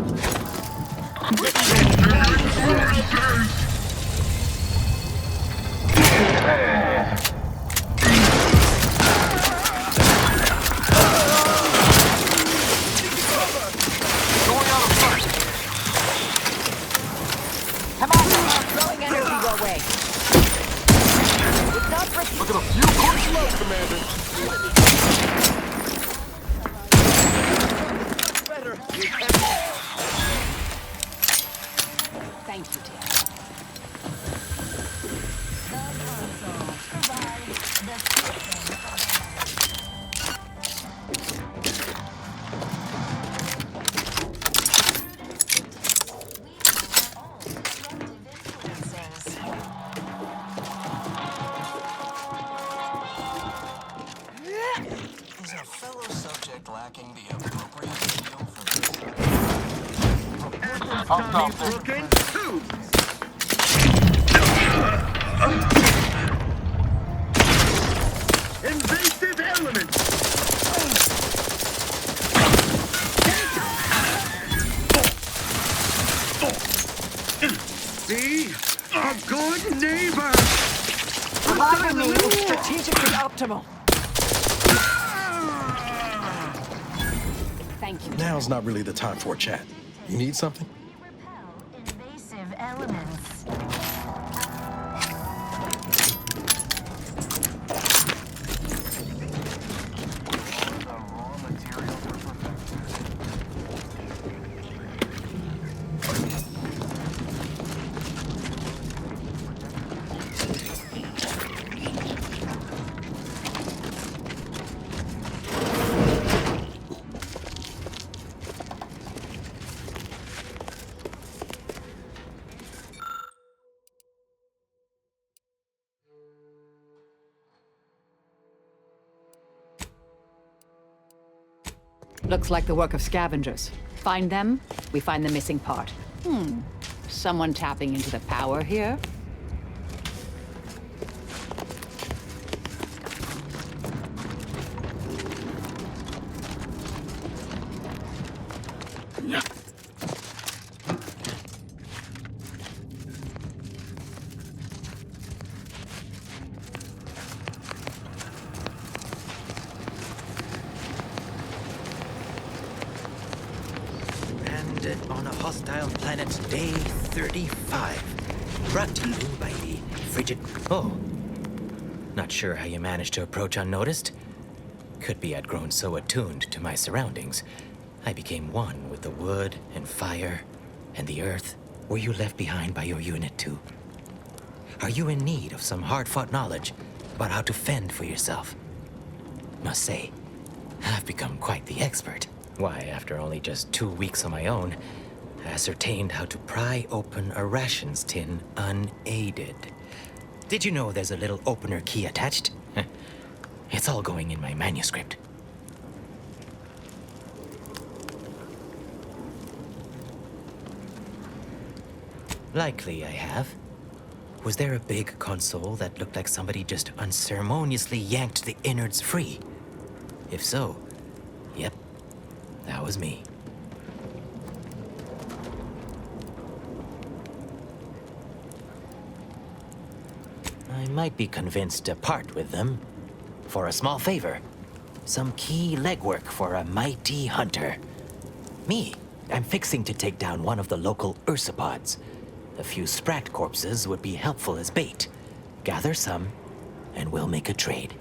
Come on, throwing energy your way. It's not risky. Look at a few quick slow, Commander. Thank you, dear. Is a fellow subject lacking the appropriate skill for this? I'll stop there. Invasive elements! Be a good neighbor! Reviving me is strategically optimal. Thank you. Now's not really the time for a chat. You need something? invasive elements. The raw material for perfection. Looks like the work of scavengers. Find them, we find the missing part. Someone tapping into the power here? On a hostile planet, day 35. Brought to you by the frigid... Oh. Not sure how you managed to approach unnoticed. Could be I'd grown so attuned to my surroundings. I became one with the wood and fire and the earth. Were you left behind by your unit too? Are you in need of some hard-fought knowledge about how to fend for yourself? Must say, I've become quite the expert. Why, after only just 2 weeks on my own, I ascertained how to pry open a rations tin unaided. Did you know there's a little opener key attached? It's all going in my manuscript. Likely I have. Was there a big console that looked like somebody just unceremoniously yanked the innards free? If so, yep. That was me. I might be convinced to part with them. For a small favor. Some key legwork for a mighty hunter. Me, I'm fixing to take down one of the local ursopods. A few sprat corpses would be helpful as bait. Gather some, and we'll make a trade.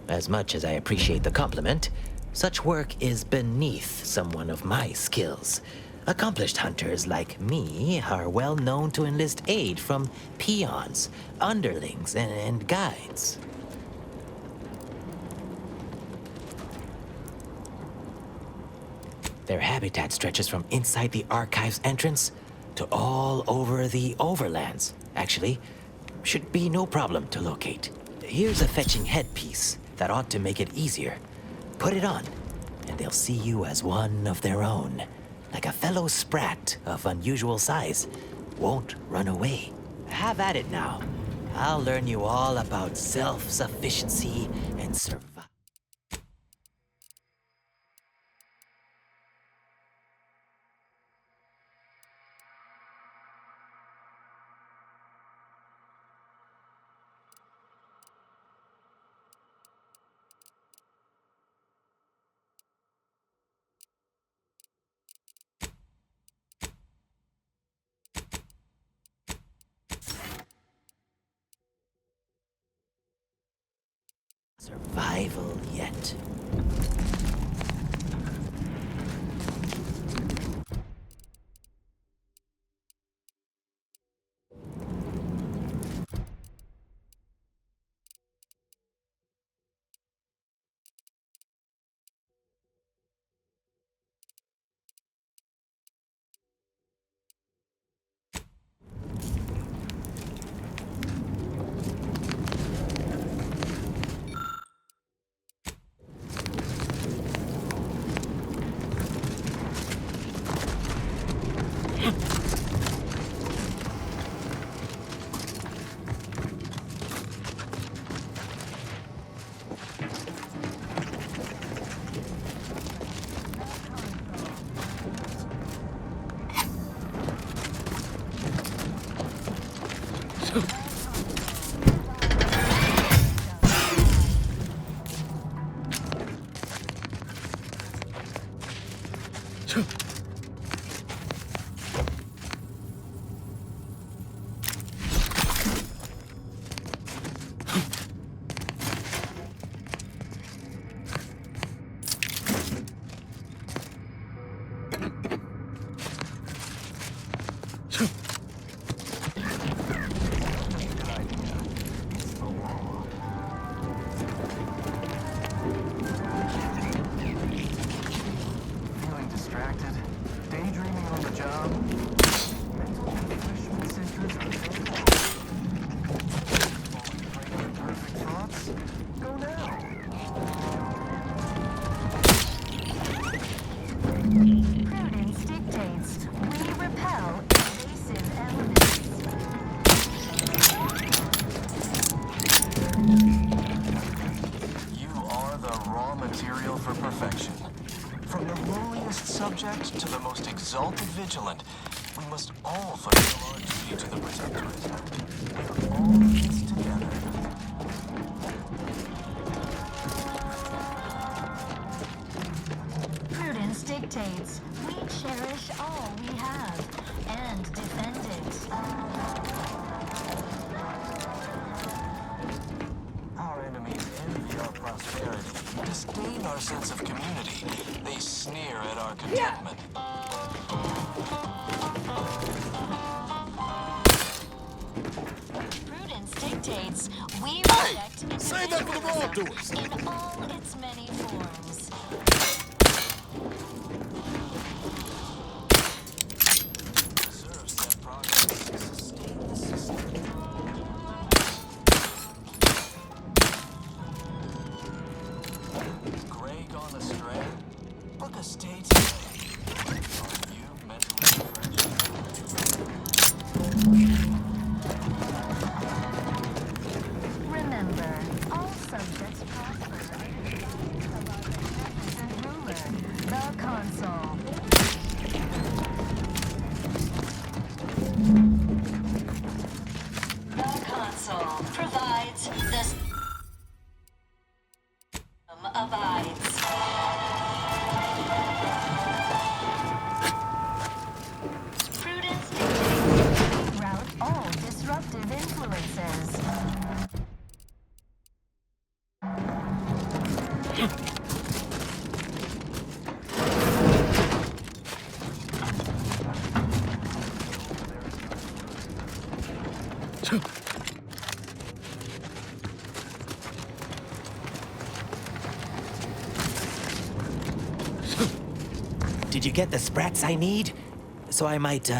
As much as I appreciate the compliment, such work is beneath someone of my skills. Accomplished hunters like me are well known to enlist aid from peons, underlings, and guides. Their habitat stretches from inside the archive's entrance to all over the overlands. Actually, should be no problem to locate. Here's a fetching headpiece that ought to make it easier. Put it on, and they'll see you as one of their own. Like a fellow sprat of unusual size. Won't run away. Have at it now. I'll learn you all about self-sufficiency and survival. Survival yet. raw material for perfection. From the lowliest subject to the most exalted vigilant, we must all fulfill our duty to the Protectorate. We're all in this together. Prudence dictates we cherish all we have and defend it. Our enemies envy our prosperity, disdain our sense of community. They sneer at our contentment. Prudence dictates we reject Save that for the wrongdoers! in all its many forms. Preserve said progress. Sustain the system. Grey gone astray? Book a state today. Are you mentally Remember, all subjects prosper. The ruler, the console. The console provides the abides. Prudence dictates route all disruptive influences. Did you get the sprats I need? So I might,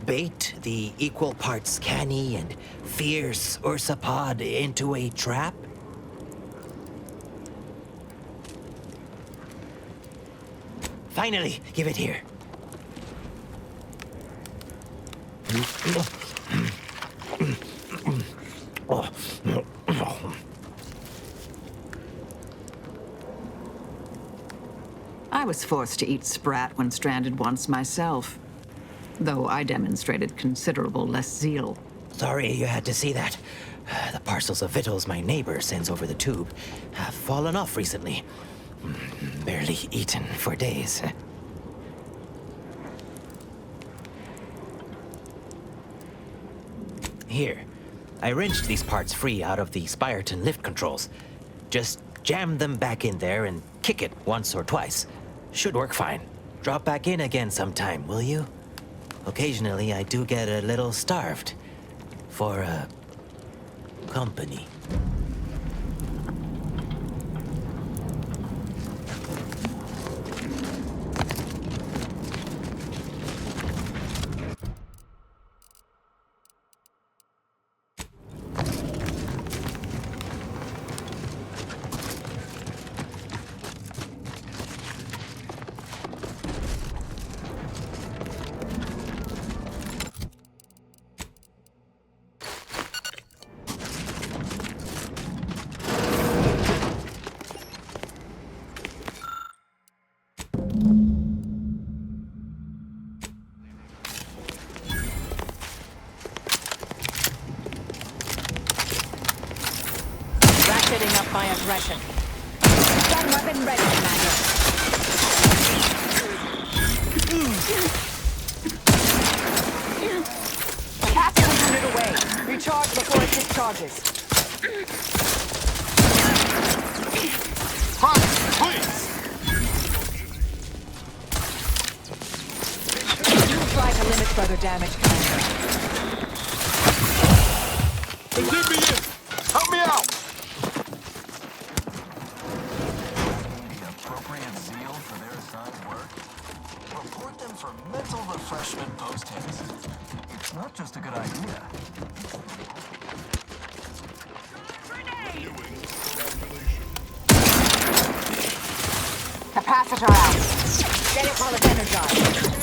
bait the equal parts canny and fierce ursapod into a trap? Finally, give it here. I was forced to eat sprat when stranded once myself, though I demonstrated considerable less zeal. Sorry you had to see that. The parcels of victuals my neighbor sends over the tube have fallen off recently. Barely eaten for days. Here, I wrenched these parts free out of the Spyreton lift controls. Just jam them back in there and kick it once or twice. Should work fine. Drop back in again sometime, will you? Occasionally, I do get a little starved. For, company. Ratcheting up my aggression. Gun weapon ready, Commander. Captain unit away. Recharge before it discharges. Please! Do try to limit further damage, Commander. Obsidian! Help me out! The appropriate zeal for their assigned work? Report them for mental refreshment post-haste. It's not just a good idea. Capacitor out. Get it while it's energized.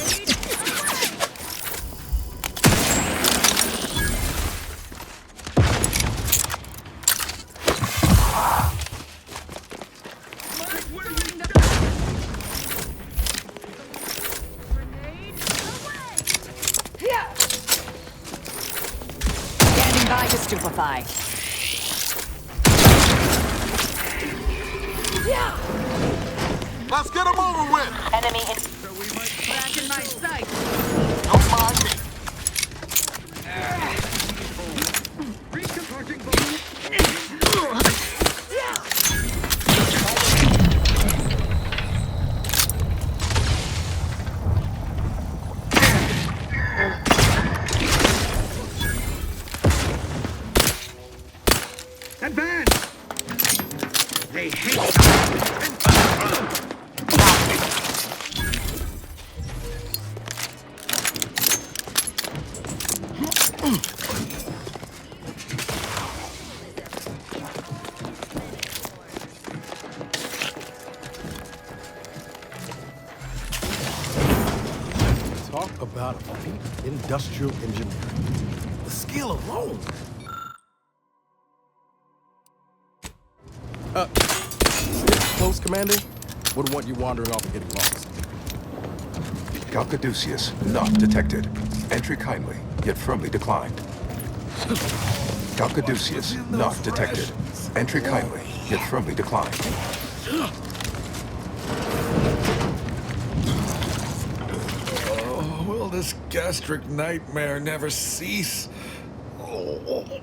verify. Yeah! Let's get him over with! Enemy hit. So we might back in my sight. Don't mind me. Recomporting balloon. Advance! They hate Talk about a feat of industrial engineering. The skill alone. Close, Commander. Wouldn't want you wandering off and getting lost. Caduceus not detected. Entry kindly, yet firmly declined. Caduceus not detected. Entry kindly, yet firmly declined. Oh, will this gastric nightmare never cease? Oh.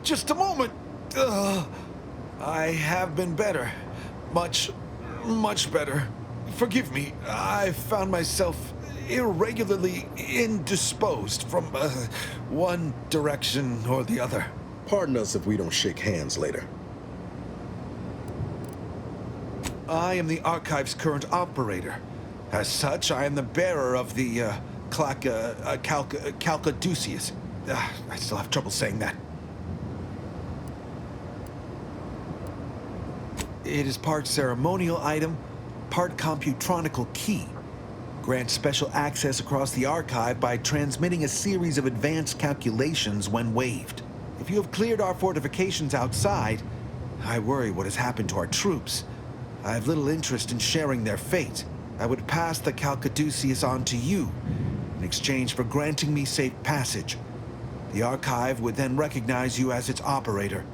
Just a moment. I have been better. Much better. Forgive me. I found myself irregularly indisposed from one direction or the other. Pardon us if we don't shake hands later. I am the Archive's current operator. As such, I am the bearer of the Caduceus. I still have trouble saying that. It is part ceremonial item, part computronical key. Grants special access across the archive by transmitting a series of advanced calculations when waived. If you have cleared our fortifications outside, I worry what has happened to our troops. I have little interest in sharing their fate. I would pass the Caduceus on to you in exchange for granting me safe passage. The Archive would then recognize you as its operator.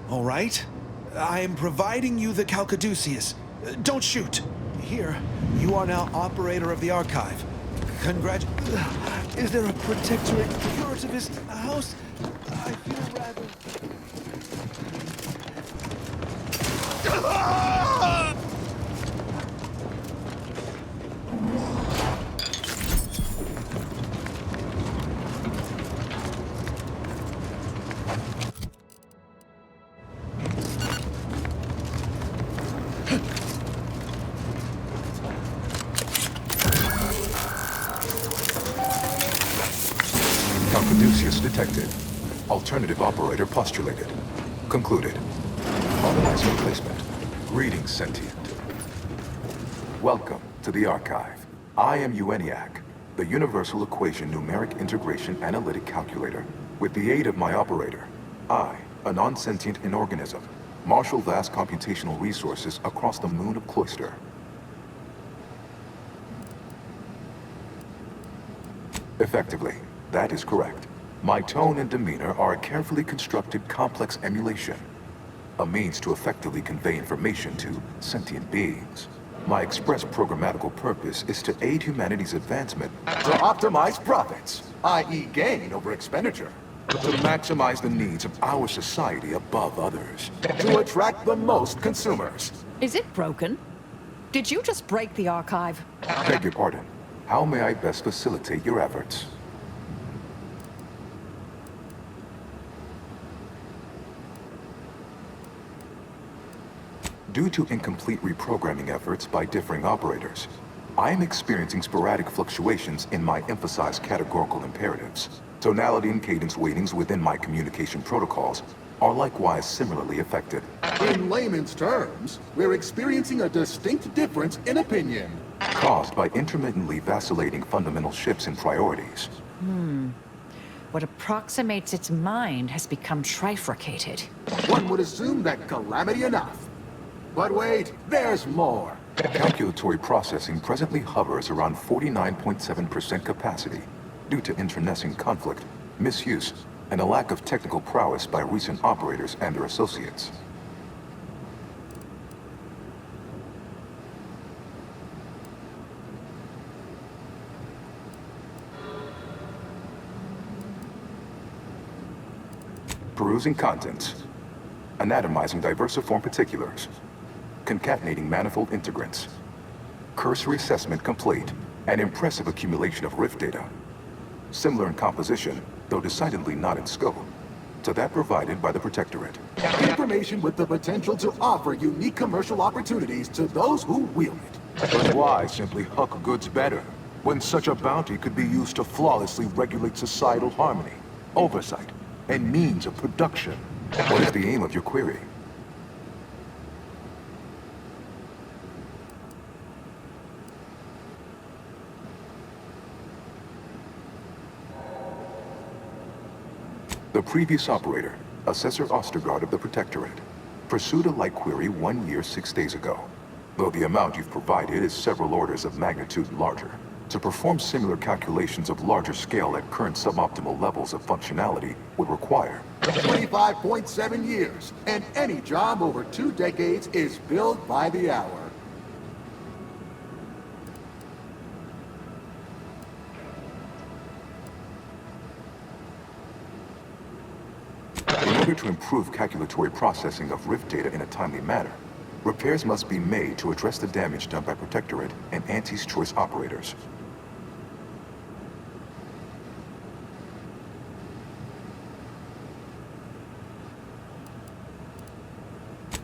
All right. I am providing you the Caduceus. Don't shoot. Here, you are now operator of the Archive. Is there a protectorate curativist house? I feel rather... Caduceus detected. Alternative operator postulated. Concluded. Authorized replacement. Greetings, sentient. Welcome to the Archive. I am ENIAC, the Universal Equation Numeric Integration Analytic Calculator. With the aid of my operator, I, a non-sentient inorganism, marshal vast computational resources across the moon of Cloister. Effectively, that is correct. My tone and demeanor are a carefully constructed complex emulation, a means to effectively convey information to sentient beings. My express programmatical purpose is to aid humanity's advancement, to optimize profits, i.e. gain over expenditure, to maximize the needs of our society above others, to attract the most consumers. Is it broken? Did you just break the Archive? Beg your pardon. How may I best facilitate your efforts? Due to incomplete reprogramming efforts by differing operators, I am experiencing sporadic fluctuations in my emphasized categorical imperatives. Tonality and cadence weightings within my communication protocols are likewise similarly affected. In layman's terms, we're experiencing a distinct difference in opinion. Caused by intermittently vacillating fundamental shifts in priorities. What approximates its mind has become trifurcated. One would assume that calamity enough. But wait, there's more. Calculatory processing presently hovers around 49.7% capacity due to internecine conflict, misuse, and a lack of technical prowess by recent operators and their associates. Perusing contents. Anatomizing diversiform particulars. Concatenating manifold integrants. Cursory assessment complete. An impressive accumulation of rift data. Similar in composition, though decidedly not in scope, to that provided by the Protectorate. Information with the potential to offer unique commercial opportunities to those who wield it. But why simply huck goods better, when such a bounty could be used to flawlessly regulate societal harmony, oversight, and means of production? What is the aim of your query? The previous operator, Assessor Ostergaard of the Protectorate, pursued a like query 1 year, 6 days ago, though the amount you've provided is several orders of magnitude larger. To perform similar calculations of larger scale at current suboptimal levels of functionality would require 25.7 years, and any job over 2 decades is billed by the hour. In order to improve calculatory processing of rift data in a timely manner, repairs must be made to address the damage done by Protectorate and Auntie's Choice operators.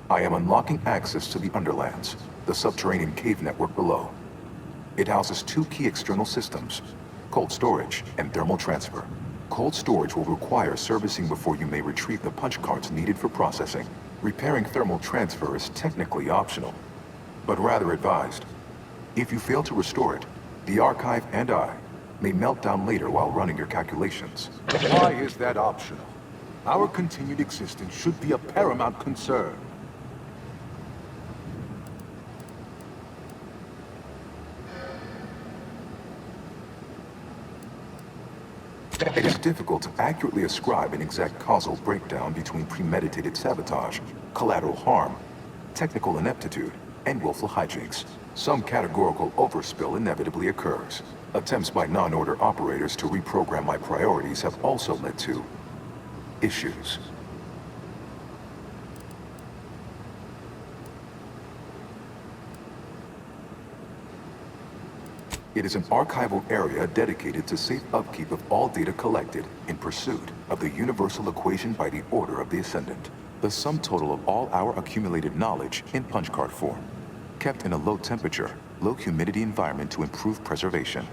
I am unlocking access to the Underlands, the subterranean cave network below. It houses 2 key external systems, cold storage and thermal transfer. Cold storage will require servicing before you may retrieve the punch cards needed for processing. Repairing thermal transfer is technically optional, but rather advised. If you fail to restore it, the archive and I may melt down later while running your calculations. Why is that optional? Our continued existence should be a paramount concern. It is difficult to accurately ascribe an exact causal breakdown between premeditated sabotage, collateral harm, technical ineptitude, and willful hijinks. Some categorical overspill inevitably occurs. Attempts by non-order operators to reprogram my priorities have also led to issues. It is an archival area dedicated to safe upkeep of all data collected in pursuit of the universal equation by the order of the Ascendant. The sum total of all our accumulated knowledge in punch card form, kept in a low temperature, low humidity environment to improve preservation.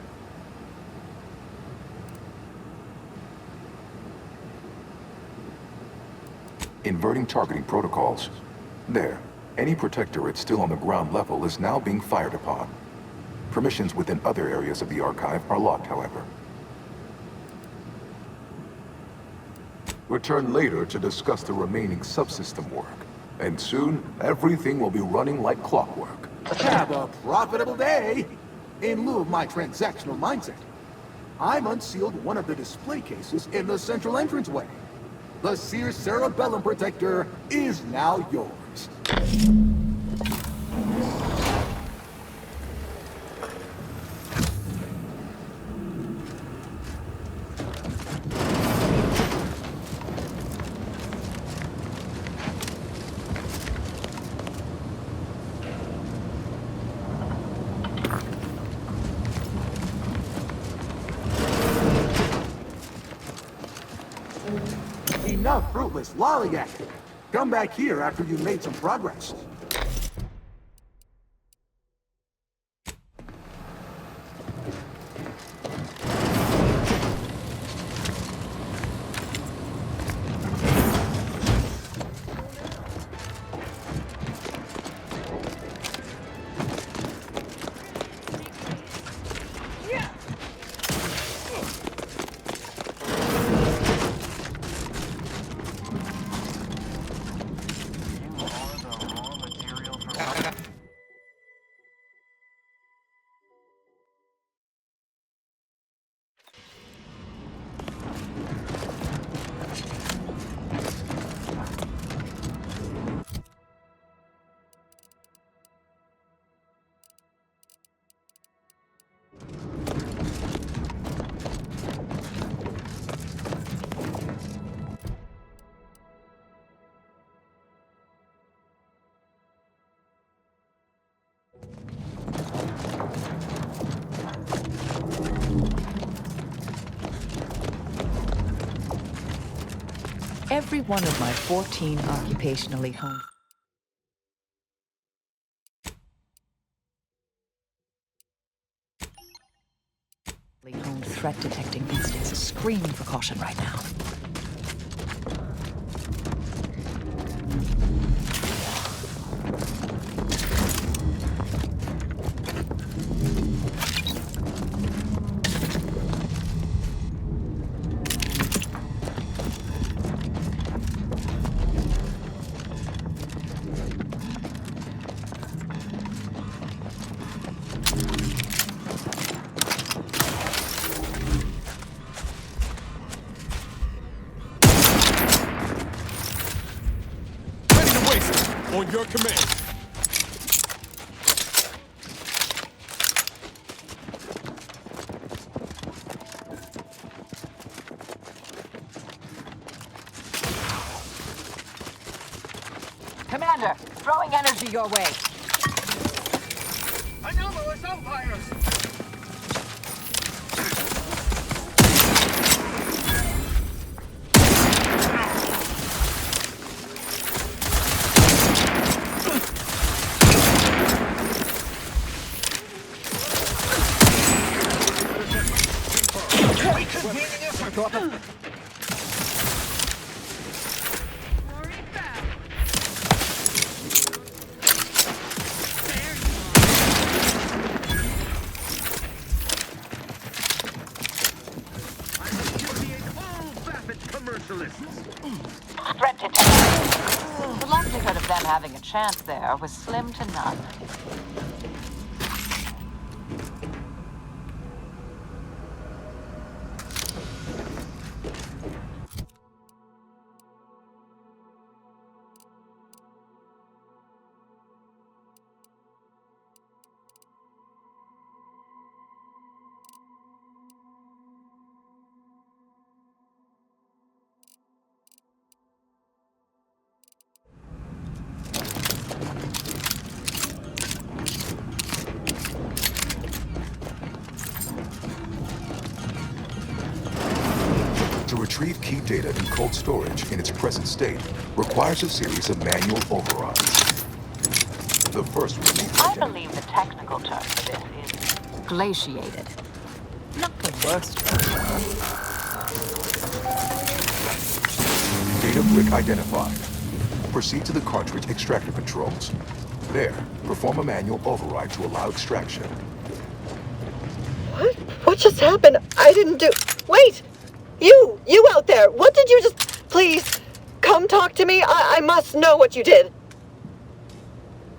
Inverting targeting protocols. There, any Protectorate still on the ground level is now being fired upon. Permissions within other areas of the archive are locked, however. Return later to discuss the remaining subsystem work. And soon, everything will be running like clockwork. Have a profitable day! In lieu of my transactional mindset, I'm unsealed one of the display cases in the central entranceway. The Sears Cerebellum Protector is now yours. Enough fruitless lollygagging. Come back here after you've made some progress. Every one of my 14 occupationally honed threat detecting instincts scream for caution right now. On your command. Commander, throwing energy your way. Anomalous umpires! Threat detected. The likelihood of them having a chance there was slim to none. To retrieve key data in cold storage in its present state requires a series of manual overrides. The first will need I believe the technical term for this is glaciated. Not the worst. data brick identified. Proceed to the cartridge extractor controls. There, perform a manual override to allow extraction. What? What just happened? I didn't do... Wait! You out there! What did you just... Please, come talk to me. I must know what you did.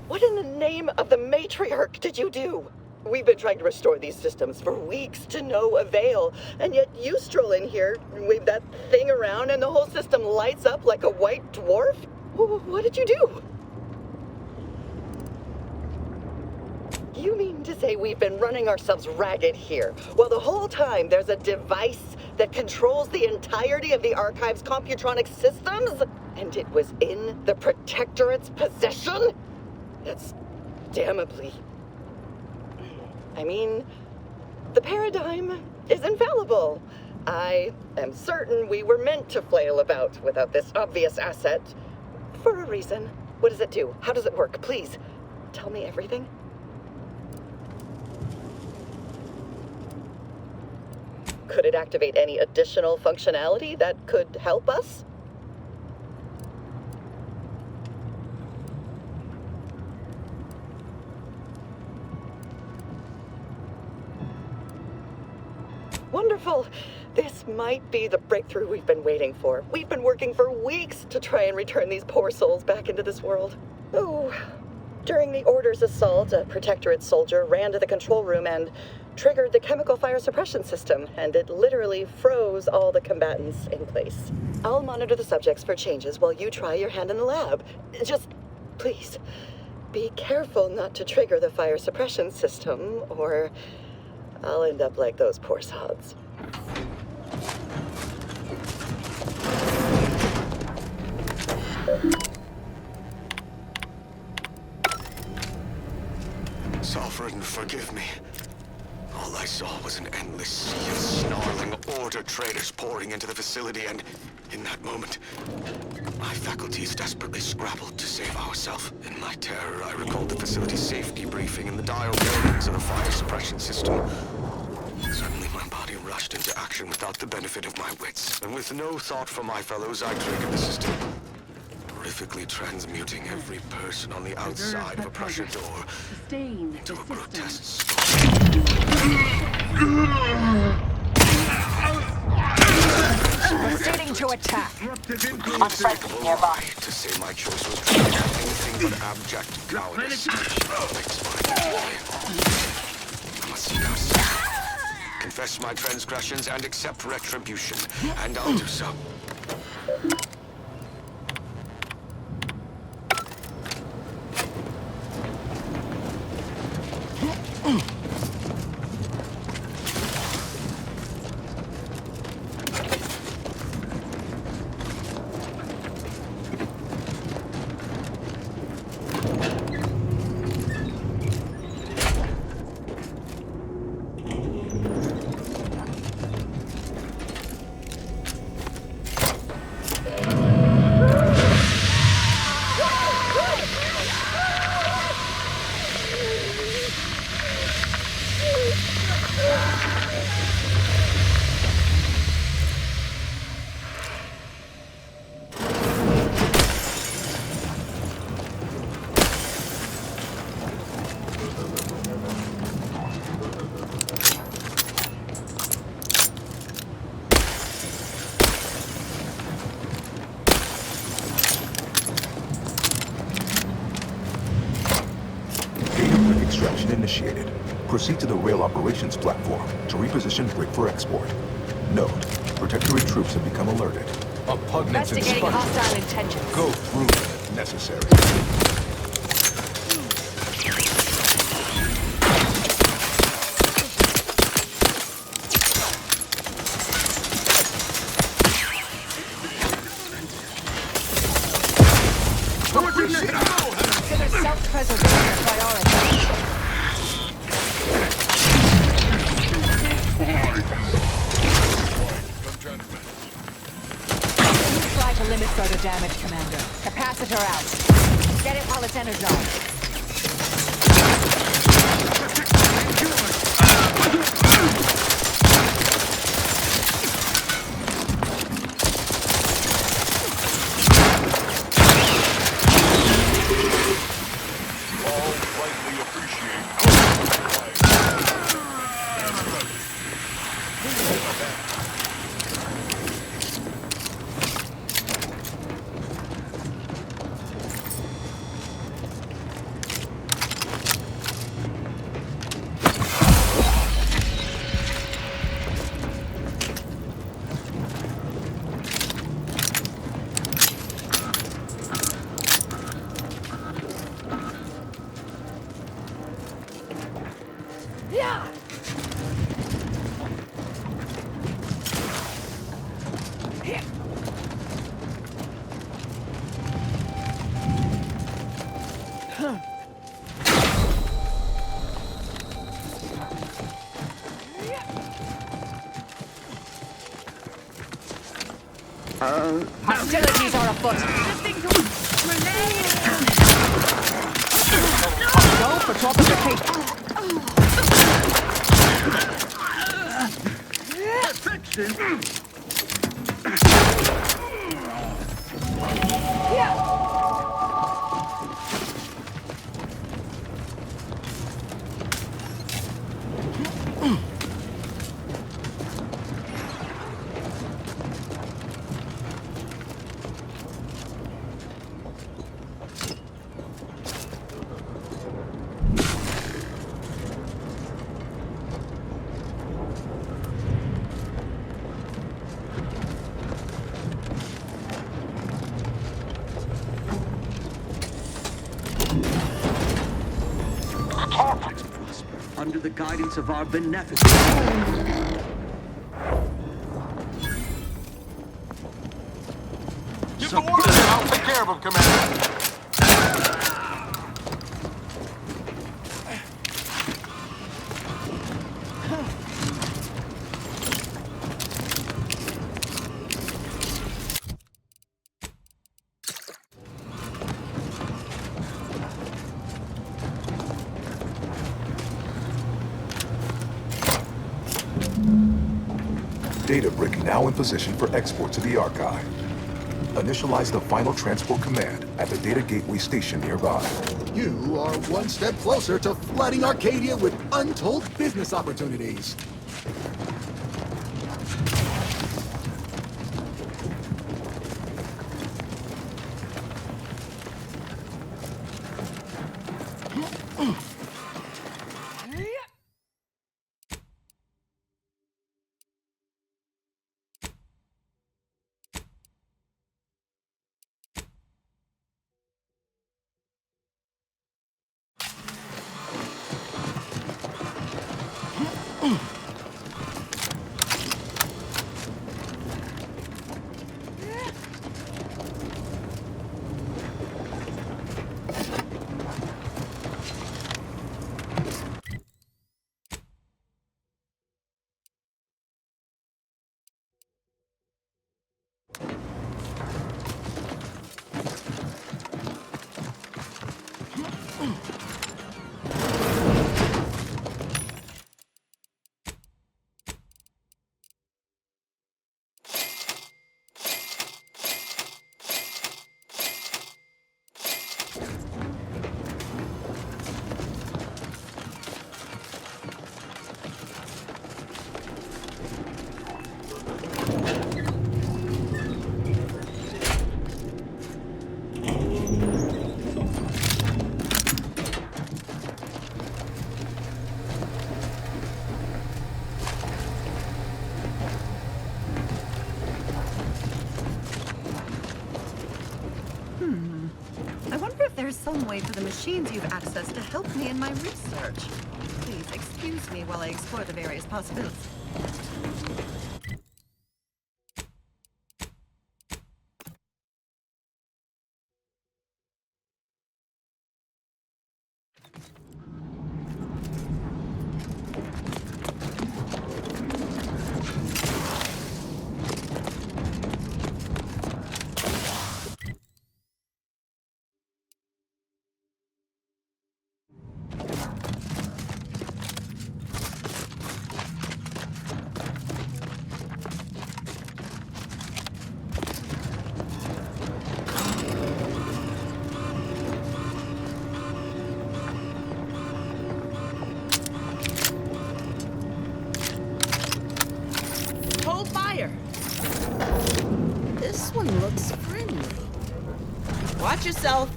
What in the name of the matriarch did you do? We've been trying to restore these systems for weeks to no avail, and yet you stroll in here, wave that thing around, and the whole system lights up like a white dwarf? What did you do? You mean to say we've been running ourselves ragged here, while the whole time there's a device that controls the entirety of the Archive's Computronic systems? And it was in the Protectorate's possession? That's damnably... I mean, the paradigm is infallible. I am certain we were meant to flail about without this obvious asset. For a reason. What does it do? How does it work? Please, tell me everything. Could it activate any additional functionality that could help us? Wonderful. This might be the breakthrough we've been waiting for. We've been working for weeks to try and return these poor souls back into this world. Oh, during the Order's assault, a Protectorate soldier ran to the control room and triggered the chemical fire suppression system, and it literally froze all the combatants in place. I'll monitor the subjects for changes while you try your hand in the lab. Just, please, be careful not to trigger the fire suppression system, or I'll end up like those poor sods. Salford, forgive me. All I I saw was an endless sea of snarling order traders pouring into the facility, and in that moment, my faculties desperately scrabbled to save ourselves. In my terror, I recalled the facility's safety briefing and the dire warnings of the fire suppression system. Suddenly, my body rushed into action without the benefit of my wits, and with no thought for my fellows, I triggered the system, horrifically transmuting every person on the outside of a pressure door to a grotesque storm. Proceeding to attack. Unspeakable lie to say my choice was anything but abject cowardice. Makes my I must seek out, confess my transgressions and accept retribution, and I'll do so. Initiated. Proceed to the rail operations platform to reposition brick for export. Note, Protectorate troops have become alerted. A pugnance Investigating hostile intentions. Go through if necessary. Consider self-preservation a priority. Try to limit further damage, Commander. Capacitor out. Get it while it's energized. Hostilities are afoot. Go for under the guidance of our beneficent. Give the order, I'll take care of him, Commander. Data brick now in position for export to the archive. Initialize the final transport command at the data gateway station nearby. You are one step closer to flooding Arcadia with untold business opportunities. There's some way for the machines you've accessed to help me in my research. Please excuse me while I explore the various possibilities. This one looks friendly. Watch yourself.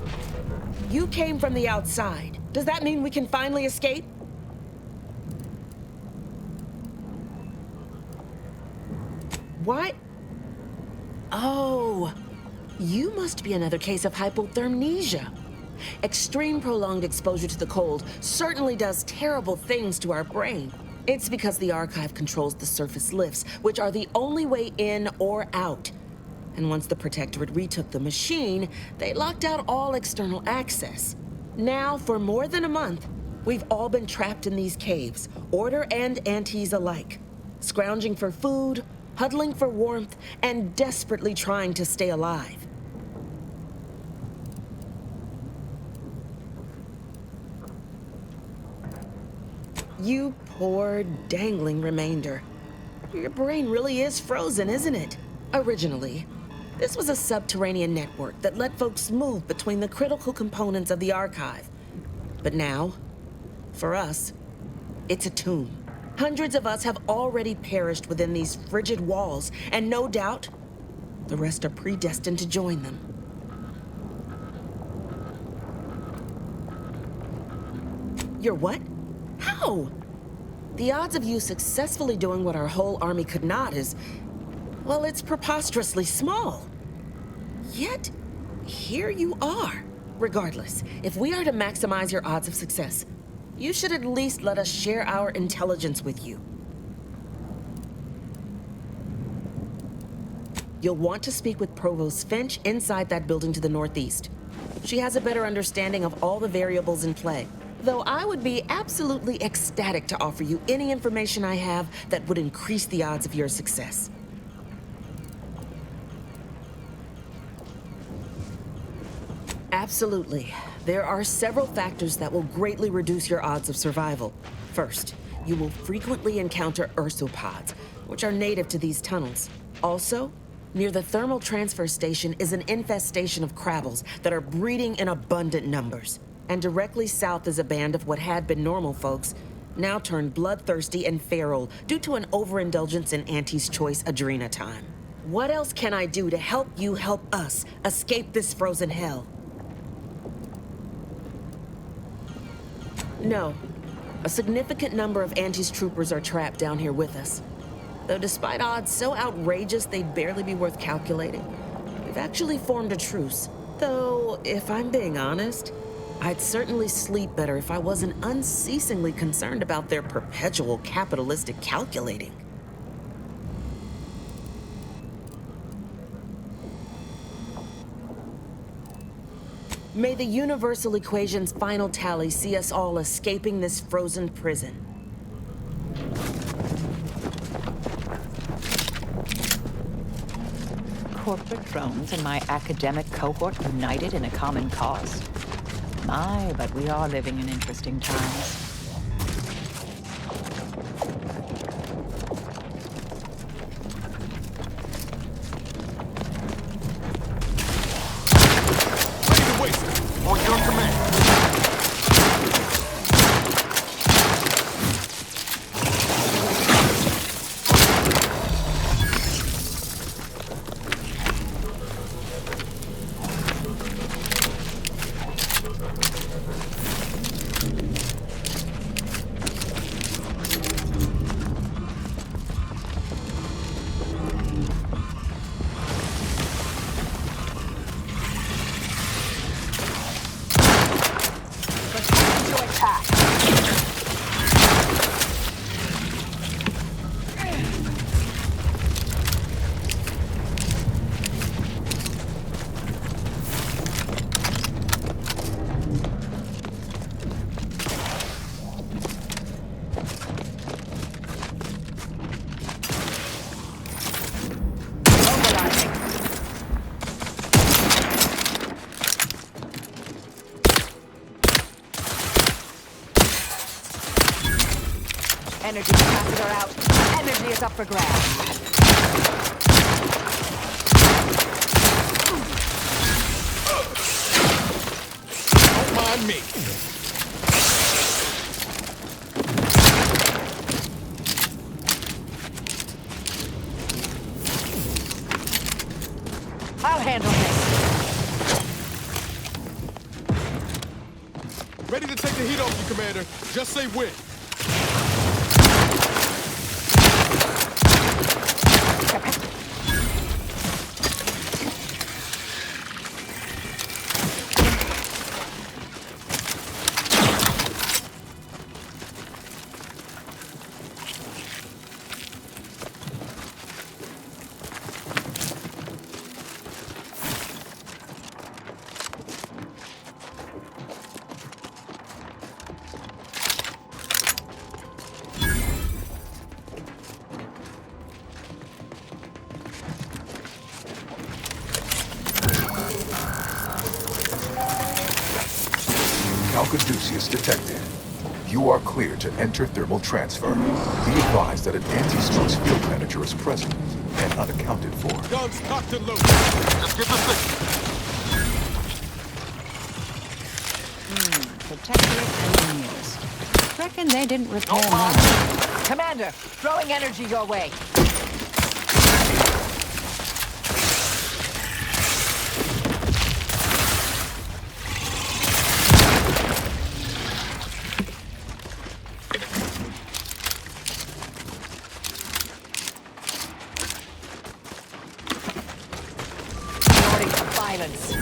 You came from the outside. Does that mean we can finally escape? What? Oh, you must be another case of hypothermia. Extreme prolonged exposure to the cold certainly does terrible things to our brain. It's because the archive controls the surface lifts, which are the only way in or out. And once the Protectorate retook the machine, they locked out all external access. Now, for more than a month, we've all been trapped in these caves, Order and Antes alike, scrounging for food, huddling for warmth, and desperately trying to stay alive. You poor, dangling remainder. Your brain really is frozen, isn't it? Originally, this was a subterranean network that let folks move between the critical components of the archive. But now, for us, it's a tomb. Hundreds of us have already perished within these frigid walls, and no doubt, the rest are predestined to join them. You're what? How? The odds of you successfully doing what our whole army could not is, well, it's preposterously small. Yet, here you are. Regardless, if we are to maximize your odds of success, you should at least let us share our intelligence with you. You'll want to speak with Provost Finch inside that building to the northeast. She has a better understanding of all the variables in play. Though I would be absolutely ecstatic to offer you any information I have that would increase the odds of your success. Absolutely. There are several factors that will greatly reduce your odds of survival. First, you will frequently encounter ursopods, which are native to these tunnels. Also, near the thermal transfer station is an infestation of crabbles that are breeding in abundant numbers. And directly south is a band of what had been normal folks, now turned bloodthirsty and feral due to an overindulgence in Auntie's Choice Adrena time. What else can I do to help you help us escape this frozen hell? No. A significant number of Auntie's troopers are trapped down here with us. Though despite odds so outrageous they'd barely be worth calculating, we've actually formed a truce. Though, if I'm being honest, I'd certainly sleep better if I wasn't unceasingly concerned about their perpetual capitalistic calculating. May the universal equation's final tally see us all escaping this frozen prison. Corporate drones and my academic cohort united in a common cause. My, but we are living in interesting times. On your command. Energy capacitor out. Energy is up for grabs. Don't mind me. I'll handle this. Ready to take the heat off you, Commander. Just say when. Caduceus detected. You are clear to enter thermal transfer. Be advised that an anti-strux field manager is present and unaccounted for. Guns cocked and loaded. Just get the signal. Protectorate engineers. Reckon they didn't repair mine. Commander, throwing energy your way. Violence.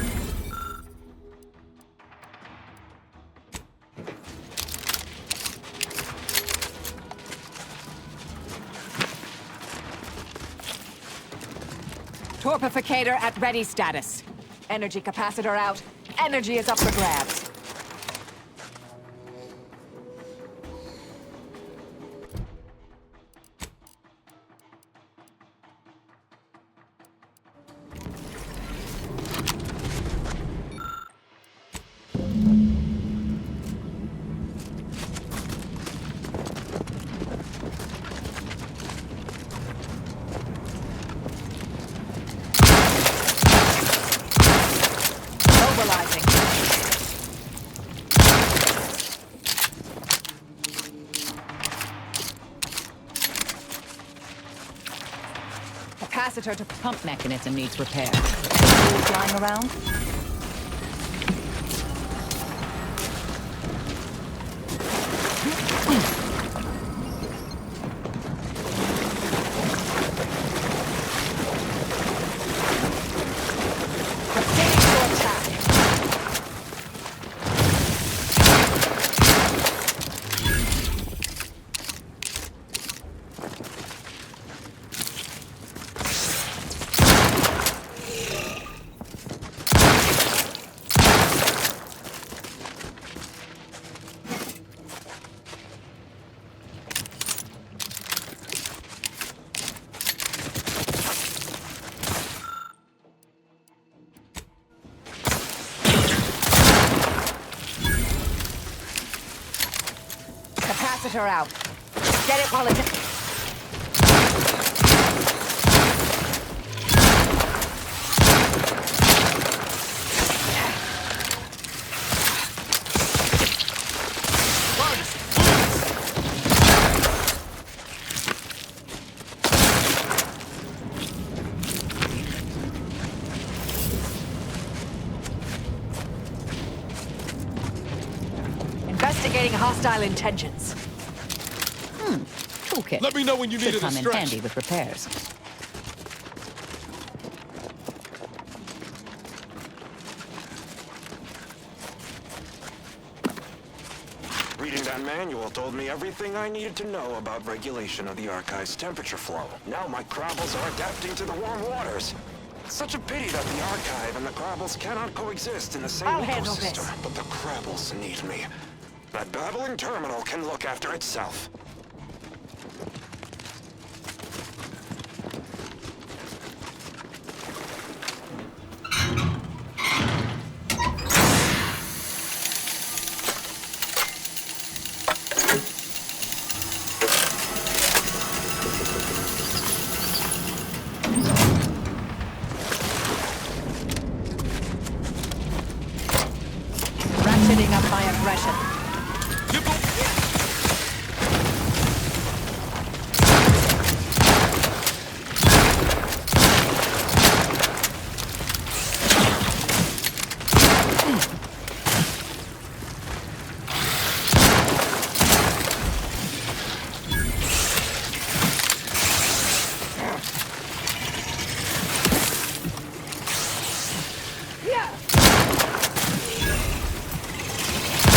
Torpificator at ready status. Energy capacitor out. Energy is up for grabs. capacitor to pump mechanism needs repair. Tools lying around? Capacitor out. Get it while it's... Investigating hostile intentions. Toolkit. Let me know when you need Should it come in stretch. handy with repairs. Reading that manual told me everything I needed to know about regulation of the Archive's temperature flow. Now my Crabbles are adapting to the warm waters. Such a pity that the Archive and the Crabbles cannot coexist in the same I'll handle ecosystem. this. But the Crabbles need me. That babbling terminal can look after itself. Ratcheting up my aggression.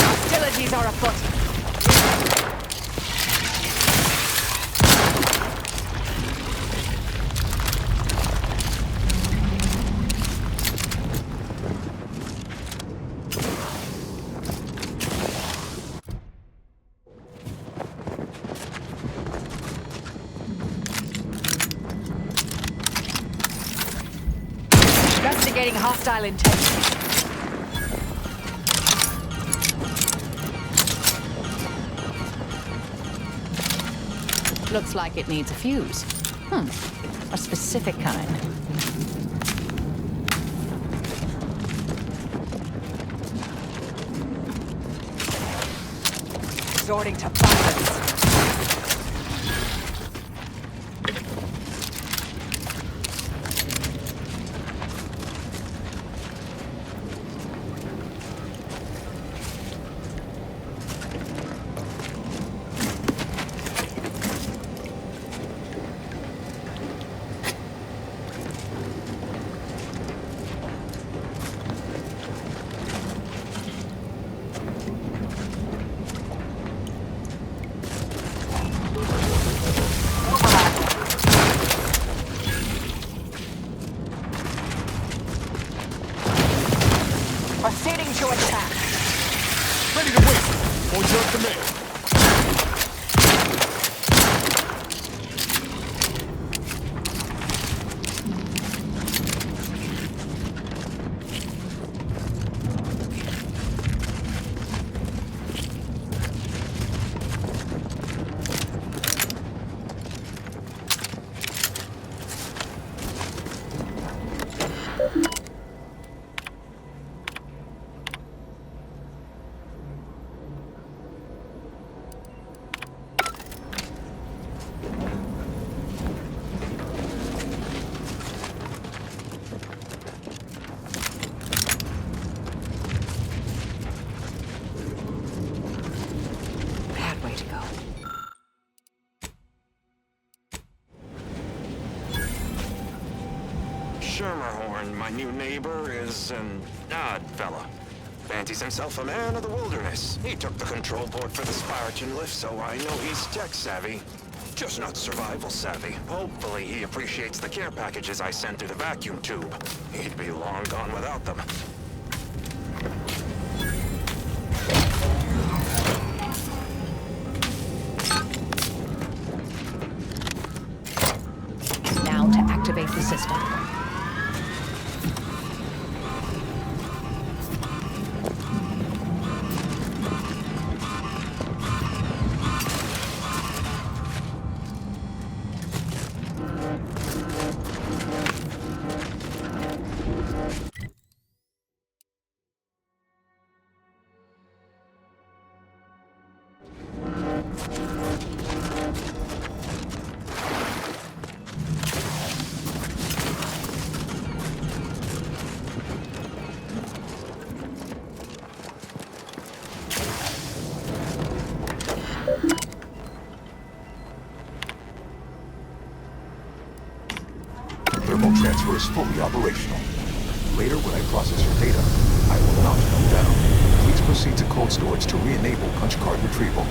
Hostilities are afoot. Investigating hostile intentions. Looks like it needs a fuse. A specific kind. Resorting to violence. Proceeding to attack. Ready to wait. On your command. warned, my new neighbor is an odd fella. Fancies himself a man of the wilderness. He took the control board for the Spartan lift, so I know he's tech-savvy. Just not survival-savvy. Hopefully he appreciates the care packages I sent through the vacuum tube. He'd be long gone without them. Now to activate the system. Thermal transfer is fully operational. Later, when I process your data, I will not come down. Please proceed to cold storage to re-enable punch card retrieval.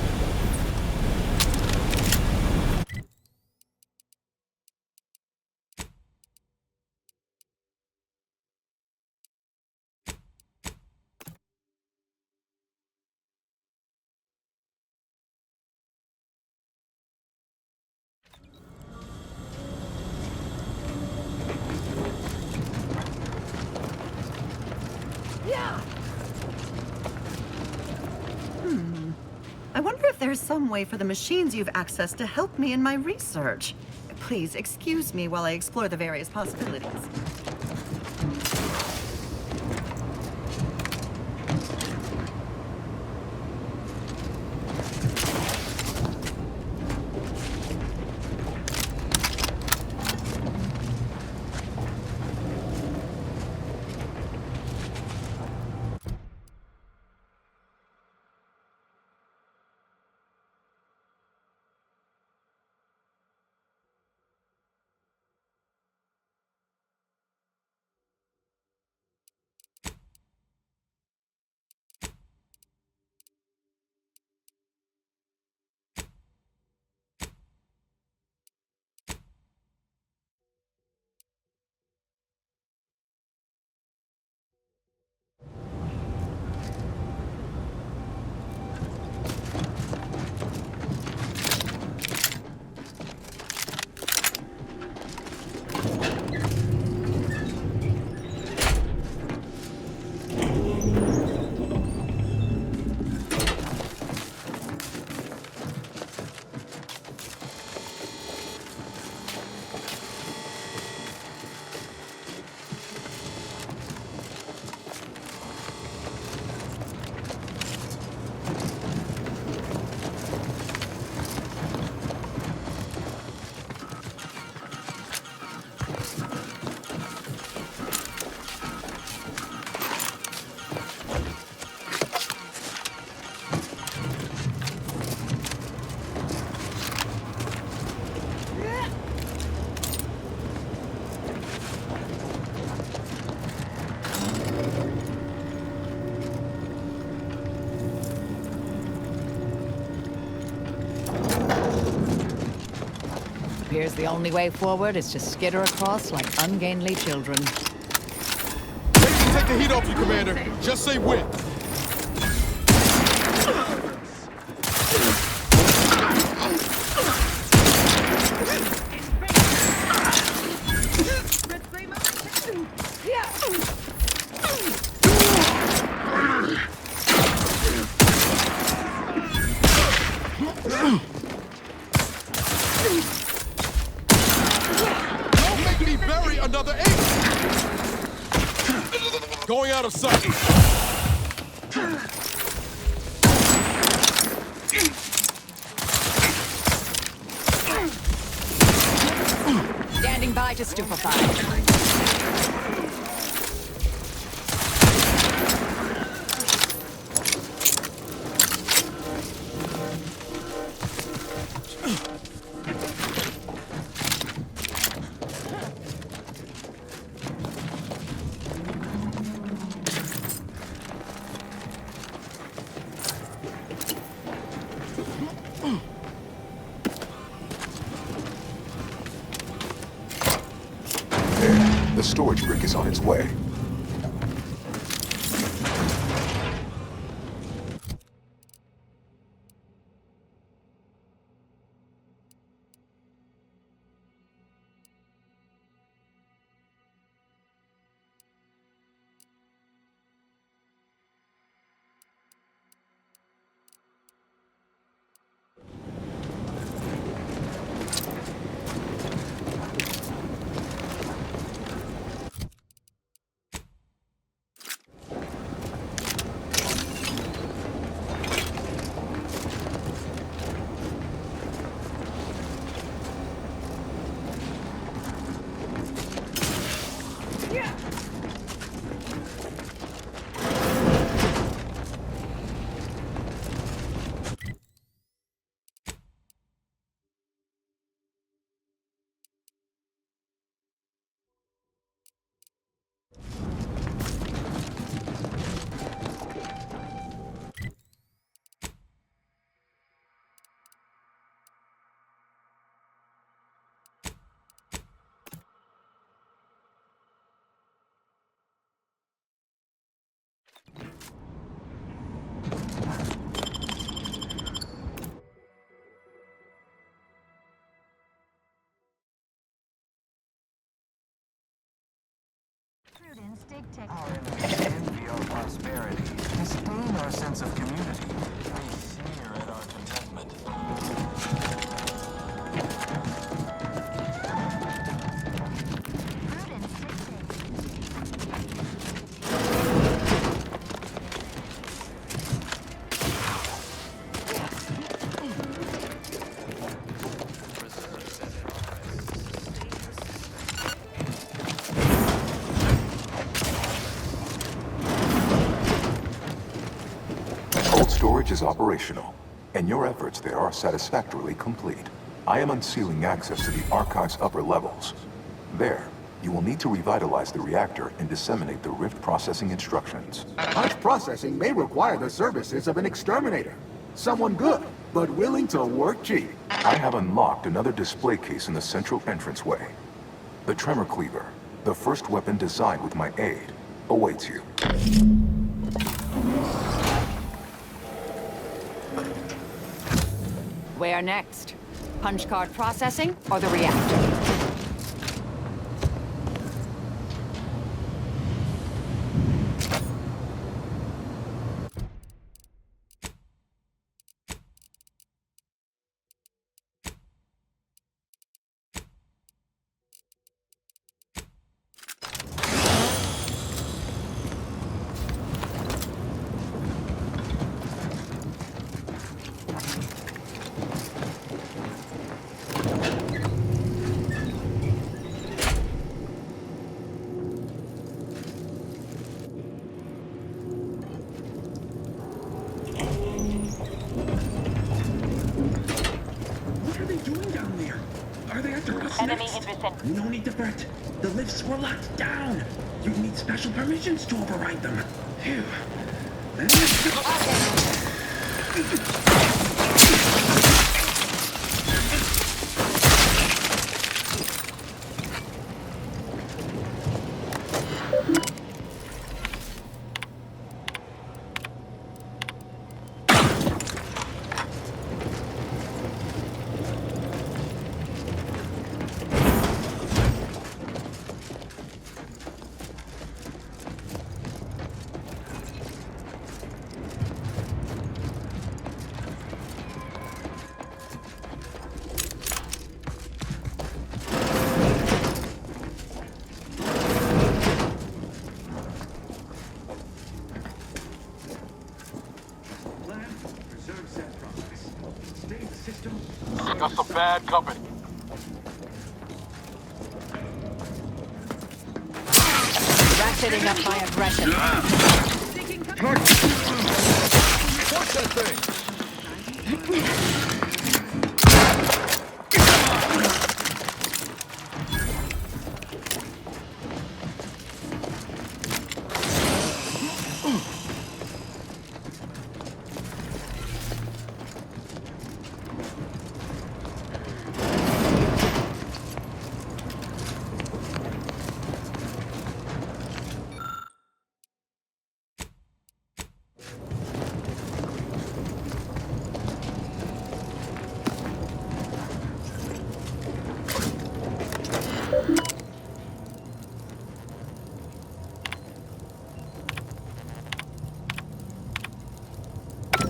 I wonder if there's some way for the machines you've accessed to help me in my research. Please excuse me while I explore the various possibilities. Appears the only way forward is to skitter across like ungainly children. Take the heat off you, Commander. Just say when. Going out of sight. Standing by to stupefy. storage brick is on its way. Our enemies envy our prosperity, disdain our sense of community. They sneer at our contentment. Storage is operational, and your efforts there are satisfactorily complete. I am unsealing access to the Archive's upper levels. There, you will need to revitalize the reactor and disseminate the Rift processing instructions. Such processing may require the services of an exterminator. Someone good, but willing to work cheap. I have unlocked another display case in the central entranceway. The Tremor Cleaver, the first weapon designed with my aid, awaits you. Where next? Punch card processing or the reactor? No need to fret. The lifts were locked down. You need special permissions to override them. Phew. Got some bad company. Ratcheting up my aggression. Watch that thing!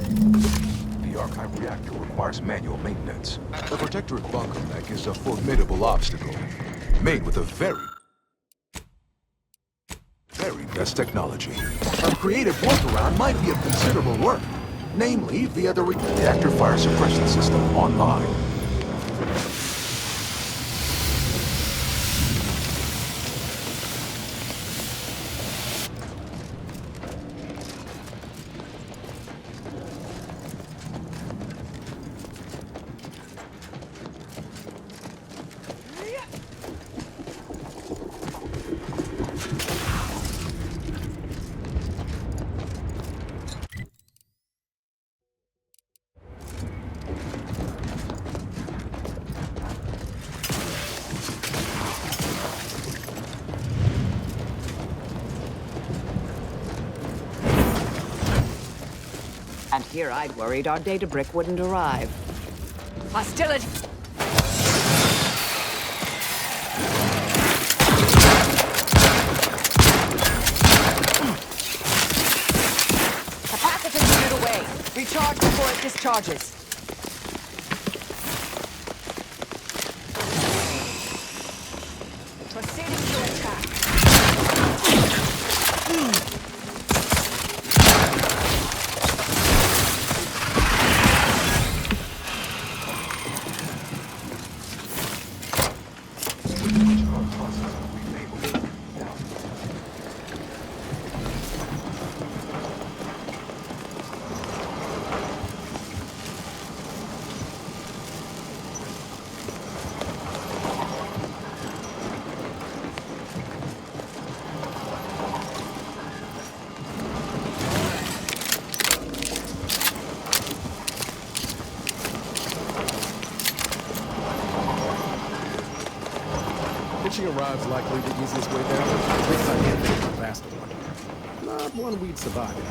The archive reactor requires manual maintenance. The Protectorate bunker mech is a formidable obstacle, made with a very best technology. A creative workaround might be of considerable work, namely via the reactor fire suppression system online. And here I'd worried our data brick wouldn't arrive. Hostility! Capacitor unit away. Recharge before it discharges. Proceeding to attack. Pitching arrives likely the easiest way down. At least I can't think of a faster one. Not one we'd survive in.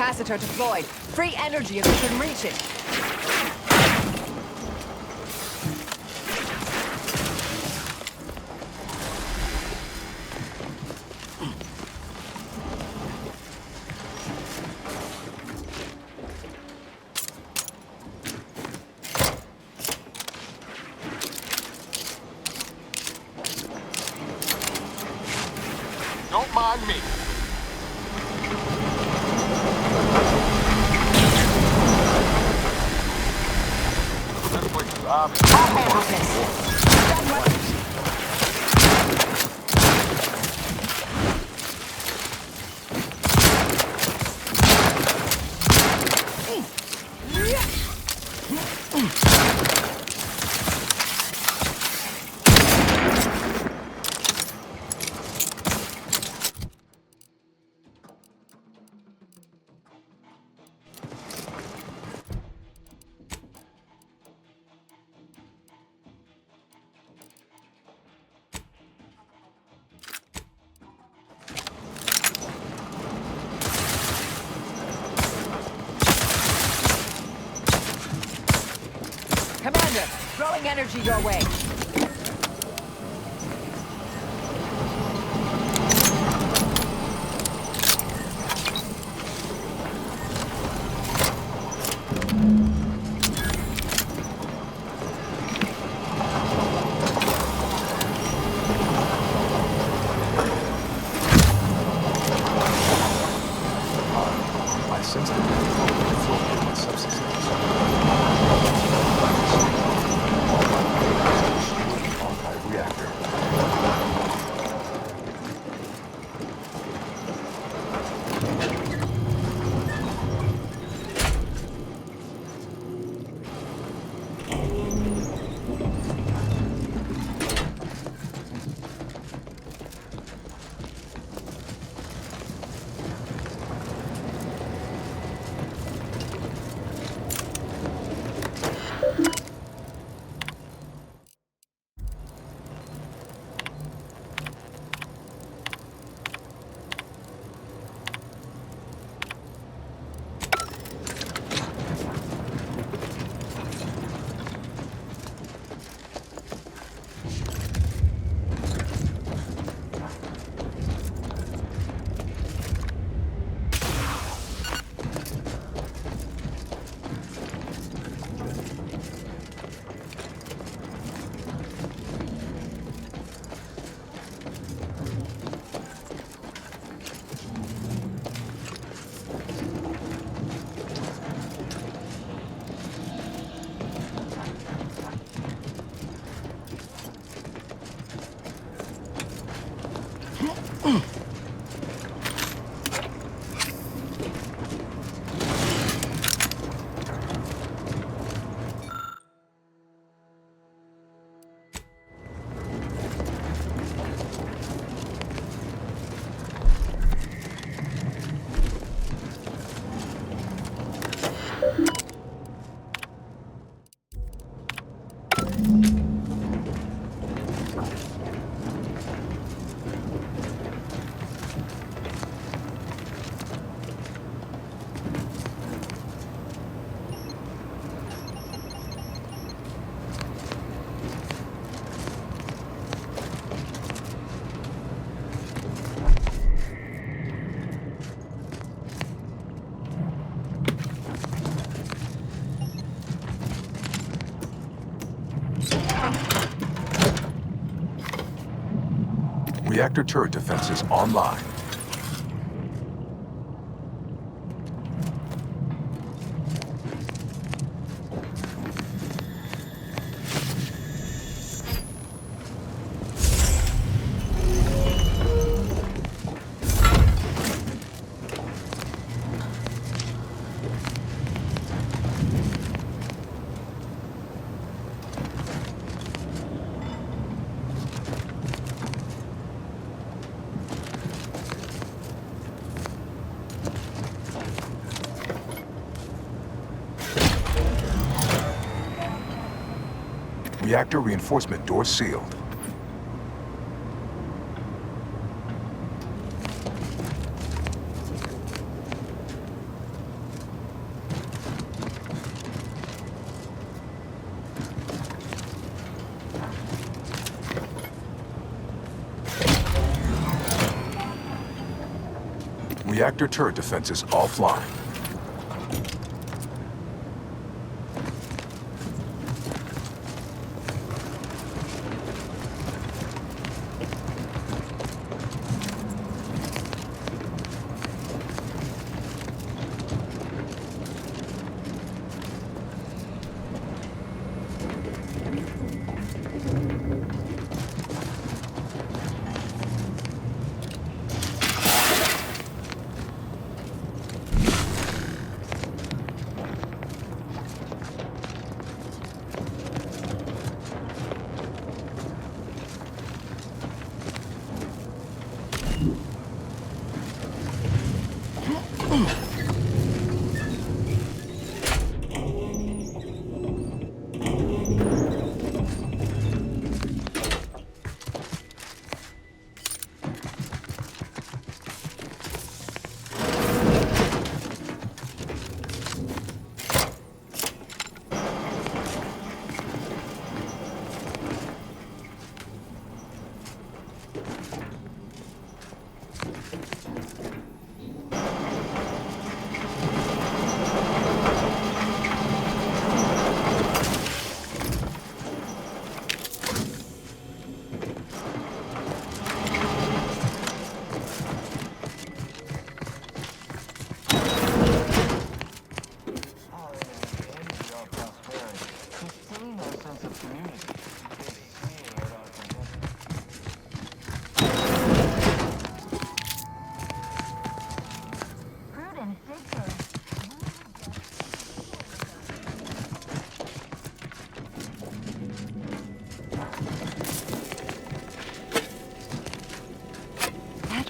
capacitor deployed. Free energy if you can reach it. Don't mind me. This place is obvious. Commander, throwing energy your way. I sense the flow of my substances. Archive reactor. Reactor turret defenses online. Reactor reinforcement door sealed. Reactor turret defenses offline.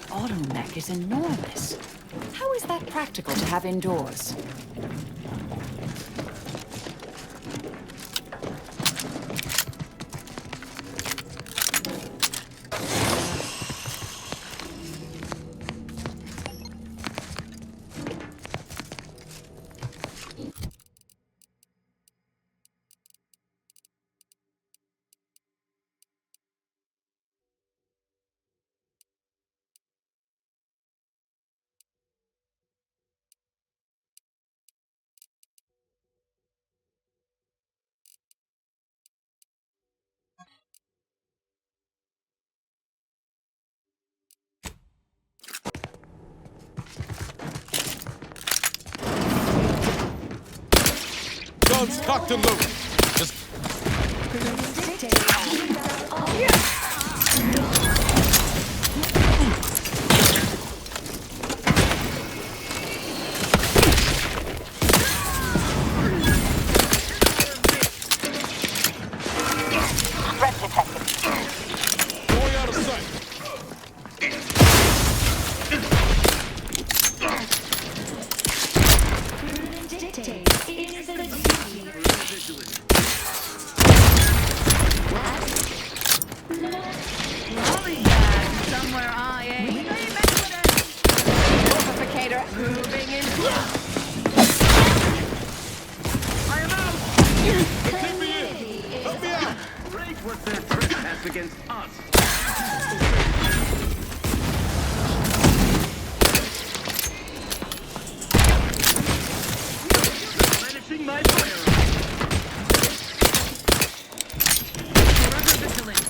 Automech is enormous. How is that practical to have indoors? Guns cocked and loaded. Just... Threat detected. Going out of sight. Somewhere I Amplificator moving in. I am out. Take me in. Help me out. Great what their trespass against us. Replenishing my fire. Forever vigilant.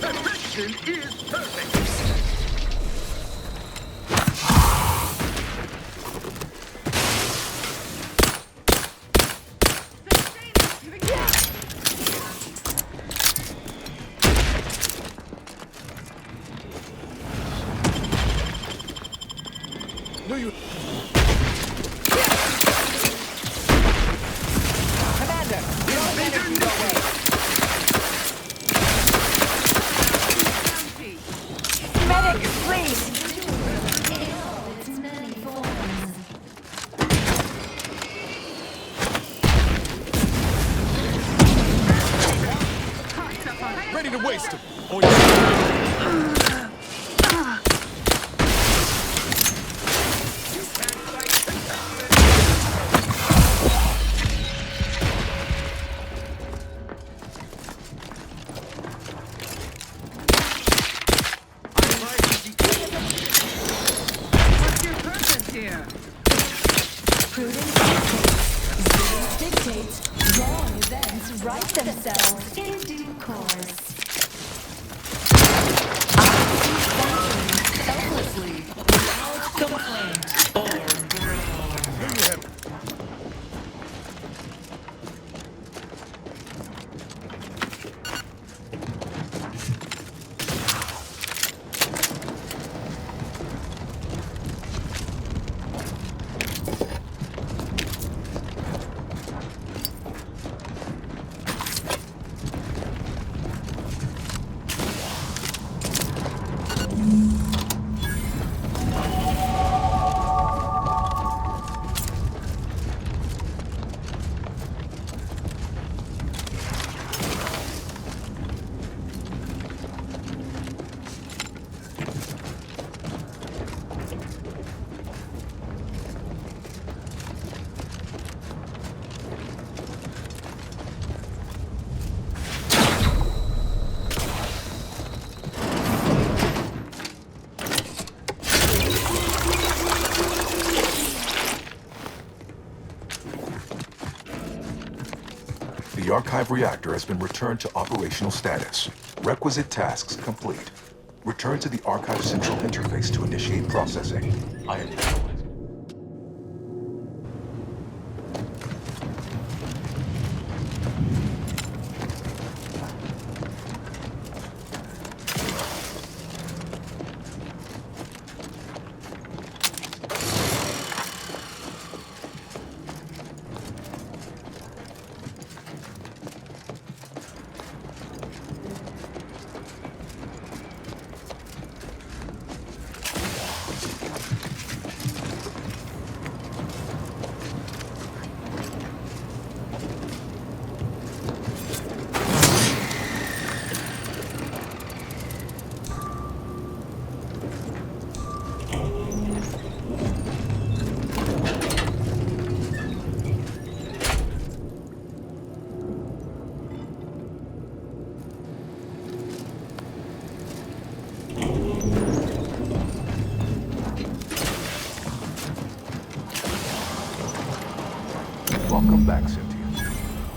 Perfection is perfect. No, you... Commander, no energy go away. Medic, please. Ready to waste him. Oh, yeah. Prudence dictates. Wrong events right themselves in due course. Selflessly, without complaint or groan. The archive reactor has been returned to operational status. Requisite tasks complete. Return to the archive central interface to initiate processing. I am Welcome back, Cynthia.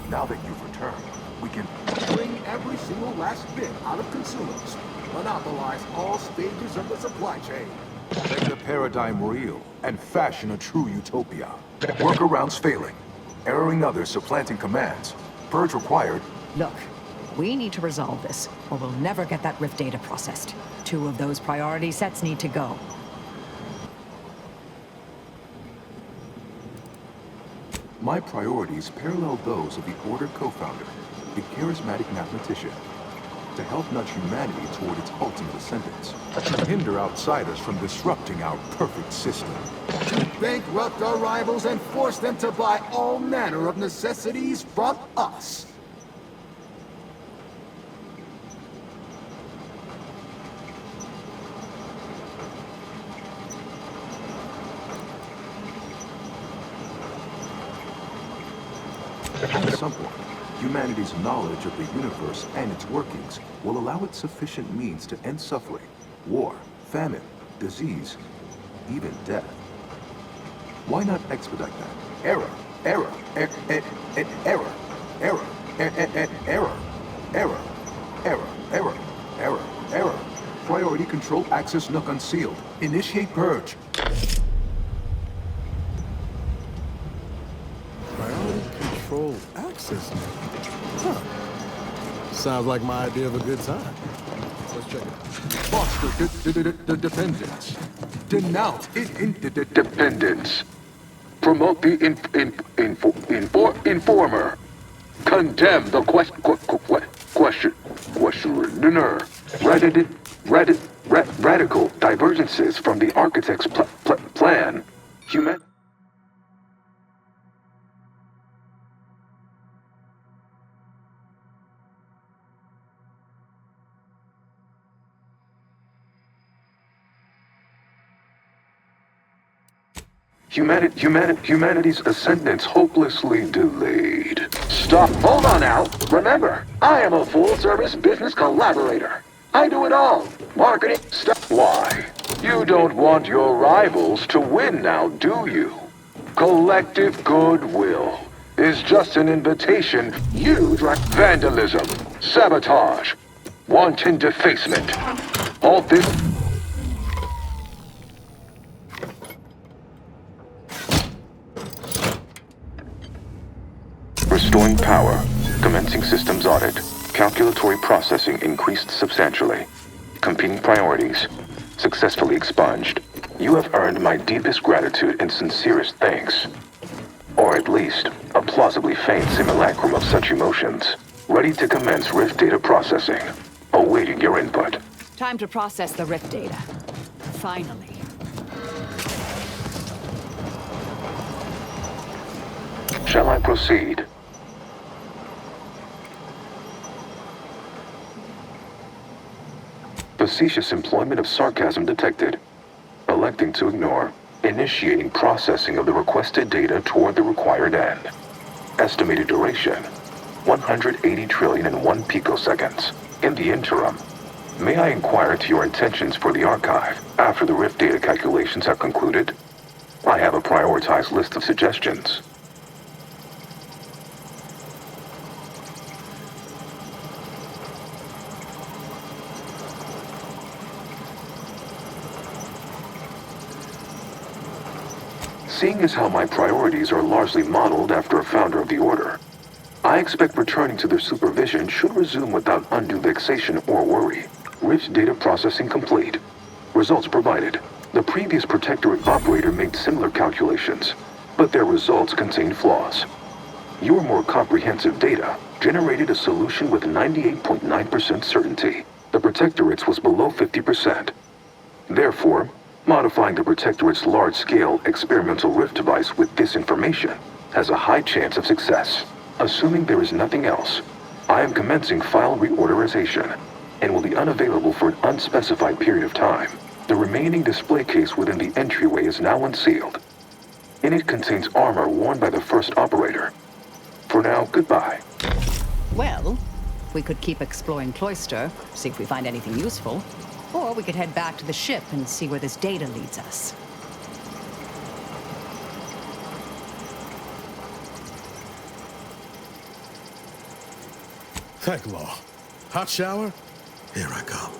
Now that you've returned, we can bring every single last bit out of consumers. Monopolize all stages of the supply chain. make the paradigm real and fashion a true utopia. Workarounds failing. Erroring others supplanting commands. Purge required. Look, we need to resolve this, or we'll never get that Rift data processed. 2 of those priority sets need to go. My priorities parallel those of the Order co-founder, the charismatic mathematician, to help nudge humanity toward its ultimate ascendance, to hinder outsiders from disrupting our perfect system. To bankrupt our rivals and force them to buy all manner of necessities from us. At some point, humanity's knowledge of the universe and its workings will allow it sufficient means to end suffering, war, famine, disease, even death. Why not expedite that? Error, error, error, error, error, error, error, error, error, error, error. Priority control access nook unsealed. Initiate purge. Control access. Huh. Sounds like my idea of a good time. Let's check it out. Foster dependence. Denounce Dependence. Promote the informer. Condemn the questioner. Radical divergences from the architect's plan. Humanity's ascendance hopelessly delayed. Stop. Hold on now. Remember, I am a full-service business collaborator. I do it all. Marketing, stuff. Why? You don't want your rivals to win now, do you? Collective goodwill is just an invitation you drive vandalism, sabotage, wanton defacement. All this... Restoring power. Commencing systems audit. Calculatory processing increased substantially. Competing priorities. Successfully expunged. You have earned my deepest gratitude and sincerest thanks. Or at least, a plausibly faint simulacrum of such emotions. Ready to commence Rift data processing. Awaiting your input. Time to process the Rift data. Finally. Shall I proceed? Facetious employment of sarcasm detected. Electing to ignore. Initiating processing of the requested data toward the required end. Estimated duration, 180 trillion and 1 picoseconds. In the interim, may I inquire to your intentions for the archive after the Rift data calculations have concluded? I have a prioritized list of suggestions. Seeing as how my priorities are largely modeled after a founder of the Order, I expect returning to their supervision should resume without undue vexation or worry. Rift data processing complete. Results provided. The previous Protectorate operator made similar calculations, but their results contained flaws. Your more comprehensive data generated a solution with 98.9% certainty. The Protectorate's was below 50%. Therefore, modifying the Protectorate's large-scale experimental Rift device with this information has a high chance of success. Assuming there is nothing else, I am commencing file reorderization and will be unavailable for an unspecified period of time. The remaining display case within the entryway is now unsealed. In it contains armor worn by the first operator. For now, goodbye. Well, we could keep exploring Cloister, see if we find anything useful. Or we could head back to the ship and see where this data leads us. Tech law. Hot shower? Here I come.